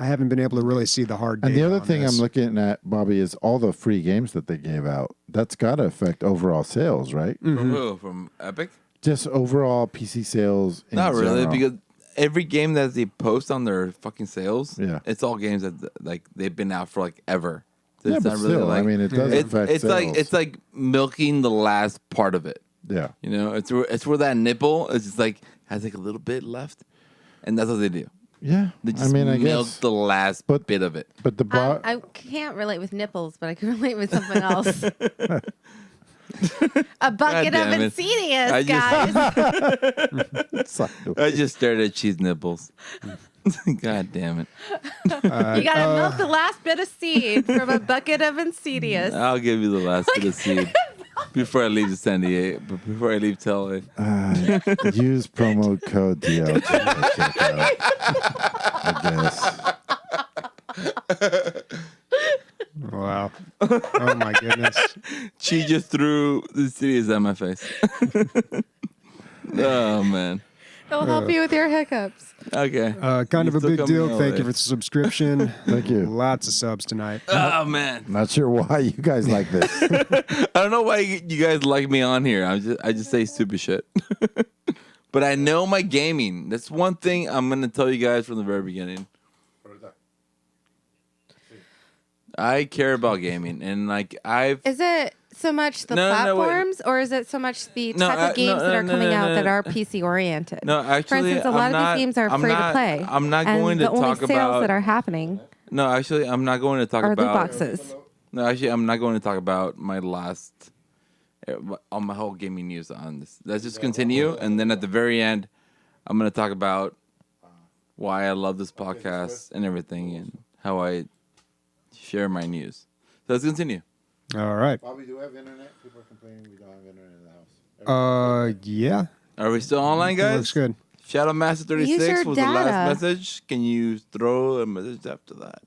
haven't been able to really see the hard data. And the other on thing this. I'm looking at, Bobby, is all the free games that they gave out. That's got to affect overall sales, right? Mm-hmm. From who? From Epic? Just overall PC sales. In Not really, general. because every game that they post on their fucking sales, Yeah. it's all games that like they've been out for like ever. So Yeah, it's but not really still, like, I mean, it does affect it's like sales. it's like milking the last part of it. Yeah. You know, it's where that nipple is just like has like a little bit left, and that's what they do. Yeah. They just I milk guess. the last but- bit of it. But the I can't relate with nipples, but I can relate with something else. A bucket of damn it. Inseedious, I guys. I just stared at cheese nipples. God damn it! You gotta milk the last bit of seed from a bucket of Inseedious. I'll give you the last bit of seed before I leave to San Diego. But before I leave to LA. use promo code DLG. to check out, I guess. Wow. Oh my goodness. She just threw the cities at my face. Oh man. It'll help you with your hiccups. Okay. Kind of a Still big coming deal. your Thank way. you for the subscription. Thank you. Lots of subs tonight. Oh man. Not sure why you guys like this. I don't know why you guys like me on here. I just say stupid shit. But I know my gaming. That's one thing I'm gonna tell you guys from the very beginning. I care about gaming, and like Is it so much the No, no, wait. platforms, or is it so much the No, type of games that are no, coming no, out no, that no. are PC oriented? No, For actually, instance, a lot of these games are I'm free not- to play. I'm not and going to the only talk sales about. that are happening No, actually, I'm not going to talk are loot about. boxes. No, actually, I'm not going to talk about my last, on my whole gaming news on this. Let's just continue, and then at the very end, I'm going to talk about why I love this podcast and everything, and how I share my news. So let's continue. All right. Bobby, do we have internet? People are complaining we don't have internet in the house. Yeah. Are we still online, guys? Looks good. Shadow Master Use 36 your was the last data. message. Can you throw a message after that?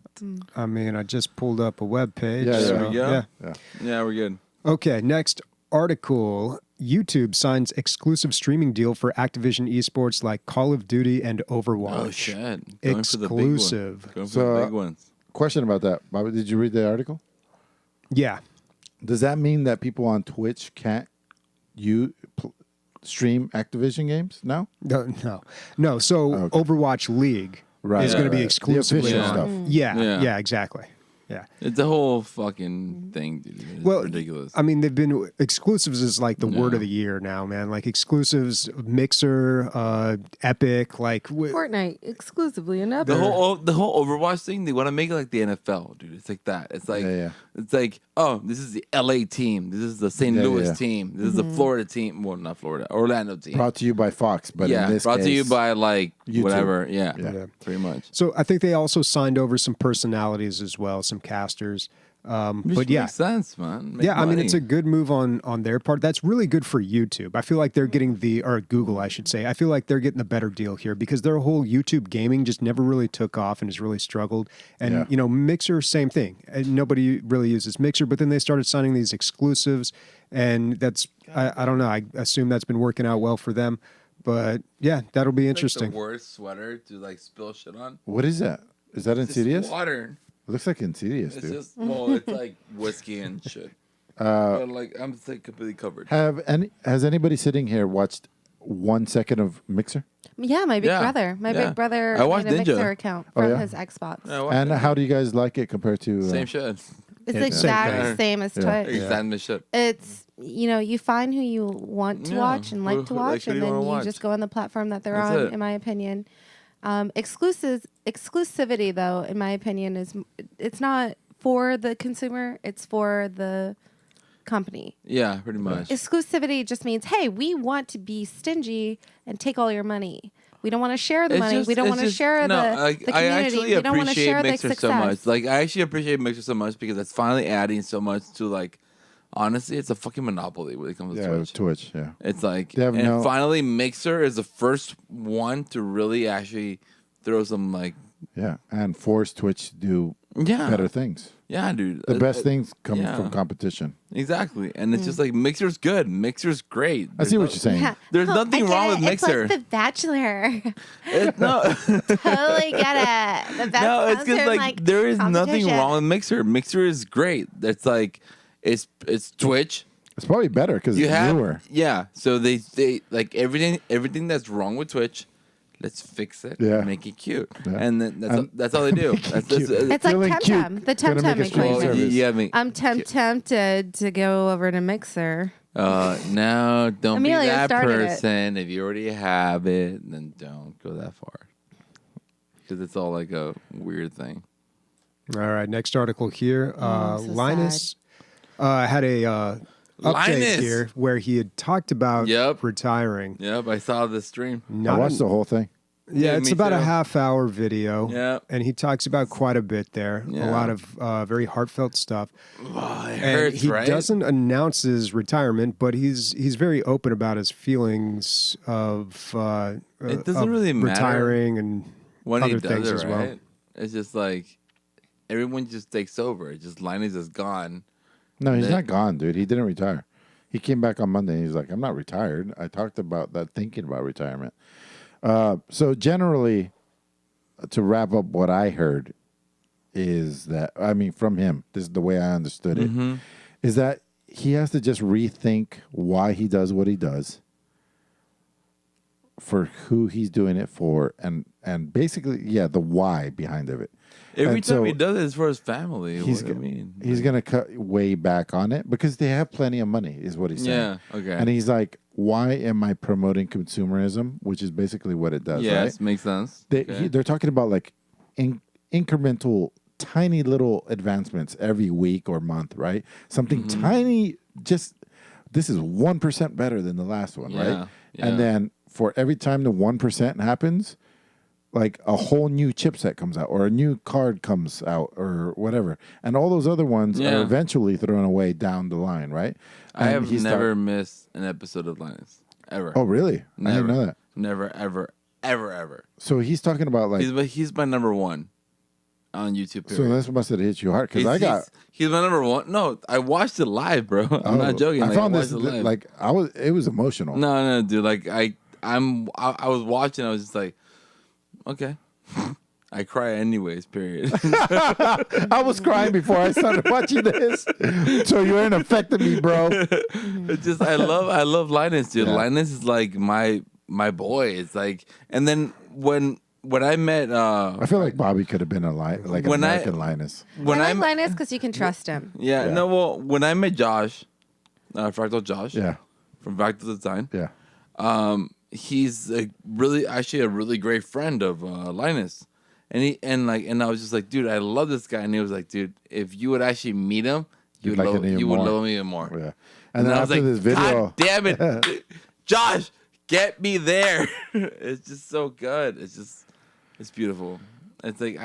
I mean, I just pulled up a web page. Yeah, so, there we go. yeah. Yeah, we're good. Okay, next article. YouTube signs exclusive streaming deal for Activision esports like Call of Duty and Overwatch. Oh shit! Going for the big one. Exclusive. Going for So, the big ones. Question about that. Bobby, did you read the article? Yeah. Does that mean that people on Twitch can't stream Activision games? No? No. So Okay. Overwatch League Right, is going to right, be right. exclusively The official on. stuff. Yeah, Yeah. exactly. Yeah. It's a whole fucking thing, dude. It's Well, ridiculous. I mean, they've been exclusives is like the word Yeah. of the year now, man. Like exclusives, Mixer, Epic, like Fortnite exclusively in the whole Overwatch thing, they want to make it like the NFL, dude. It's like that. It's like Yeah. it's like, oh, this is the LA team. This is the St. Yeah, Louis yeah. team. This is the Florida team. Well, not Florida, Orlando team. Brought to you by Fox, but yeah, in this brought case, to you by like YouTube. whatever. Yeah, Yeah. pretty much. So I think they also signed over some personalities as well, some casters. Which But yeah, makes sense, man. Make yeah. I mean, money. it's a good move on their part. That's really good for YouTube. I feel like they're getting or Google, I should say. I feel like they're getting the better deal here because their whole YouTube gaming just never really took off and has really struggled. And Yeah. Mixer, same thing. And nobody really uses Mixer, but then they started signing these exclusives, and that's I don't know. I assume that's been working out well for them. But yeah, that'll be interesting. Like the worst sweater to like spill shit on. What is that? Is that It's Insidious? just water. It looks like Insidious, It's dude. just it's like whiskey and shit. But like I'm just like completely covered. Has anybody sitting here watched 1 second of Mixer? Yeah, my big Yeah, brother. My yeah. big brother I watched made a Ninja. Mixer account Oh, from yeah? his Xbox. Yeah, I watched And it. how do you guys like it compared to Same shit. It's Yeah. the exact Same. same as Yeah. Twitch. Exactly shit. It's you find who you want to Yeah, watch and like to like watch, who and you then wanna you watch. just go on the platform that they're That's on. it. In my opinion, exclusivity though, in my opinion, it's not for the consumer; it's for the company. Yeah, pretty much. Exclusivity just means, hey, we want to be stingy and take all your money. We don't want to share the It's money. just- we don't it's want to just- share no, the like, community. I actually we don't want to appreciate share the Mixer success. so much. Like, I actually appreciate Mixer so much because it's finally adding so much to, like, honestly, it's a fucking monopoly when it comes to Twitch. Twitch. Yeah. It's like, They have and no- finally, Mixer is the first one to really actually throw some, like, Yeah, and force Twitch to do yeah, better things. yeah, dude. The best things come yeah. from competition. Exactly, and it's just like Mixer's good. Mixer's great. I see what you're saying. Yeah. There's nothing I get wrong it. with Mixer. It's like The Bachelor. No, Totally get it. The best no, it's ones because are, like there is nothing competition. wrong with Mixer. Mixer is great. It's like it's Twitch. It's probably better because You it's have newer. yeah. So they like everything that's wrong with Twitch. Let's fix it. Yeah. Make it cute. Yeah. And then that's all they do. That's cute. It's like Feeling cute. TemTem. The Gonna make TemTem a streaming equation. service. you have me. I'm tempted to go over to Mixer. No, don't Emilio be that started it. person. If you already have it, then don't go that far. Because it's all like a weird thing. All right, next article here. so Linus had a update Linus! here where he had talked about Yep. retiring. Yep, I saw the stream. I Not watched the whole thing. Yeah, Yeah, it's me about a too. half-hour video. Yep. And he talks about quite a bit there. A Yeah. lot of very heartfelt stuff. Oh, it And hurts, he right? doesn't announce his retirement, but he's very open about his feelings of It doesn't of really matter retiring and when other he does things it, as well. right? It's just like everyone just takes over. It's just Linus is gone. No, he's That- not gone, dude. He didn't retire. He came back on Monday and he's like, I'm not retired. I talked about that, thinking about retirement. So generally, to wrap up what I heard is that, I mean, from him, this is the way I understood it, Mm-hmm. is that he has to just rethink why he does what he does, for who he's doing it for, and basically, yeah, the why behind of it. Every And time so he does it, it's for his family. he's What do go- you mean? He's going to cut way back on it because they have plenty of money, is what he's saying. Yeah, okay. And he's like, why am I promoting consumerism? Which is basically what it does, yes, right? makes sense. Okay. They're talking about like incremental, tiny little advancements every week or month, right? Something Mm-hmm. tiny, just this is 1% better than the last one, Yeah, right? yeah. And then for every time the 1% happens, like a whole new chipset comes out or a new card comes out or whatever. And all those other ones Yeah. are eventually thrown away down the line, right? I And have he's never missed an episode of Linus. Ever. Oh, really? Never. I didn't know that. Never, ever, ever, ever. So he's talking about like, He's my number one on YouTube. so Period. this must have hit you hard because He's- I got. He's my number one. No, I watched it live, bro. I'm oh, not joking. I Like, found watched this it live. like it was emotional. No, dude. Like I was watching. I was just like, okay. I cry anyways. Period. I was crying before I started watching this, so you ain't affected me, bro. It's just I love Linus, dude. Yeah. Linus is like my boy. It's like, and then when I met I feel like Bobby could have been like an When I- American Linus. when I I like Linus because you can trust him. yeah, Yeah. no, well, when I met Josh, Fractal Josh, Yeah, from Fractal Design, yeah. he's a really great friend of Linus, and I was just like, dude, I love this guy, and he was like, dude, if you would actually meet him, you You'd would like love, him even you would more. love him even more. Yeah. And then I was after like, this video, God damn it, Josh, get me there. It's just so good. It's beautiful. It's like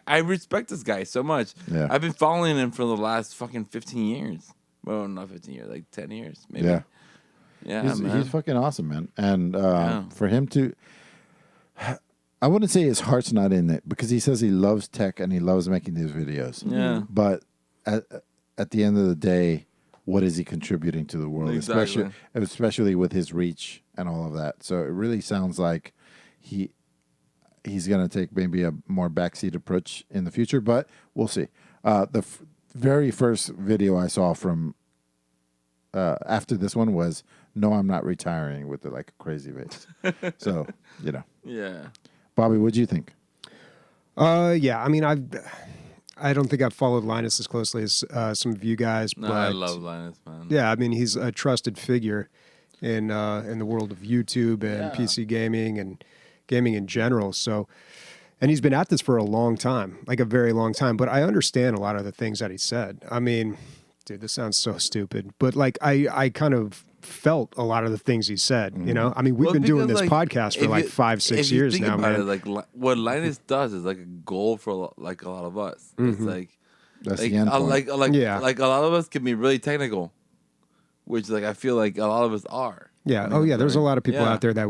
I respect this guy so much. Yeah. I've been following him for the last fucking 15 years. Well, not 15 years, like 10 years, maybe. yeah, Yeah, he's, man. he's fucking awesome, man. And Yeah. for him to, I wouldn't say his heart's not in it because he says he loves tech and he loves making these videos. Yeah. But at the end of the day, what is he contributing to the world? Exactly. Especially with his reach and all of that. So it really sounds like he's going to take maybe a more backseat approach in the future, but we'll see. The very first video I saw from after this one was, "No, I'm not retiring," with like a crazy face. So, Yeah. Bobby, what do you think? Yeah, I mean, I don't think I've followed Linus as closely as some of you guys, No, but I love Linus, man. yeah, I mean, he's a trusted figure in the world of YouTube and Yeah. PC gaming and gaming in general. So, and he's been at this for a long time, like a very long time. But I understand a lot of the things that he said. I mean, dude, this sounds so stupid, but like I kind of felt a lot of the things he said. Mm-hmm. You know, I mean, we've been doing this podcast for if like you- 5-6 if you years think now, about man. It, like what Linus does is like a goal for like a lot of us. It's like That's like the end point. like a lot of us can be really technical, which like I feel like a lot of us are. Yeah. I mean, Oh, yeah. There's a right? lot of people Yeah, out there that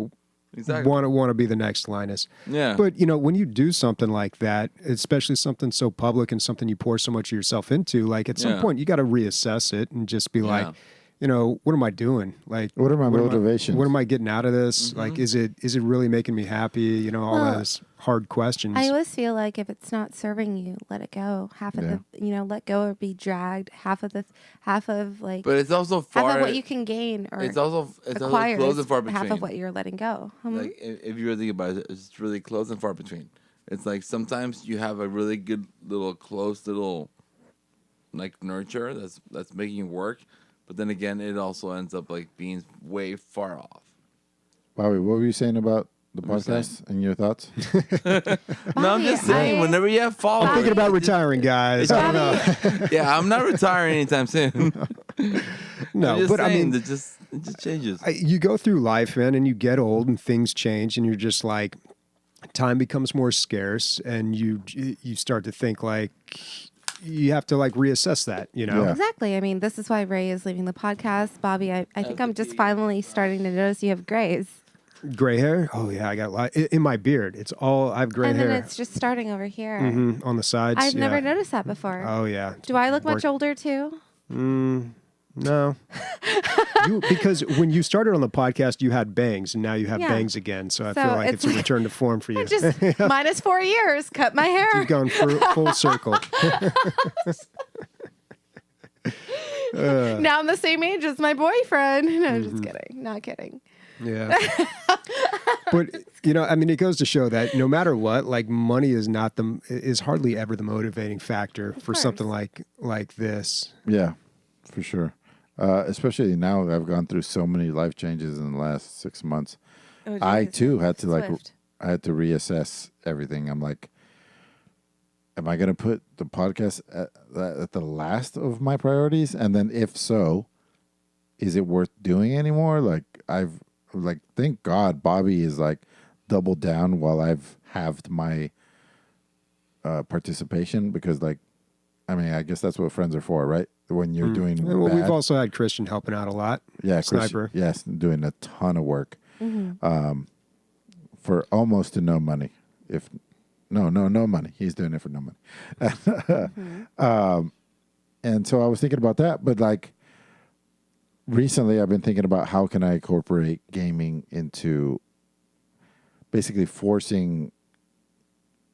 exactly. want to be the next Linus. Yeah. But you know, when you do something like that, especially something so public and something you pour so much of yourself into, like at some Yeah. point you got to reassess it and just be like, Yeah. you know, what am I doing? Like, What are my motivations? What am I getting out of this? Like, is it really making me happy? You know, all Well, those hard questions. I always feel like if it's not serving you, let it go. Half of Yeah. the, let go or be dragged. Half of like, But it's also half far. of what you can gain or it's also acquire close is and far between. half of what you're letting go. Like if you really think about it, it's really close and far between. It's like sometimes you have a really good little close little like nurture that's making you work, but then again it also ends up like being way far off. Bobby, what were you saying about the I'm podcast and your thoughts? No, I'm just saying whenever you have fall, I'm thinking about retiring, guys. I don't know. Yeah, I'm not retiring anytime soon. No, I'm just but I saying, mean, it just changes. you go through life, man, and you get old and things change, and you're just like, time becomes more scarce, and you start to think like you have to like reassess that, you know? Yeah. Exactly. I mean, this is why Ray is leaving the podcast. Bobby, I think I'm just finally starting to notice you have grays. Gray hair? Oh yeah, I got a lot in my beard. It's all I have gray And hair. then it's just starting over here. On the sides. I've never yeah. noticed that before. Oh yeah. Do I look much Work- older too? No. Because when you started on the podcast, you had bangs, and now you have Yeah. bangs again. So I So feel like it's a it's- return to form for you. Just minus 4 years. Cut my hair. You've gone full circle. Now I'm the same age as my boyfriend. No, just kidding. Not kidding. Yeah. But you know, I mean, it goes to show that no matter what, like money is hardly ever the motivating factor for something like this. Yeah, for sure. Especially now that I've gone through so many life changes in the last 6 months. Oh, I geez. too had to Swift. I had to reassess everything. I'm like, am I going to put the podcast at the last of my priorities? And then if so, is it worth doing anymore? Like, thank God Bobby is like doubled down while I've halved my participation, because like, I mean, I guess that's what friends are for, right? When you're doing Well, bad. we've also had Christian helping out a lot. Yeah, Sniper. Yes, doing a ton of work for almost to no money. If no money, he's doing it for no money. And so I was thinking about that, but like recently, I've been thinking about how can I incorporate gaming into basically forcing.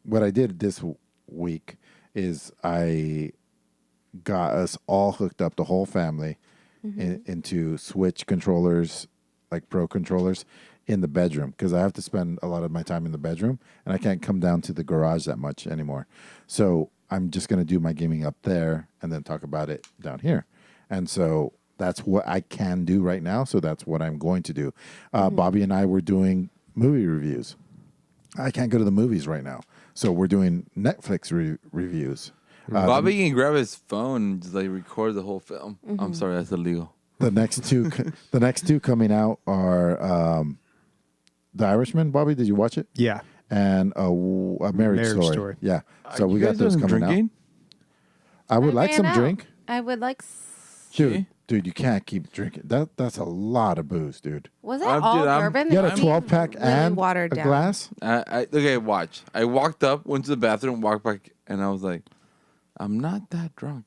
What I did this week is I got us all hooked up, the whole family, into Switch controllers, like Pro controllers, in the bedroom, because I have to spend a lot of my time in the bedroom, and I can't come down to the garage that much anymore. So I'm just going to do my gaming up there and then talk about it down here. And so that's what I can do right now, so that's what I'm going to do. Bobby and I were doing movie reviews. I can't go to the movies right now, so we're doing Netflix reviews. Bobby can grab his phone and just like record the whole film. I'm sorry, that's illegal. The next two coming out are The Irishman. Bobby, did you watch it? Yeah. And a Marriage Story. Yeah. So we got those coming out. I would like some drink. I would like. Dude, you can't keep drinking. That's a lot of booze, dude. Was it Dude, all I'm- bourbon? You got a I mean, 12-pack really and watered a down. glass? Okay, watch. I walked up, went to the bathroom, walked back, and I was like, I'm not that drunk.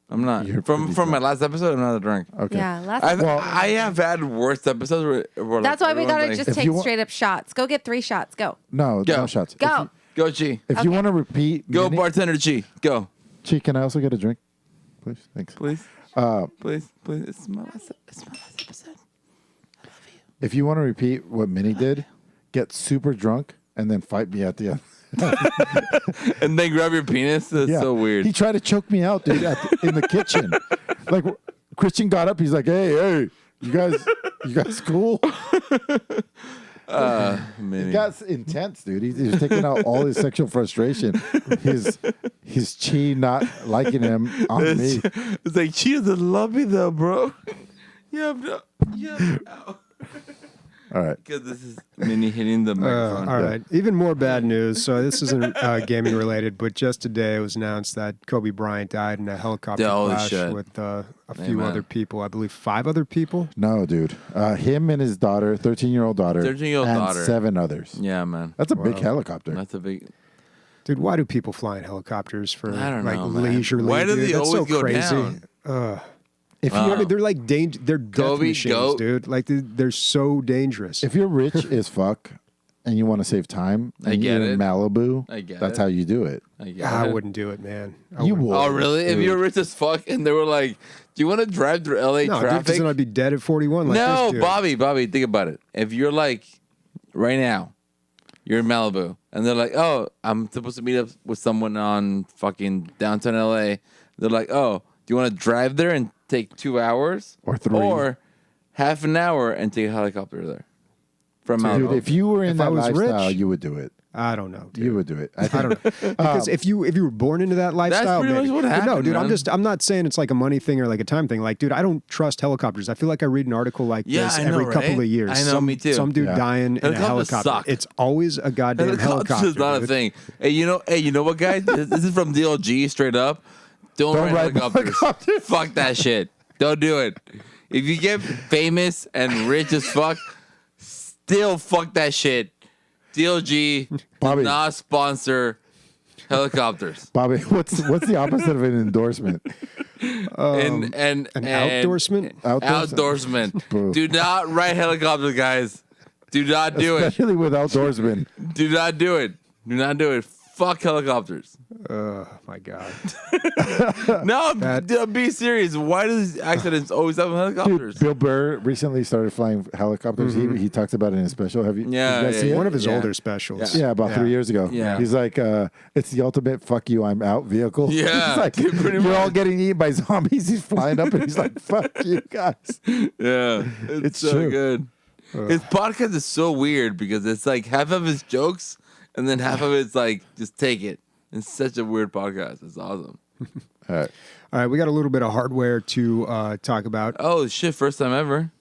I'm not. You're From pretty my last episode, I'm not that drunk. Okay. Yeah, I have had worse episodes where that's like, why we gotta everyone's like, just If take you wa- straight up shots. Go get 3 shots. Go. No, Go. no shots. Go. Go, Chi. If you want to repeat, Go, bartender Chi. Go. Chi, can I also get a drink? Please? Thanks. Please. Please. It's my last episode. If you want to repeat what Minnie did, get super drunk and then fight me at the end. And then grab your penis? That's so weird. He tried to choke me out, dude, in the kitchen. Like, Christian got up. He's like, hey, you guys cool? Minnie. It got intense, dude. He was taking out all his sexual frustration. His chi not liking him on me. It's like, Chi doesn't love me though, bro. Yeah, no. All right. Because this is Minnie hitting the microphone. All right. Even more bad news. So this isn't gaming related, but just today it was announced that Kobe Bryant died in a helicopter Holy crash shit. with a few Amen. other people. I believe 5 other people. No, dude. Him and his daughter, 13-year-old daughter, 13-year-old and daughter. 7 others. Yeah, man. That's a big helicopter. That's a big. Dude, why do people fly in helicopters for I don't like know, man. leisurely? Why do dude? they That's always so go crazy. down? If I you're mean, they're like they're death Kobe, machines, goat. dude. Like they're so dangerous. if you're rich as fuck and you want to save time, I and get you're in it. Malibu, I get that's it. how you do it. I wouldn't do it, man. I You wouldn't. would. Oh, really? If you're rich as fuck and they were like, do you want to drive through LA No, dude, traffic? because then I'd be dead at 41. Like No, this dude. Bobby, think about it. If you're like, right now, you're in Malibu, and they're like, oh, I'm supposed to meet up with someone on fucking downtown LA. They're like, oh, do you want to drive there and take 2 hours? Or 3. Or half an hour and take a helicopter there from Malibu? Dude, if you were in If that I was lifestyle, rich- you would do it. I don't know. Dude. You would do it. I I don't know because if you were born into that lifestyle, pretty much maybe. what But no, happened, dude. man. I'm not saying it's like a money thing or like a time thing. Like, dude, I don't trust helicopters. I feel like I read an article like Yeah, this I know, every couple right? of years. I know, me too. Some dude Yeah. dying in a Helicopters helicopter. suck. It's always a goddamn Helicopters helicopter. is not dude. a thing. Hey, you know what, guys? This is from DLG straight up. Don't ride ride helicopters. helicopters. Fuck that shit. Don't do it. If you get famous and rich as fuck, still fuck that shit. DLG Bobby. did not sponsor helicopters. Bobby, what's the opposite of an endorsement? and An outdoorsement? Outdoorsment. Boo. Do not ride helicopters, guys. Do not do it. Especially with outdoorsmen. Do not do it. Do not do it. Fuck helicopters. Oh my god. No, That- be serious. Why does accidents always happen with helicopters? Dude, Bill Burr recently started flying helicopters. He talked about it in his special. Have you? Yeah, did you guys see yeah, it? One of his Yeah. older specials. Yeah, about 3 years ago. Yeah. He's like, it's the ultimate fuck you, I'm out vehicle. Yeah, He's like, dude, pretty you're all much. getting eaten by zombies. He's flying up and he's like, fuck you guys. Yeah, It's so true. good. His podcast is so weird because it's like half of his jokes and then half of it's like just take it. It's such a weird podcast. It's awesome. All right. All right, we got a little bit of hardware to talk about. Oh shit! First time ever.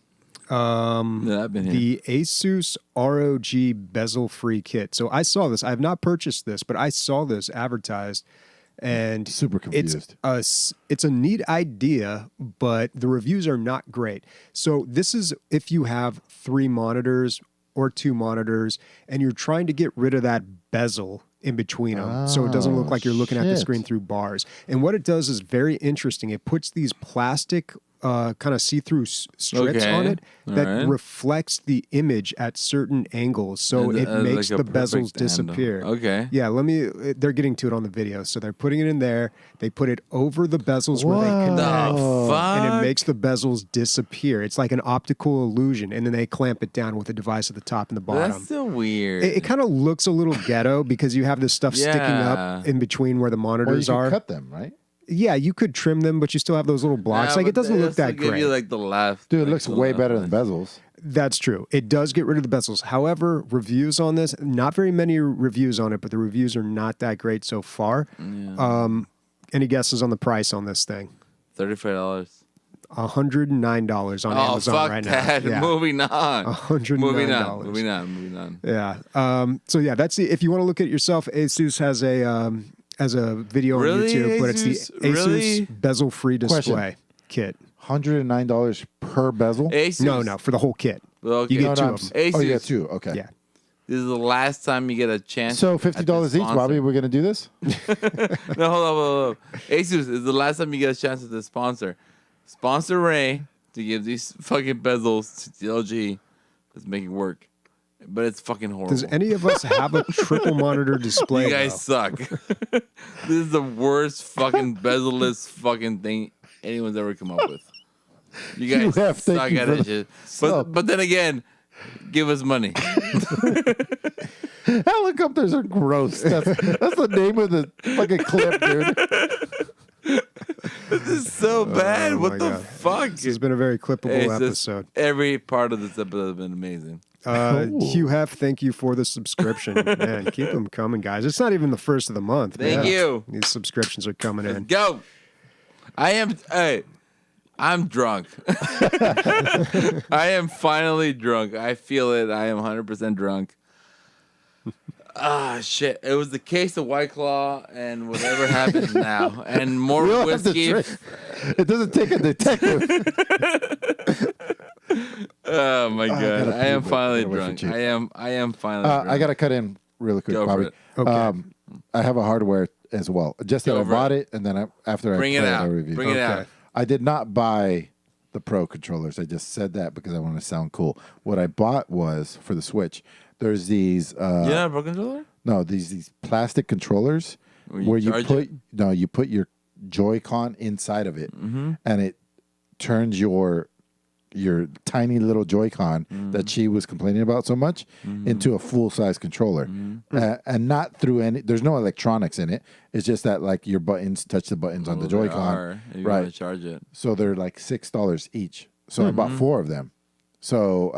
Yeah, I've been here. The ASUS ROG bezel-free kit. So I saw this. I have not purchased this, but I saw this advertised, and Super confused. it's a neat idea, but the reviews are not great. So this is if you have 3 monitors or 2 monitors, and you're trying to get rid of that bezel in between them, so it doesn't look like you're looking at the shit. screen through bars. And what it does is very interesting. It puts these plastic kind of see-through strips Okay. on it that All right. reflects the image at certain angles, so it makes like a the bezels perfect handle. disappear. Okay. Yeah, they're getting to it on the video. So they're putting it in there. They put it over the bezels where they Whoa. connect. The fuck? And it makes the bezels disappear. It's like an optical illusion. And then they clamp it down with a device at the top and the bottom. That's so weird. It kind of looks a little ghetto because you have this stuff sticking Yeah. up in between where the Or you monitors could are. cut them, right? Yeah, you could trim them, but you still have those little blocks. Nah, Like, it but doesn't they look still that give great. you like the left. Dude, it like looks the way left better one. than bezels. That's true. It does get rid of the bezels. However, reviews on this, not very many reviews on it, but the reviews are not that great so far. Any guesses on the price on this thing? $35. $109 on Oh, Amazon fuck right that. now. Yeah. Moving on. $109. Moving on. Moving on. Moving on. Yeah. So yeah, that's the. If you want to look at it yourself, ASUS has a video Really, on YouTube, but it's the ASUS? ASUS Really? bezel-free display Question. kit. $109 per bezel? ASUS. No, for the whole kit. Okay. You get No, two no, of them. ASUS. Oh, you got 2. Okay. Yeah. This is the last time you get a chance. So at this $50 each, sponsor. Bobby. We're going to do this? No, hold on. ASUS is the last time you get a chance at this sponsor. Sponsor Ray to give these fucking bezels to DLG. That's making work. But it's fucking horrible. Does any of us have a triple monitor display? You guys suck. This is the worst fucking bezel-less fucking thing anyone's ever come up with. You guys have, thank suck you at for it. the Shit. sub. But then again, give us money. Helicopters are gross. That's the name of the fucking clip, dude. This is so bad. Oh What my the God. fuck? This has been a very clippable It's just- episode. Every part of this episode has been amazing. Hugh Hef, thank you for the subscription. Man, keep them coming, guys. It's not even the first of the month. Thank man. you. These subscriptions are coming Let's in. go. I I'm drunk. I am finally drunk. I feel it. I am 100% drunk. Shit. It was the case of White Claw and whatever happens now. And more We don't have to whiskey. drink. It doesn't take a detective. Oh my god! gotta I am pee, but finally gotta wait for drunk. Chief. I am finally. Drunk. I got to cut in really quick, Go for Bobby. it. Okay. I have a hardware as well. Just that Go I for bought it. it, and then after Bring I it play out. I review. Bring it out. I did not buy the Pro controllers. I just said that because I want to sound cool. What I bought was for the Switch. There's these. Yeah, Pro controller. No, these plastic controllers Where you charge you put your Joy-Con inside of it, Mm-hmm. and it turns your tiny little Joy-Con that she was complaining about so much into a full-size controller, and not through any. There's no electronics in it. It's just that like your buttons touch the buttons on the Joy-Con, If you right? want to charge it. So they're like $6 each. So I bought 4 of them. So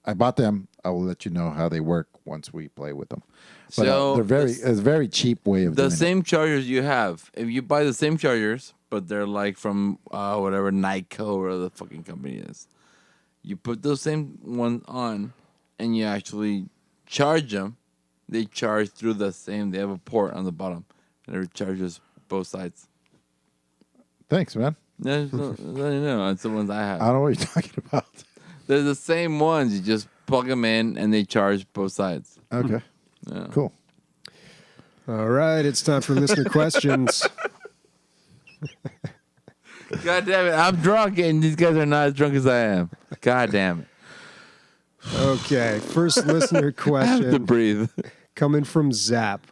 I bought them. I will let you know how they work once we play with them. But So they're it's a very cheap way of The doing same chargers you have. If you buy the same chargers, but they're like from whatever Nyko or the fucking company is, you put those same ones on, and you actually charge them. They charge through the same. They have a port on the bottom, and it charges both sides. it. Thanks, man. That's that's the ones I have. I don't know what you're talking about. They're the same ones. You just plug them in, and they charge both sides. Okay. Yeah. Cool. All right, it's time for listener questions. God damn it! I'm drunk, and these guys are not as drunk as I am. God damn it! Okay, first listener I have to question breathe. coming from Zap.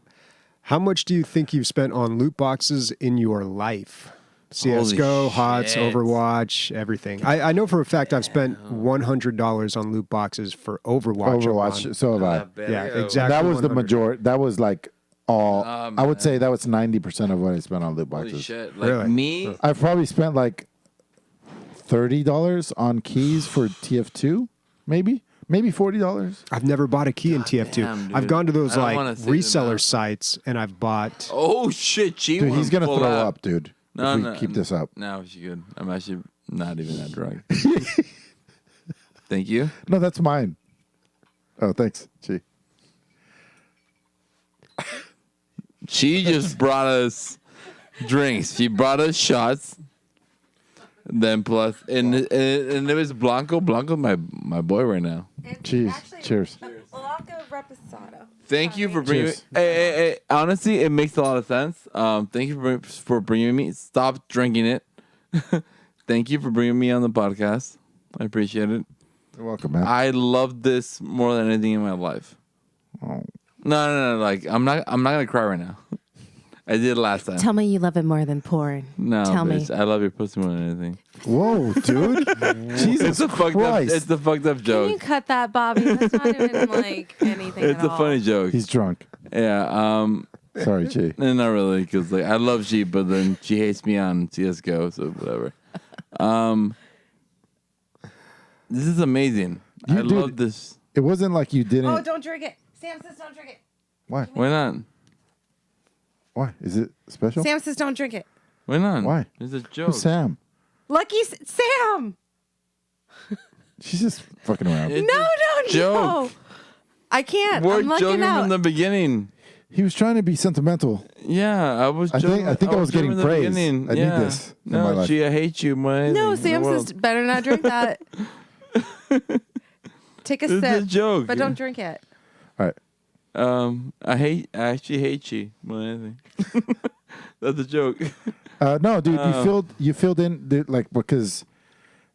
How much do you think you've spent on loot boxes in your life? CSGO, Holy HOTS, shit. Overwatch, everything. I know for a fact I've spent $100 on loot boxes for Overwatch. Overwatch. alone. So have I. Yeah, exactly. That was the 100. majority. That was like all. Oh, I would man. say that was 90% of what I spent on loot Holy boxes. shit! Like Really? me, I've probably spent like $30 on keys for TF2, maybe $40. I've never bought a key in TF2. damn, I've dude. gone to those I don't like wanna say the reseller amount. sites and I've bought. oh shit, she Dude, he's gonna pull throw out. up, dude. No, if we no, keep this up. No, she good. I'm actually not even that drunk. Thank you. No, that's mine. Oh, thanks. Gee. She just brought us drinks. She brought us shots. Then plus, and it was Blanco. Blanco's my boy right now. Cheers. Cheers. Blanco Reposado. Thank you for bringing. Cheers. Hey, honestly, it makes a lot of sense. Thank you for bringing me. Stop drinking it. Thank you for bringing me on the podcast. I appreciate it. You're welcome, man. I love this more than anything in my life. Oh. No. Like I'm not gonna cry right now. I did last time. Tell me you love it more than porn. No, Tell bitch, me. I love your pussy more than anything. Whoa, dude. Jesus It's a fucked up. Christ. It's a fucked up Can joke. you cut that, Bobby? That's not even like anything It's at a all. funny joke. He's drunk. Yeah. Sorry, G. Not really, because like I love she, but then she hates me on CS:GO, so whatever. This is amazing. I Dude, love this. It wasn't like you didn't. Oh, don't drink it. Sam says don't drink it. Why? Why not? Why? Is it special? Sam says don't drink it. Why not? Why? It's a joke. Who's Sam? Lucky Sam. She's just fucking around. It's No. a joke. I can't. We're I'm lucking joking out. from the beginning. He was trying to be sentimental. Yeah, I was. I think I was getting joking from the praise. beginning. I need this in my No, life. G, I hate you more than No, anything in Sam the says world. better not drink that. Take a It's sip, a joke. but don't drink it. All right. I actually hate you more than anything. That's a joke. No, dude, you filled in like because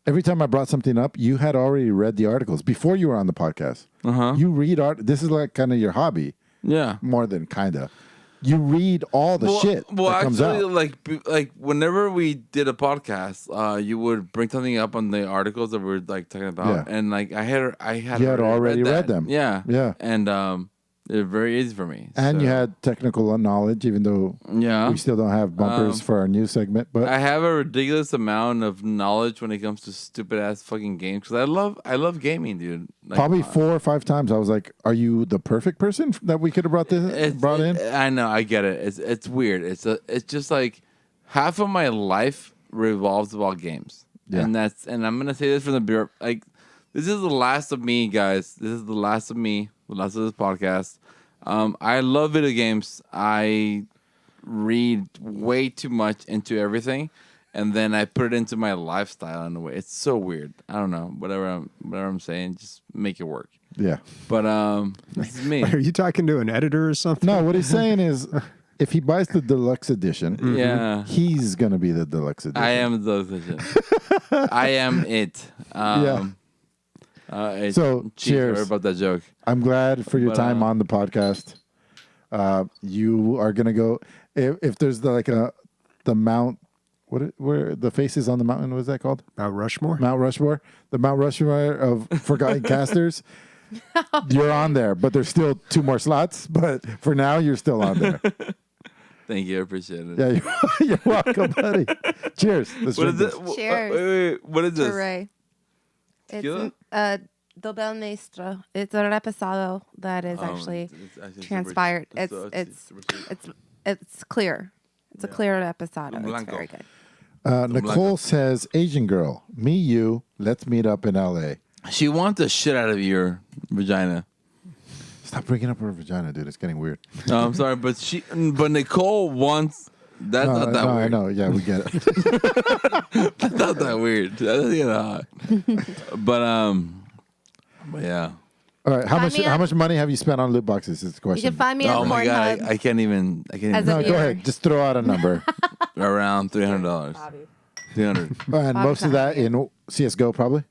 every time I brought something up, you had already read the articles before you were on the podcast. You read art. This is like kind of your hobby, Yeah. more than kinda. You read all the shit that comes out. like whenever we did a podcast, you would bring something up on the articles that we were like talking about, Yeah. and like I had You had already read that. them. Yeah, Yeah. and they're very easy for me. And you So, had technical knowledge, even though yeah. we still don't have bumpers for our new segment. But I have a ridiculous amount of knowledge when it comes to stupid ass fucking games because I love gaming, dude. Like, probably 4 or 5 times I was like, "Are you the perfect person that we could have brought in?" I know, I get it. It's weird. It's just like half of my life revolves about games. Yeah. And I'm gonna say this from the beer. Like, this is the last of me, guys. This is the last of me. The last of this podcast. I love video games. I read way too much into everything, and then I put it into my lifestyle in a way. It's so weird. I don't know. Whatever I'm saying, just make it work. Yeah. But this is me. Are you talking to an editor or something? No, what he's saying is, if he buys the deluxe edition, Yeah. he's gonna be the deluxe edition. I am the vision. I am it. So, cheers. Sorry about that joke. I'm glad for your But, time on the podcast. You are gonna go if there's the mount. Where the faces on the mountain? What is that called? Mount Rushmore? Mount Rushmore. The Mount Rushmore of forgotten casters. You're on there, but there's still 2 more slots. But for now, you're still on there. Thank you. I appreciate it. Yeah, you're welcome, buddy. Cheers. Let's What drink is it? this. Cheers. Wait. What is this? Hooray. Tequila? It's Dobel Maestro. It's a reposado that is actually it's actually transpired. super- It's clear. It's a clear reposado. It's Blanco. very good. Nicole says, Asian girl, me, you, let's meet up in LA. She wants the shit out of your vagina. Stop bringing up her vagina, dude. It's getting weird. No, I'm sorry, but Nicole wants. That's not that no, weird. I know. Yeah, we get it. That's not that weird. That's hot. But yeah. All right. Find me How on- much money have you spent on loot boxes? Is the You question. can find me Oh on my god, Pornhub. I can't even. As No, a go viewer. ahead. Just throw out a number. Around $300. 300. And most of that in CS:GO, probably.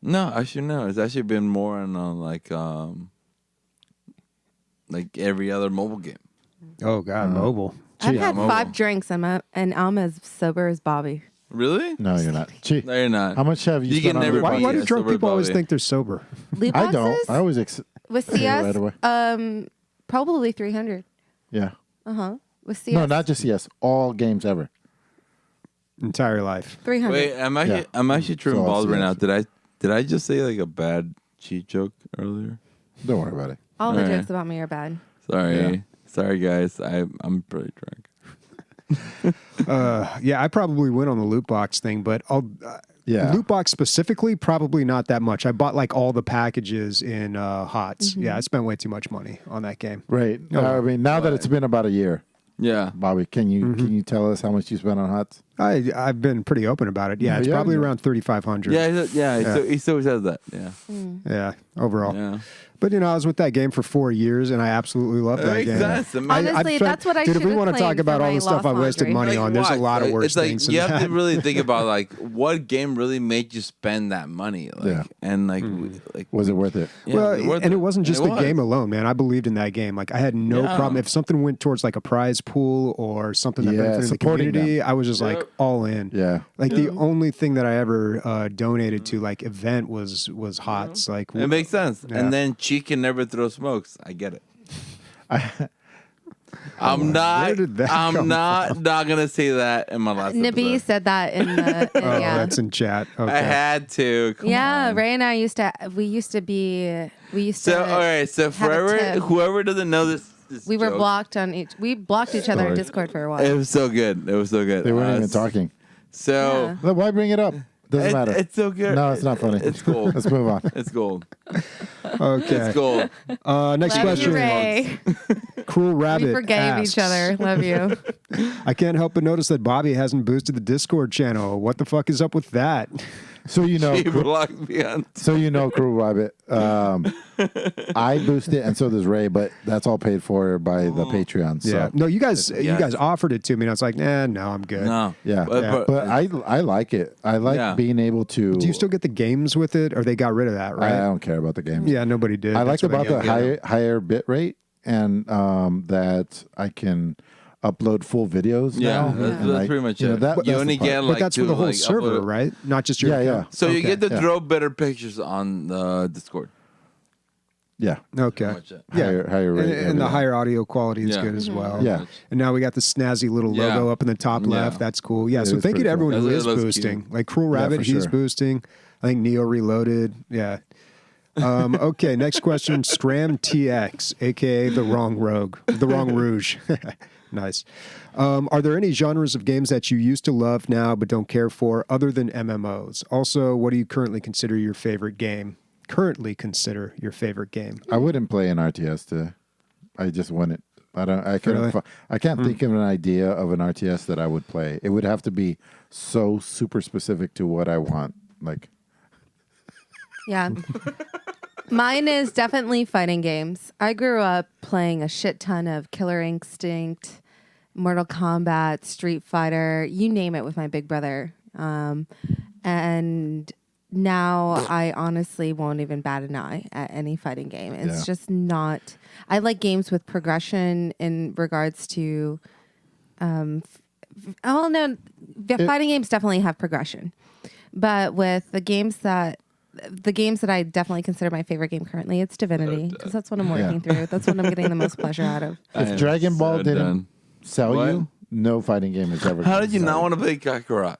No, actually no. It's actually been more on like every other mobile game. Oh, God, mobile. I've Gee, had mobile. 5 drinks and I'm as sober as Bobby. Really? No, you're not. Gee, No, you're not. how much have you, You spent can on never loot Why, be why boxes? do drunk sober, people always Bobby. think they're sober? Loot I boxes don't. I always with right CS, away. probably 300. Yeah. With CS, No, not just CS. All games ever. Entire life. 300. Wait, I'm actually tripping So balls right now. obvious. Did I just say like a bad cheat joke earlier? Don't worry about it. All the Alright. jokes about me are bad. Sorry. Sorry guys. I'm pretty drunk. Yeah, I probably went on the loot box thing, but Yeah. loot box specifically, probably not that much. I bought like all the packages in HOTS. Yeah, I spent way too much money on that game. Right. Oh, I mean, now that it's been about a year, Yeah. Bobby, can you tell us how much you spent on HOTS? I've been pretty open about it. Yeah, it's Yeah, probably yeah. around 3,500. Yeah, he still says that. Yeah. Yeah, overall. Yeah. But I was with that game for 4 years, and I absolutely loved That that makes game. sense. I mean, Honestly, that's what I Dude, if we should've want to talk claimed about for all my the stuff I lost wasted laundry. money on, there's a what? lot of worse it's like, things than you have that. to really think about like what game really made you spend that money. Like, Yeah. And like, Was it worth it? yeah, Well, was it worth and it wasn't just And the it was. game alone, man. I believed in that game. Like, I had no Yeah. problem. If something went towards like a prize pool or something that Yeah, benefited the supporting community, I was just like Yep. all in. Yeah. Like the only thing that I ever donated to like event was HOTS. Like It makes sense. Yeah. And then Chi can never throw smokes. I get it. I'm not. Where did that come I'm not gonna say that in my last Nabi episode. said that in the Oh, yeah. that's in chat. Okay. I had to. Come Yeah, on. Ray and I used to So all right. So have a forever, tip. whoever doesn't know this we were joke, blocked on each each other in Sorry. Discord for a It while. was so good. It was so good. They weren't even s- talking. So Well, why bring it up? Doesn't matter. It's so good. No, it's not funny. It's gold. Let's move on. It's gold. Okay. It's gold. Next Love question. you, Ray. Cruel Rabbit We forgave asks, each other. Love you. I can't help but notice that Bobby hasn't boosted the Discord channel. What the fuck is up with that? So you know, He blocked me on. Cruel Rabbit. I boost it, and so does Ray, but that's all paid for by the Patreon. So. Yeah. No, you guys Yes. offered it to me, and I was like, nah, no, I'm good. No. Yeah, But- but I like it. I like Yeah. being able to. Do you still get the games with it, or they got rid of that, I right? don't care about the games. Yeah, nobody did. I That's liked what about the get. higher bit rate, and that I can upload full videos Yeah, now. that's and, like, pretty much you know, it. that- you that's only the part. get But like that's for to, the whole like, server, upload- right? Not just your Yeah, yeah. account. So you Okay. get to Yeah. throw better pictures on the Discord. Yeah, Okay. Pretty much it. Yeah. higher rate. And the everything. higher audio quality is Yeah. good as well. Yeah. And now we got the snazzy little Yeah. logo up in the top Yeah. left. That's cool. Yeah. It So is thank you to pretty everyone cool. who It is looks boosting. cute. Like Cruel Rabbit, for he's sure. boosting. I think Neo Reloaded. Yeah. Okay, next question. Stram TX, aka the Wrong Rogue, the Wrong Rouge. Nice. Are there any genres of games that you used to love now but don't care for other than MMOs? Also, what do you currently consider your favorite game? I wouldn't play an RTS today. I just wouldn't. I can't think of an idea of an RTS that I would play. It would have to be so super specific to what I want. Like, Yeah. Mine is definitely fighting games. I grew up playing a shit ton of Killer Instinct, Mortal Kombat, Street Fighter, you name it, with my big brother. And now I honestly won't even bat an eye at any fighting game. It's just not. I like games with progression in regards to. Fighting games definitely have progression, but with the games that I definitely consider my favorite game currently, it's Divinity, because that's what I'm working through. That's what I'm getting the most pleasure out of. if Dragon Ball didn't sell you, no fighting game is ever. How did you not want to play Kakarot?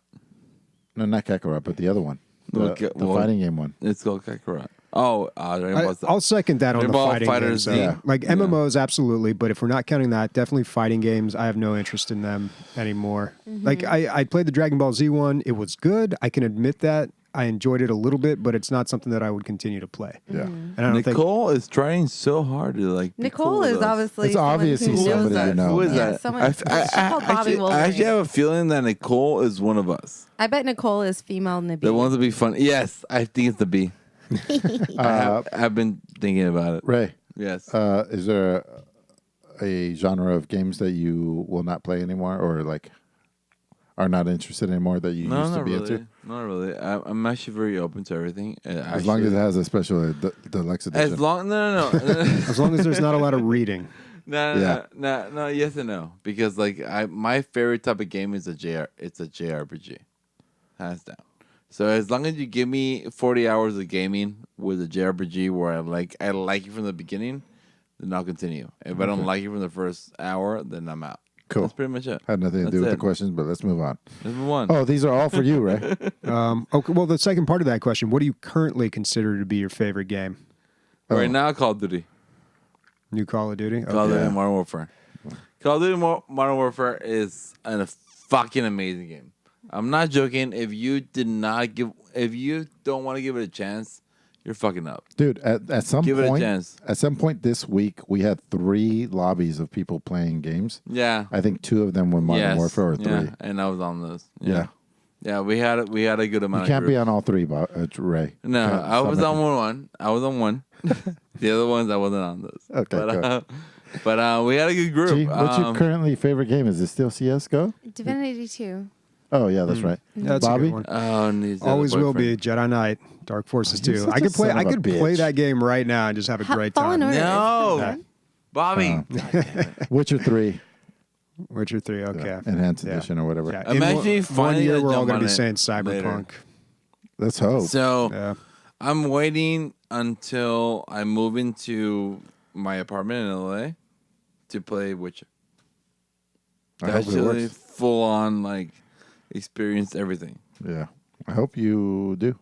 No, not Kakarot, but the other one. The fighting game one. It's called Kakarot. Oh, I'll second that on the fighting games. Yeah. Like MMOs, absolutely. But if we're not counting that, definitely fighting games. I have no interest in them anymore. Like I played the Dragon Ball Z one. It was good. I can admit that. I enjoyed it a little bit, but it's not something that I would continue to play. Yeah. And I don't Nicole is trying so hard to like. Nicole is obviously. It's obviously somebody you know. Who is Yeah, that? someone- she's called Bobby I actually Wolverine. have a feeling that Nicole is one of us. I bet Nicole is female Nabi. That wants to be fun. Yes, I think it's the B. I've been thinking about it. Ray, Yes. is there a genre of games that you will not play anymore, or like are not interested anymore that you used to be into? Not really. I'm actually very open to everything. As long as it has a special deluxe edition. As long no. As long as there's not a lot of reading. No, yes and no. Because like my favorite type of game is it's a JRPG. Hands down. So as long as you give me 40 hours of gaming with a JRPG where I like it from the beginning, then I'll continue. If I don't like it from the first hour, then I'm out. Cool. That's pretty much it. Had nothing to do with the questions, but let's move on. Let's move on. Oh, these are all for you, Ray. Okay. Well, the second part of that question: what do you currently consider to be your favorite game? Right now, Call of Duty. New Call of Duty. Call of Duty Modern Warfare. Call of Duty Modern Warfare is a fucking amazing game. I'm not joking. If you don't want to give it a chance, you're fucking up. Dude, at some Give it a point, chance. at some point this week, we had 3 lobbies of people playing games. Yeah. I think 2 of them were Modern Warfare, or 3. Yeah, and I was on those. Yeah. Yeah, we had a good amount. You can't be on all 3, Ray. No, I was on one. I was on one. The other ones I wasn't on those. Okay, but we had a good group. Gee, what's your currently favorite game? Is it still CS:GO? Divinity 2. Oh yeah, that's right. Yeah, that's Bobby, a good one. Oh, needs the Always other will be boyfriend. Jedi Knight, Dark Forces You're 2. such I a could play. son I of a could play bitch. that game right now and just have a great Fallen time. Order. No, Bobby. Witcher 3, Witcher 3. Okay. Enhanced Yeah. Edition or whatever. Yeah. I'm In actually one finding year a we're all jump going to be on saying it Cyberpunk. Let's hope. So Yeah. I'm waiting until I move into my apartment in LA to play Witcher. I hope it Actually, works. full on like experience everything. Yeah, I hope you do.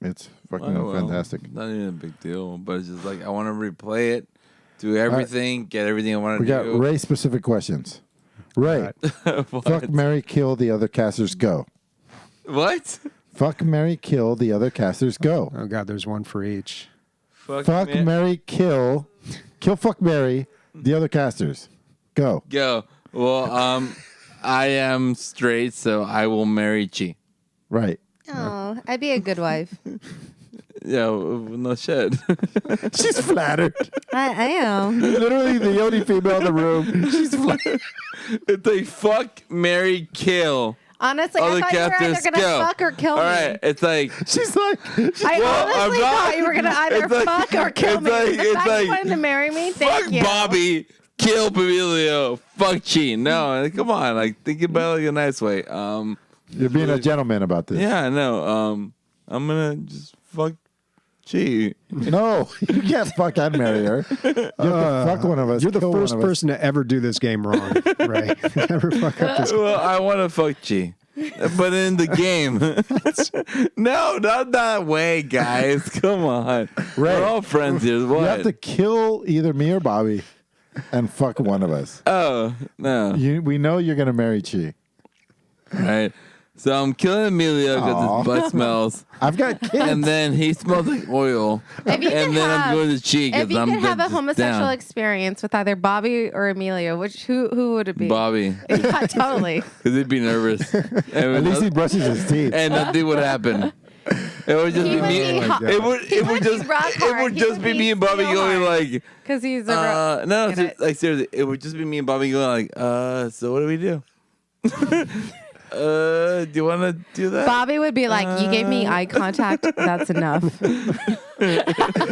It's fucking Oh, well, fantastic. Not even a big deal, but it's just like I want to replay it, do everything, get everything I want We to got do. Ray specific questions. Ray, fuck, marry, kill the other casters. Go. What? Fuck, marry, kill the other casters. Go. Oh God, there's one for each. Fuck, man. marry, kill, fuck, marry the other casters. Go. Go. Well, I am straight, so I will marry Chi. Right. Oh, I'd be a good wife. Yeah, no shit. She's flattered. I am. Literally the only female in the room. She's flattered. It's like fuck, marry, kill. Honestly, I Other thought you were either casters going to go. fuck or kill All right, me. it's like She's like, I Well, honestly I'm not- thought you were going to either it's like- fuck or kill it's me. like- The it's fact you like, wanted to marry me, thank fuck you. Bobby, kill Emilio, fuck Chi. No, like, come on, like think about it like a nice way. you're being a gentleman about this. Yeah, no. I'm gonna just fuck Chi. No, you can't fuck and marry her. You have to fuck one of us. You're the kill one first of us. person to ever do this game wrong, right? Never fuck up this. Well, I want to fuck Chi. But in the game, no, not that way, guys. Come on, Ray, we're all friends here. What? You have to kill either me or Bobby. and fuck one of us. Oh, no. We know you're going to marry Chi. Right. So I'm killing Emilio because his butt smells. I've got kids. And then he smells like oil. If you And could then I'm have- going to Chi If because you I'm could have a just homosexual down. experience with either Bobby or Emilio, who would it be? Bobby. Yeah, totally. Because he'd be nervous. At least he brushes his teeth. And nothing would happen. It would just He be would me. be hot. It would would just be rock it hard. would He just would be be me and Bobby steel going hard. like Because he's no, Get it. like seriously, it would just be me and Bobby going like, so what do we do? Do you want to do that? Bobby would be like, "You gave me eye contact. That's enough.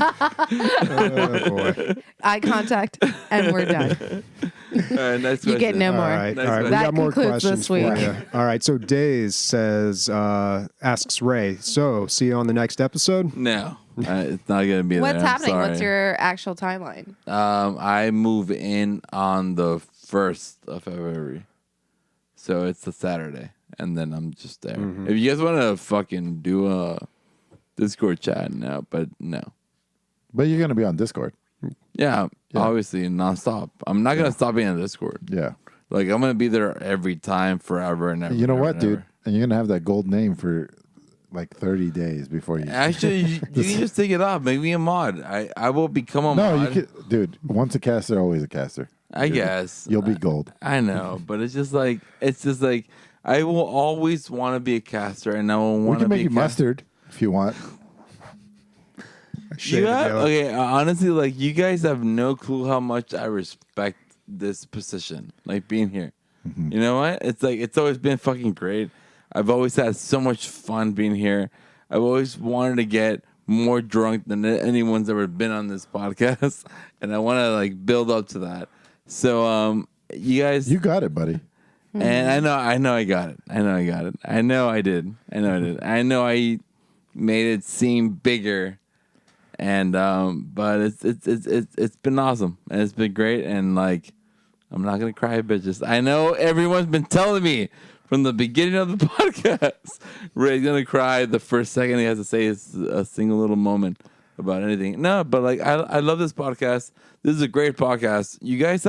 Oh, boy. Eye contact, and we're done. All right, next You get question. no All more." right. Nice All right. one. We That got more concludes questions this for week. you. All right. So Days says, asks Ray, so see you on the next episode? No, it's not gonna be What's there. I'm happening? What's sorry. your actual timeline? I move in on the 1st of February, so it's a Saturday, and then I'm just there. If you guys want to fucking do a Discord chat now, but no. But you're going to be on Discord. Yeah, obviously nonstop. I'm not gonna stop being on Discord. Yeah. Like I'm gonna be there every time, forever and ever. You know and what, ever. dude? And you're going to have that gold name for like 30 days before you. Actually, you can just take it off. Make me a mod. I will become a No, mod. you can. Dude, once a caster, always a caster. I guess You'll be gold. I know, but it's just like I will always want to be a caster, and I will We want to can be make you mustard if you want. You okay? Honestly, like you guys have no clue how much I respect this position, like being here. You know what? It's like it's always been fucking great. I've always had so much fun being here. I've always wanted to get more drunk than anyone's ever been on this podcast, and I want to like build up to that. So, you guys, You got it, buddy. and I know I got it. I know I did. I know I made it seem bigger, and but it's been awesome and it's been great, and like I'm not gonna cry, bitches. I know everyone's been telling me from the beginning of the podcast, Ray's gonna cry the first second he has to say a single little moment about anything. No, but like I love this podcast. This is a great podcast. You guys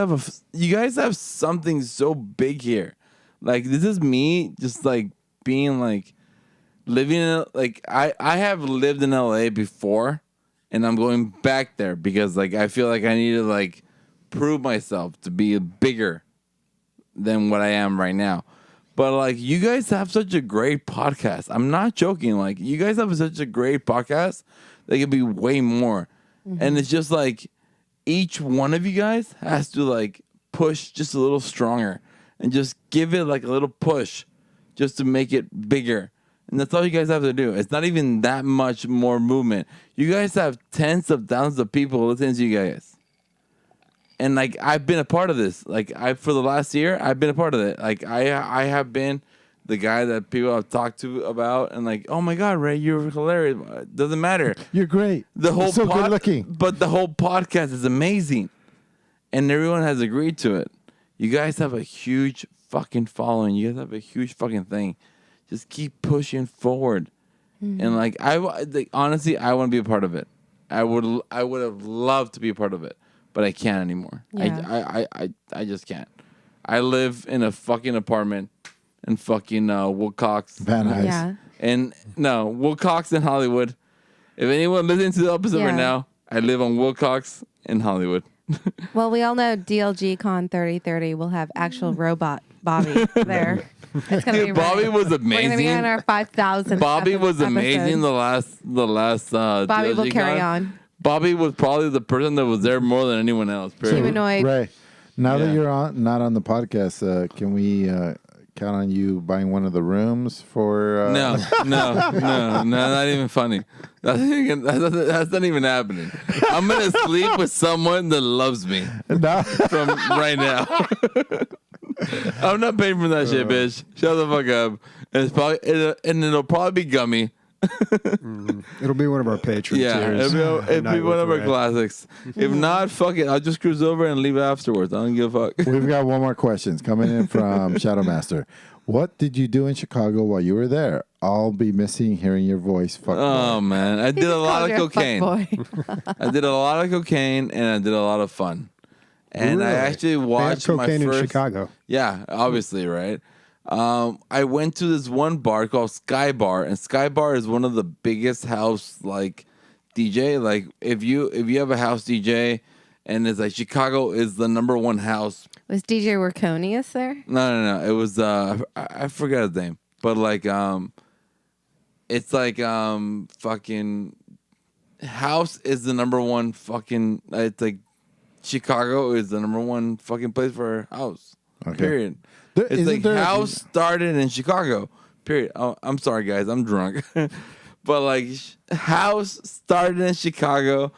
have something so big here. Like this is me just like being like living in like I have lived in LA before, and I'm going back there because like I feel like I need to like prove myself to be bigger than what I am right now. But like you guys have such a great podcast. I'm not joking. Like you guys have such a great podcast that could be way more. And it's just like each one of you guys has to like push just a little stronger and just give it like a little push just to make it bigger. And that's all you guys have to do. It's not even that much more movement. You guys have tens of thousands of people listening to you guys. And like I've been a part of this. Like for the last year, I've been a part of it. Like I have been the guy that people have talked to about, and like, oh my God, Ray, you're hilarious. Doesn't matter. You're great. The whole You're so good looking. but the whole podcast is amazing, and everyone has agreed to it. You guys have a huge fucking following. You guys have a huge fucking thing. Just keep pushing forward, and like honestly, I want to be a part of it. I would have loved to be a part of it, but I can't anymore. Yeah. I just can't. I live in a fucking apartment in fucking Wilcox. Van Nuys. Yeah. And no, Wilcox in Hollywood. If anyone listening to the episode right Yeah. now, I live on Wilcox in Hollywood. Well, we all know DLG Con 3030 will have actual robot Bobby there. It's gonna be Dude, Bobby right. was We're gonna be amazing. on our 5,000th. Bobby was amazing. episode. The last. Bobby DLG will carry Con. on. Bobby was probably the person that was there more than anyone else. Period. Humanoid. Ray, now Yeah. that you're not on the podcast, can we count on you buying one of the rooms for? No, not even funny. That's not even happening. I'm gonna sleep with someone that loves me No. from right now. I'm not paying for that shit, bitch. Shut the fuck up. And it'll probably be gummy. It'll be one of our patrons. Yeah, it'll be one of our classics. If not, fuck it. I'll just cruise over and leave afterwards. I don't give a fuck. We've got one more question coming in from Shadow Master. What did you do in Chicago while you were there? I'll be missing hearing your voice. Fuck Oh boy. man, I did a lot of cocaine. Fuckboy. I did a lot of cocaine and I did a lot of fun. And I Really? actually They have watched my cocaine in first. Chicago. Yeah, obviously, right? I went to this one bar called Sky Bar, and Sky Bar is one of the biggest house like DJ. Like if you have a house DJ, and it's like Chicago is the number one house. Was DJ Workonius there? No. It was I forgot his name, but like it's like fucking house is the number one fucking. It's like Chicago is the number one fucking place for house. Okay. Period. It's like house started in Chicago. Period. Oh, I'm sorry, guys. I'm drunk. But like house started in Chicago.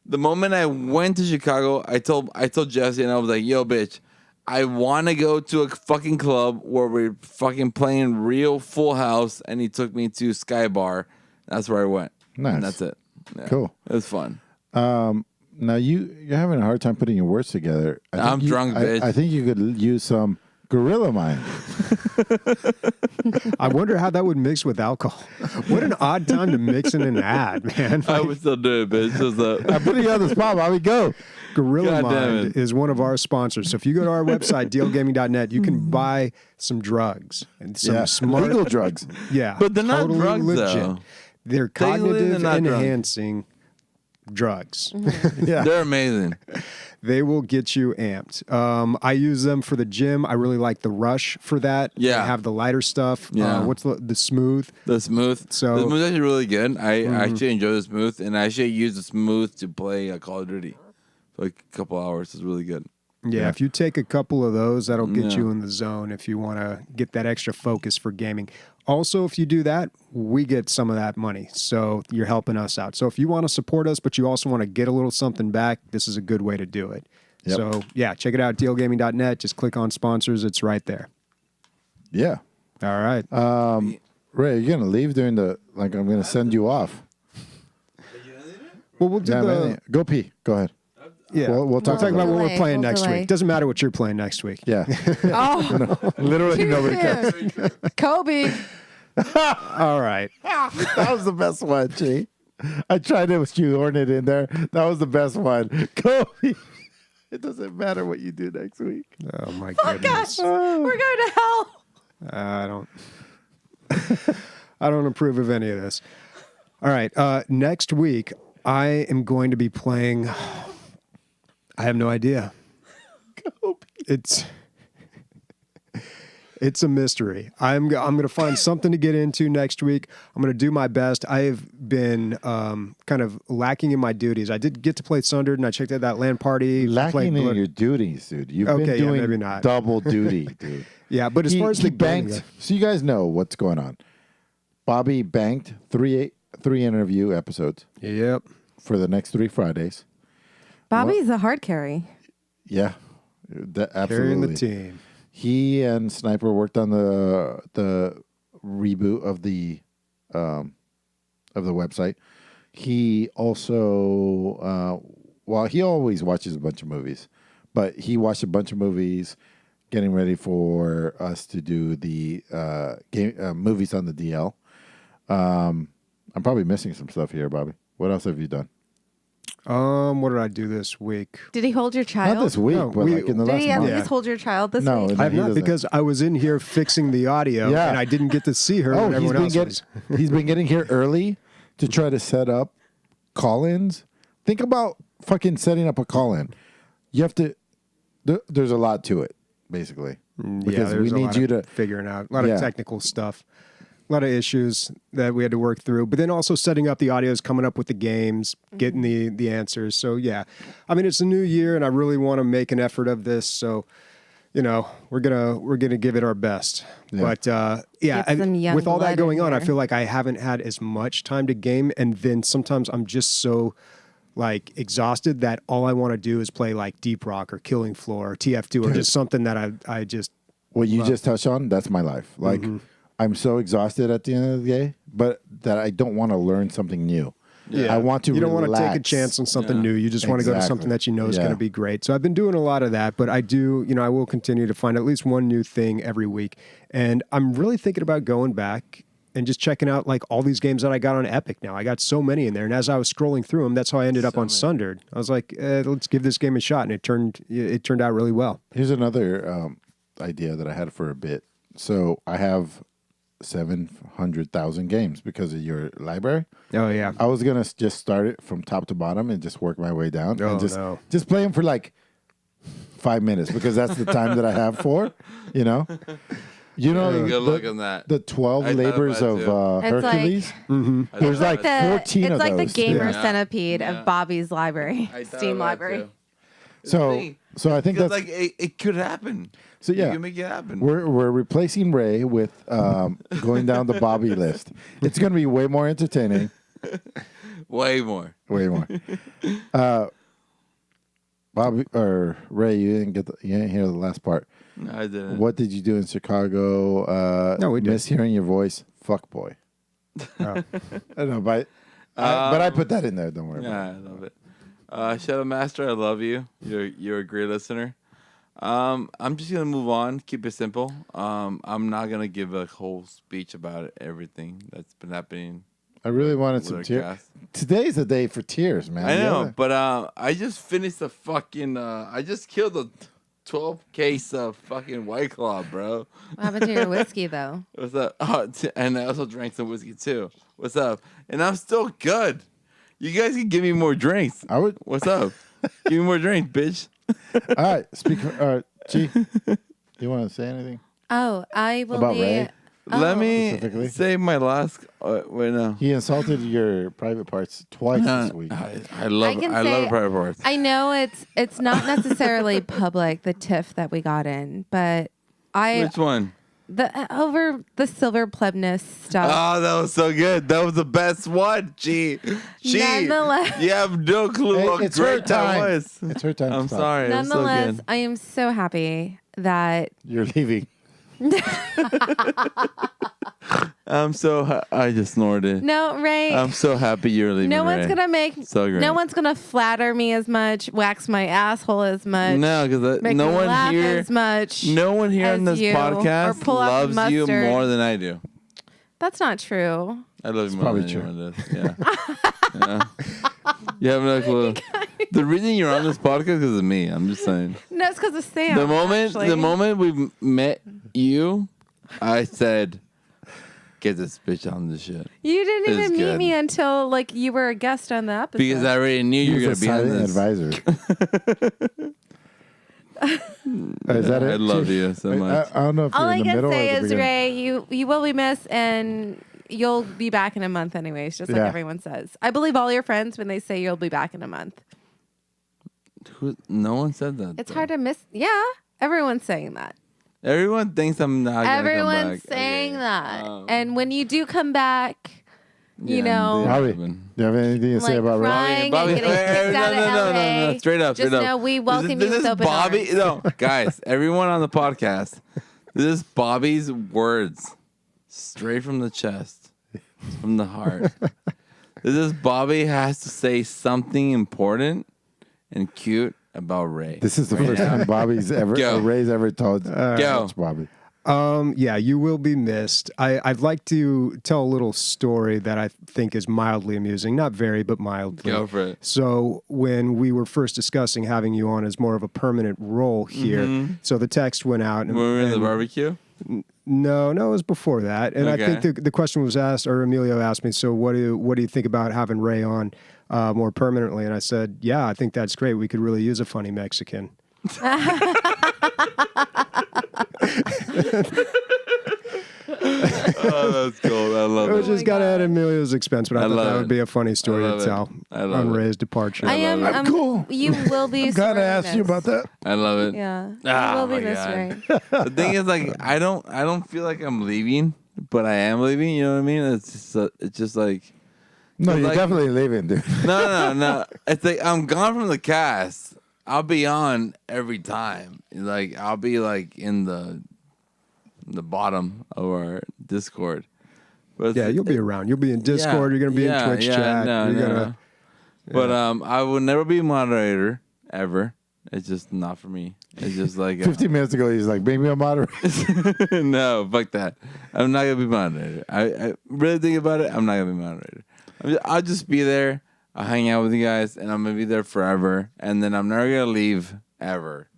The moment I went to Chicago, I told Jesse, and I was like, "Yo, bitch, I want to go to a fucking club where we're fucking playing real full house." And he took me to Sky Bar. That's where I went. Nice. And that's it. Yeah. Cool. It was fun. Now you're having a hard time putting your words together. I'm drunk, bitch. I think you could use some Gorillia Mind. I wonder how that would mix with alcohol. What an odd time to mix in an ad, man. I would still do it, bitch. Just, I'm putting you on the spot, Bobby. Go. Gorilla God damn Mind it. is one of our sponsors. So if you go to our website, dlgaming.net, you can buy some drugs and some smart legal drugs. Yeah, But they're not totally drugs, legit. though. They're Legally, they're cognitive not drugs. enhancing drugs. Yeah. They're amazing. They will get you amped. I use them for the gym. I really like the Rush for that. Yeah. They have the lighter stuff. Yeah. What's the Smooth? The Smooth. So- the Smooth is actually really good. I actually enjoy the Smooth, and I actually use the Smooth to play Call of Duty for like a couple hours. It's really good. Yeah, if you take a couple of those, that'll get Yeah. you in the zone if you want to get that extra focus for gaming. Also, if you do that, we get some of that money. So you're helping us out. So if you want to support us, but you also want to get a little something back, this is a good way to do it. Yep. So yeah, check it out, dlgaming.net. Just click on sponsors. It's right there. Yeah. All right. Ray, you're gonna leave during the I'm gonna send you off. Well, we'll do Yeah, the... man, go pee. Go ahead. Yeah, We'll talk talk about what delay, we're playing we'll next delay. week. Doesn't matter what you're playing next week. Yeah. Oh, Literally nobody cares. Kobe. All right. That was the best one, G. I tried to shoehorn it in there. That was the best one. Kobe. It doesn't matter what you do next week. Oh my Oh goodness. gosh, we're going to hell. I don't. I don't approve of any of this. All right. Next week, I am going to be playing. I have no idea. It's a mystery. I'm going to find something to get into next week. I'm going to do my best. I have been kind of lacking in my duties. I did get to play Sundered, and I checked out that LAN party. Lacking played in Blood- your duties, dude. You've Okay, been yeah, doing maybe not. double duty, dude. Yeah, but as far as he the gaming banked, so you guys know what's going on. Bobby banked three interview episodes Yep. for the next 3 Fridays. Bobby's a hard carry. Yeah, absolutely. Carrying the team. He and Sniper worked on the reboot of the website. He also he always watches a bunch of movies, but he watched a bunch of movies getting ready for us to do the movies on the DL. I'm probably missing some stuff here, Bobby. What else have you done? What did I do this week? Did he hold your child? Not this week, No, but like in the Did last he at month. least hold your child this No, week? I have he not doesn't. because I was in here fixing the audio Yeah. and I didn't get to see her when everyone else was. he's been getting here early to try to set up call-ins. Think about fucking setting up a call-in. You have to. There's a lot to it, basically. Because there's we a need lot you of to. figuring out a lot Yeah. of technical stuff, a lot of issues that we had to work through. But then also setting up the audios, coming up with the games, getting the answers. So yeah, I mean it's a new year, and I really want to make an effort of this. So we're gonna give it our best. Yeah. But Get some young with all that blood going in on, I here. feel like I haven't had as much time to game, and then sometimes I'm just so like exhausted that all I want to do is play like Deep Rock or Killing Floor or TF2 or just something that I just What you just touched on, that's my life. Like, I'm so exhausted at the end of the day, but that I don't want to learn something new. I want to. You don't want to take a relax. chance on something Yeah. new. You just want to go to Exactly. something that you know is Yeah. going to be great. So I've been doing a lot of that, but I do, I will continue to find at least one new thing every week. And I'm really thinking about going back and just checking out like all these games that I got on Epic now. I got so many in there, and as I was scrolling through them, that's how I ended up on Sundered. I was like, let's give this game a shot, and it turned out really well. Here's another idea that I had for a bit. So I have 700,000 games because of your library. Oh yeah, I was gonna just start it from top to bottom and just work my way down and just play them for like 5 minutes because that's the time that I have for, you know. You know, good luck on that. The 12 labors of Hercules. There's like 14 of those. It's like the gamer Yeah. centipede Yeah. of Bobby's library, I thought Steam about it, library. too. So I think Because, that's like it could happen. so. Yeah, You can make it happen. we're replacing Ray with going down the Bobby list. It's going to be way more entertaining. Way more. Way more. Bobby or Ray, you didn't hear the last part. No, I didn't. What did you do in Chicago? No, we did. Miss hearing your voice. Fuck boy. Oh. I don't know, but I put that in there. Don't worry. Yeah, about I love it. Shadow Master, I love you. You're a great listener. I'm just gonna move on. Keep it simple. I'm not gonna give a whole speech about everything that's been happening. I really wanted with some our tears. cast. Today's the day for tears, man. I know, Yeah. but I just finished the fucking. I just killed a 12 case of fucking White Claw, bro. What happened to your whiskey, though? What's up? Oh, and I also drank some whiskey too. What's up? And I'm still good. You guys can give me more drinks. I would. What's up? Give me more drinks, bitch. All right. Speak. G, you want to say anything Oh, I will about be. Ray? Let me Specifically? say my last. Wait, no. He insulted your private parts twice this week. I love. can I love say- private parts. I know it's not necessarily public, the tiff that we got in, but Which one? over the silver plebness stuff. Oh, that was so good. That was the best one. Gee. Nonetheless- You have no clue Hey, how it's her great that time. was. It's her time. I'm to stop. sorry. It was so Nonetheless, good. I am so happy that You're leaving. I just snorted. no Ray. I'm so happy you're leaving. no one's Ray. gonna make. So great. No one's gonna flatter me as much, wax my asshole as much. No, because make no me one laugh here. as much. No one here as on this you, or podcast pull out the loves you mustard. more than I do. That's not true. I love you more probably than true. anyone does. Yeah. Yeah. You have no clue. The reason you're on this podcast is because of me. I'm just saying. No, it's because of Sam. The moment we met you, I said, "Get this bitch on this shit," you didn't It's even meet good. me until like you were a guest on the episode. because I already knew you were He's gonna a be on silent this. advisor. Is that it? I love you so much. I don't know if all you're I in the can middle say or the is, beginning. Ray, you will be missed, and you'll be back in a month, anyways. Just like Yeah. everyone says. I believe all your friends when they say you'll be back in a month. No one said that. It's though. hard to miss. Yeah, everyone's saying that. Everyone thinks I'm not. Gonna Everyone's come back. saying Okay. that. And when you do come back, you Yeah, know, dude. Bobby, Happened. do you have anything to say like about Ray? crying Bobby, and getting kicked out of LA. no. Straight up, Just straight up. know we welcome you this with is open Bobby. arms. No, guys, everyone on the podcast. This is Bobby's words, straight from the chest, from the heart. This is Bobby has to say something important and cute about Ray. This is the first time Bobby's ever, Go. Ray's ever told Go. much Bobby. Yeah, you will be missed. I'd like to tell a little story that I think is mildly amusing. Not very, but mildly. Go for it. So when we were first discussing having you on as more of a permanent role here, so the text went out. When we were in the and- barbecue. No, it was before that. And I Okay. think the question was asked, or Emilio asked me, so what do you think about having Ray on more permanently? And I said, yeah, I think that's great. We could really use a funny Mexican. Oh, that's cool. I love It was it. just got at Emilio's expense, but I thought love that it. would be a funny story I to love tell it. I love on it. Ray's departure. I am. I'm cool. You will be. I'm glad I sorely asked you about missed. that. I love it. Yeah. Ah, you will my be missed, God. Ray. The thing is, like, I don't feel like I'm leaving, but I am leaving. You know what I mean? It's just like, No, you're like- definitely leaving, dude. no. It's like I'm gone from the cast. I'll be on every time. Like I'll be like in the bottom of our Discord. But Yeah, you'll be around. You'll be in Discord. You're going to be in Twitch chat. No, you're no, gonna, no. But I will never be a moderator ever. It's just not for me. It's just like 15 minutes ago, he's like, "Make me a moderator." no, fuck that. I'm not gonna be moderator. I really think about it. I'm not gonna be moderator. I'll just be there. I'll hang out with you guys, and I'm gonna be there forever. And then I'm never gonna leave ever.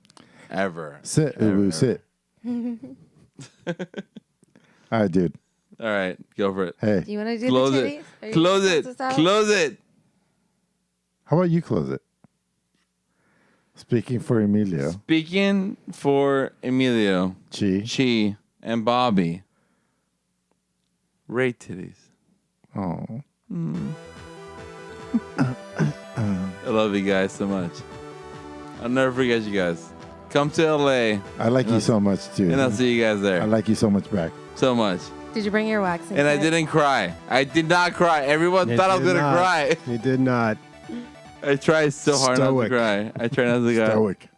Sit, ever. Ubu, sit. All right, dude. All right, go for it. Hey, Do you want to do Close the it. titties? Are you Close gonna it. close this out? Close it. how about you close it? Speaking for Emilio, Speaking for Emilio, Chi. and Bobby. Ray titties. Oh, I love you guys so much. I'll never forget you guys. Come to LA, I like you so much too. and I'll see you guys there. I like you so much back. So much. Did you bring your waxing? And I kit? didn't cry. I did not cry. Everyone He thought I was did going to not. cry. He did not. I tried so hard not to Stoic. cry. I tried not to cry. Stoic.